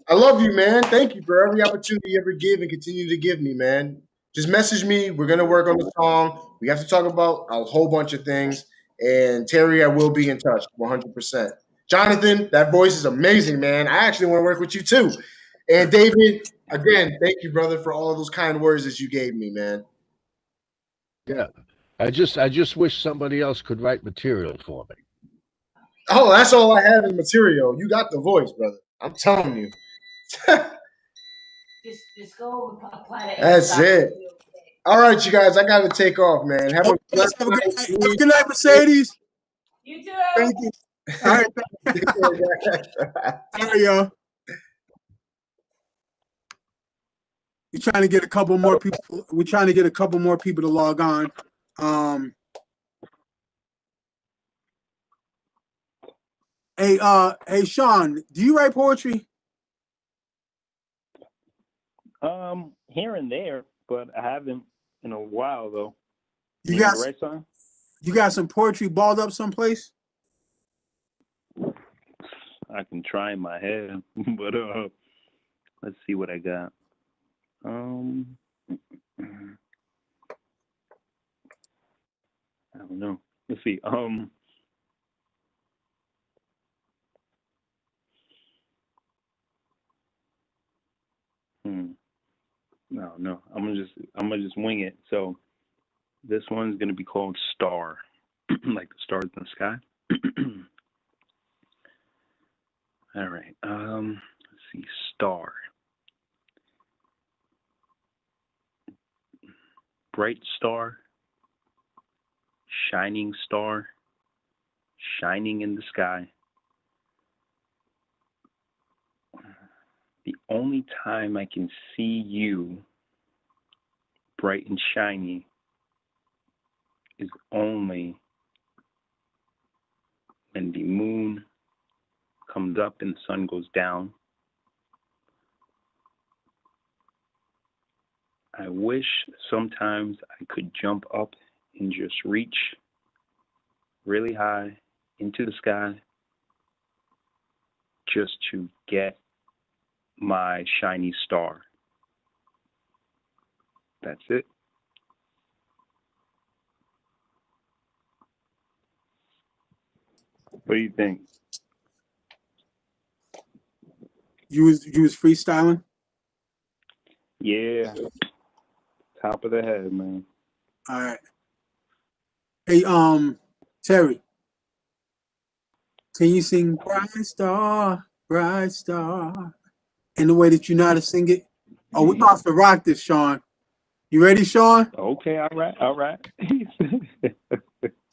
I love you, man. Thank you for every opportunity you ever give and continue to give me, man. Just message me. We're gonna work on the song. We have to talk about a whole bunch of things. And Terry, I will be in touch 100%. Jonathan, that voice is amazing, man. I actually want to work with you too. And David, again, thank you, brother, for all of those kind words that you gave me, man. yeah. I just wish somebody else could write material for me. Oh, that's all I have in material. You got the voice, brother. I'm telling you. Just go apply that. That's it. All right, you guys, I got to take off, man. Have a blessed Have a good night. night. Have a good night, Mercedes. You too. Thank you. All right. All right, y'all. We're trying to get a couple more people. We're trying to get a couple more people to log on. Hey, Sean, do you write poetry? Here and there, but I haven't in a while though. You You want got me to write something? you got some poetry balled up someplace? I can try in my head, but let's see what I got. I don't know. Let's see. No. I'm gonna just wing it. So this one's gonna be called Star, like the stars in the sky. All right. Let's see. Star. Bright star, shining star, shining in the sky. The only time I can see you bright and shiny is only when the moon comes up and the sun goes down. I wish sometimes I could jump up and just reach really high into the sky just to get my shiny star. That's it. What do you think? You was freestyling? Yeah, top of the head, man. All right. Hey, Terry, can you sing Bright Star, Bright Star in the way that you know how to sing it? Oh, we're about to rock this, Sean. You ready, Sean? Okay, all right.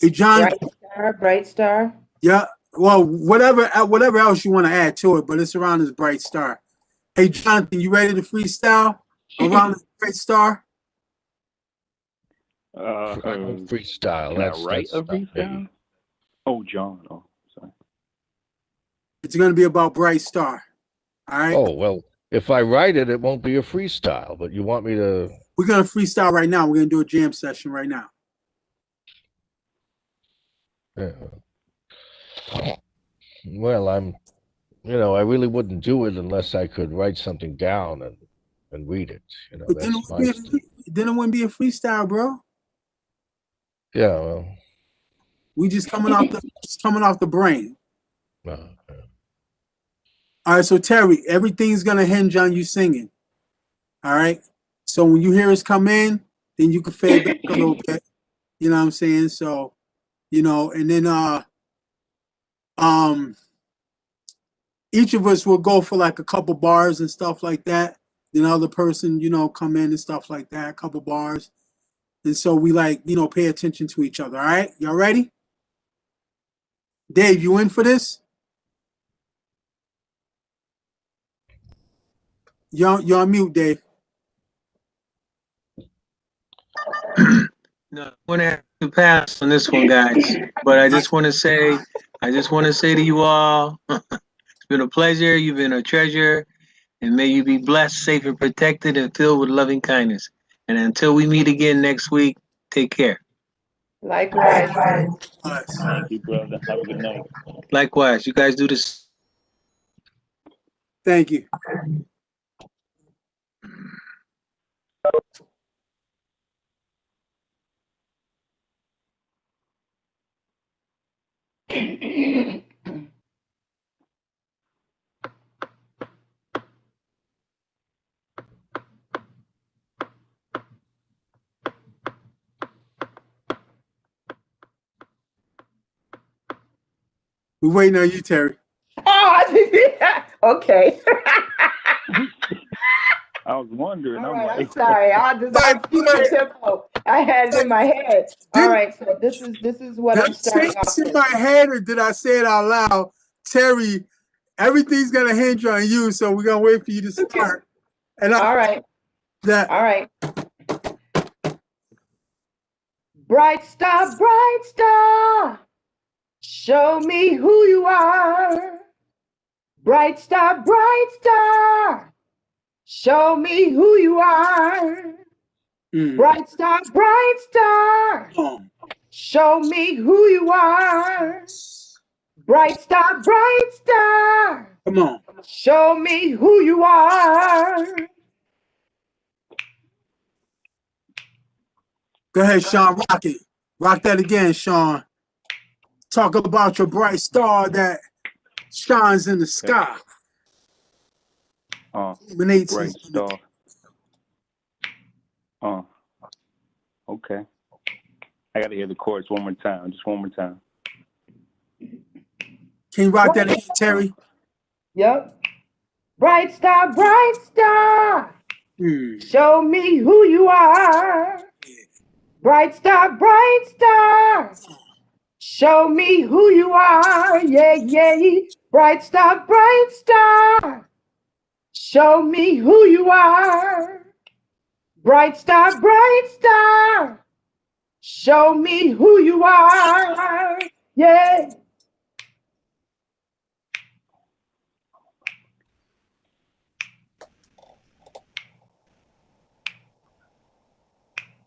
Hey, Jonathan. Bright Star, Bright Star. Yeah. Well, whatever else you want to add to it, but it's around this bright star. Hey, Jonathan, you ready to freestyle around this bright star? Uh, I don't freestyle. can I That's write a not me. freestyle? Oh, John. Oh, sorry. It's going to be about bright star. All right. Oh, well, if I write it, it won't be a freestyle, but you want me to. We're going to freestyle right now. We're going to do a jam session right now. Well, I really wouldn't do it unless I could write something down and read it. But then That's my. it wouldn't be a freestyle, bro. Yeah, well. We just coming off the brain. Uh, All right, so Terry, everything's gonna hinge on you singing. All right. So when you hear us come in, then you can fade back a little bit. You know what I'm saying? So, and then um each of us will go for like a couple bars and stuff like that. Then the other person, come in and stuff like that, a couple bars. And so we pay attention to each other. All right. Y'all ready? Dave, you in for this? You're on mute, Dave. No, I'm gonna have to pass on this one, guys. But I just want to say to you all, it's been a pleasure. You've been a treasure, and may you be blessed, safe, and protected, and filled with loving kindness. And until we meet again next week, take care. Likewise. Thank you, brother. Have a good night. Likewise, you guys do this. Thank you. We're waiting on you, Terry. Oh, okay. I was wondering. All I'm right, I'm like, sorry. I keep the tempo. I had it in my head. All right, so this is what Did I'm I say starting off this in with. my head or did I say it out loud? Terry, everything's gonna hinge on you, so we're gonna wait for you to start. And All right. All right. Bright star, show me who you are. Bright star, show me who you are. Bright star, show me who you are. Bright star, come on. show me who you are. Go ahead, Sean. Rock it. Rock that again, Sean. Talk about your bright star that shines in the sky. Illuminates bright star. Okay. I gotta hear the chorus one more time. Just one more time. Can you rock that again, Terry? Yep. Bright star, show me who you are. Bright star, show me who you are. Yeah, yeah. Bright star, show me who you are. Bright star, show me who you are. Yeah.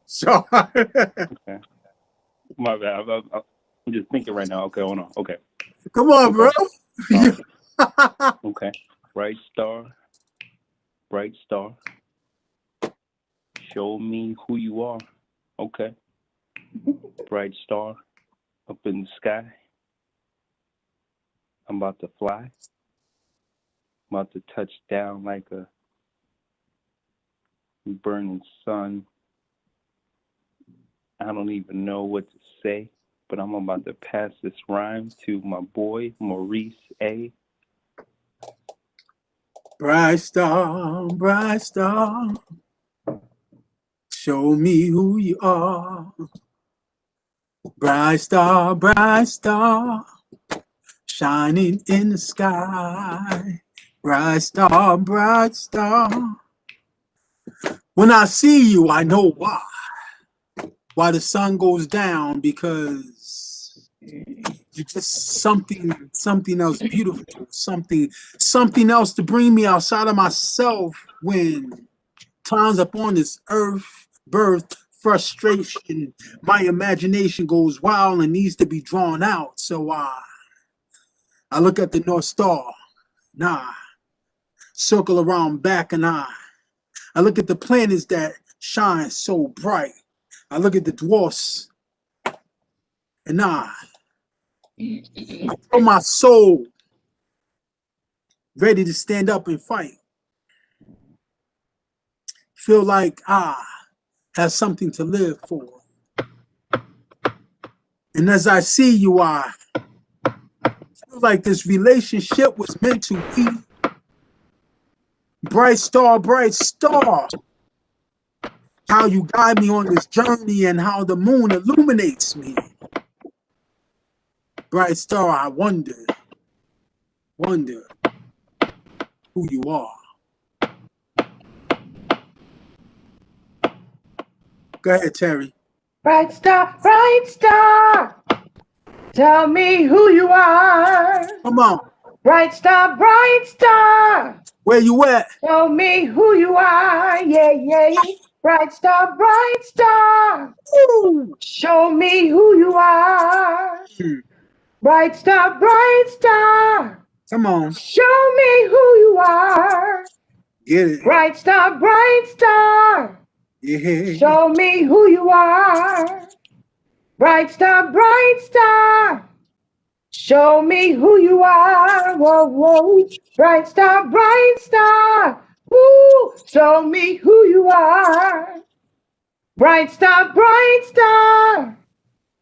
So, Okay. My bad. I'm just thinking right now. Okay, hold on. Okay. Come on, bro. Okay. Bright star, show me who you are. Okay. Bright star up in the sky. I'm about to fly. I'm about to touch down like a burning sun. I don't even know what to say, but I'm about to pass this rhyme to my boy, Maurice A. Bright star, show me who you are. Bright star, shining in the sky. Bright star, bright star. When I see you, I know why. Why the sun goes down, because you're just something else beautiful, something else to bring me outside of myself when times upon this earth, birth, frustration, my imagination goes wild and needs to be drawn out. So I look at the North Star, and I circle around back, and I look at the planets that shine so bright. I look at the dwarfs, and I feel my soul ready to stand up and fight. Feel like I have something to live for. And as I see you, I feel like this relationship was meant to be. Bright star, how you guide me on this journey and how the moon illuminates me. Bright star, I wonder who you are. Go ahead, Terry. Bright star, tell me who you are. Come on. Bright star, Where you at? tell me who you are. Yeah, yeah. Bright star, Woo. show me who you are. Bright star, Come on. show me who you are. Get it. Bright star, Yeah. show me who you are. Bright star, show me who you are. Whoa, whoa. Bright star, woo, show me who you are. Bright star,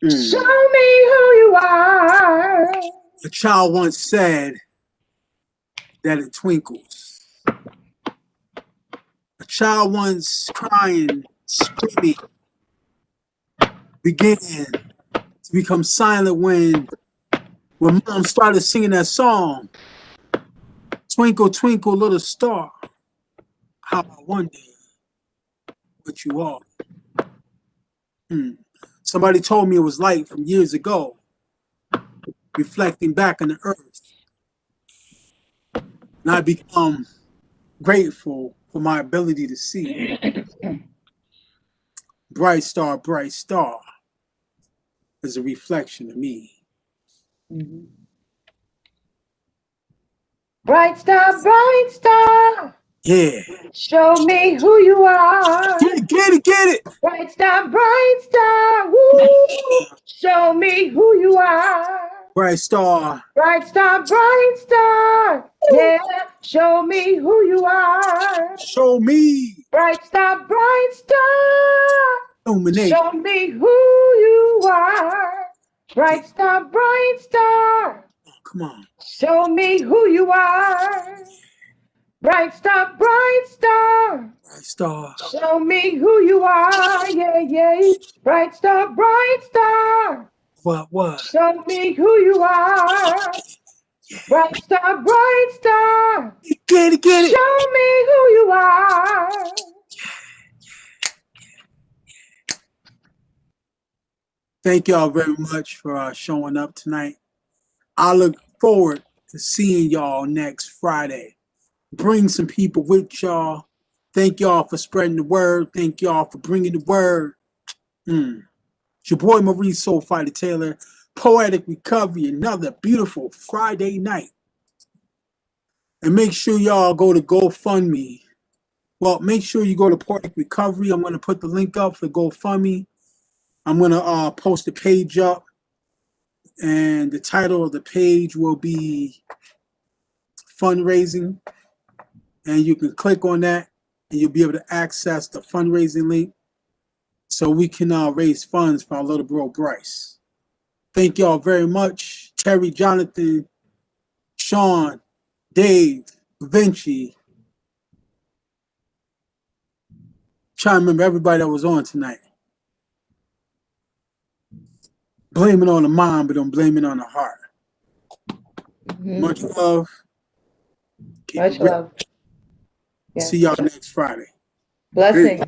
show me who you are. A child once said that it twinkles. A child once crying, screaming, began to become silent when mom started singing that song. Twinkle, twinkle, little star, how I wonder what you are. Somebody told me it was light from years ago, reflecting back on the earth. And I become grateful for my ability to see. Bright star, is a reflection of me. Bright star, Yeah. show me who you are. Get it. Bright star, woo, show me who you are. Bright star. Bright star, yeah, show me who you are. Show me. Bright star, Illuminate. show me who you are. Bright star, Come on. show me who you are. Bright star, Bright star. show me who you are. Yeah, yeah. Bright star, What? show me who you are. Bright star, Get it. show me who you are. Thank y'all very much for showing up tonight. I look forward to seeing y'all next Friday. Bring some people with y'all. Thank y'all for spreading the word. Thank y'all for bringing the word. It's your boy Maurice Soul Fighter Taylor. Poetic Recovery, another beautiful Friday night. And make sure y'all go to GoFundMe. Well, make sure you go to Poetic Recovery. I'm going to put the link up for GoFundMe. I'm going to post the page up. And the title of the page will be fundraising. And you can click on that and you'll be able to access the fundraising link so we can raise funds for our little bro Bryce. Thank y'all very much. Terry, Jonathan, Sean, Dave, Vinci, trying to remember everybody that was on tonight. Blame it on the mind, but don't blame it on the heart. Much love. Keep Much it real. love. Yes. See y'all next Friday. Blessings.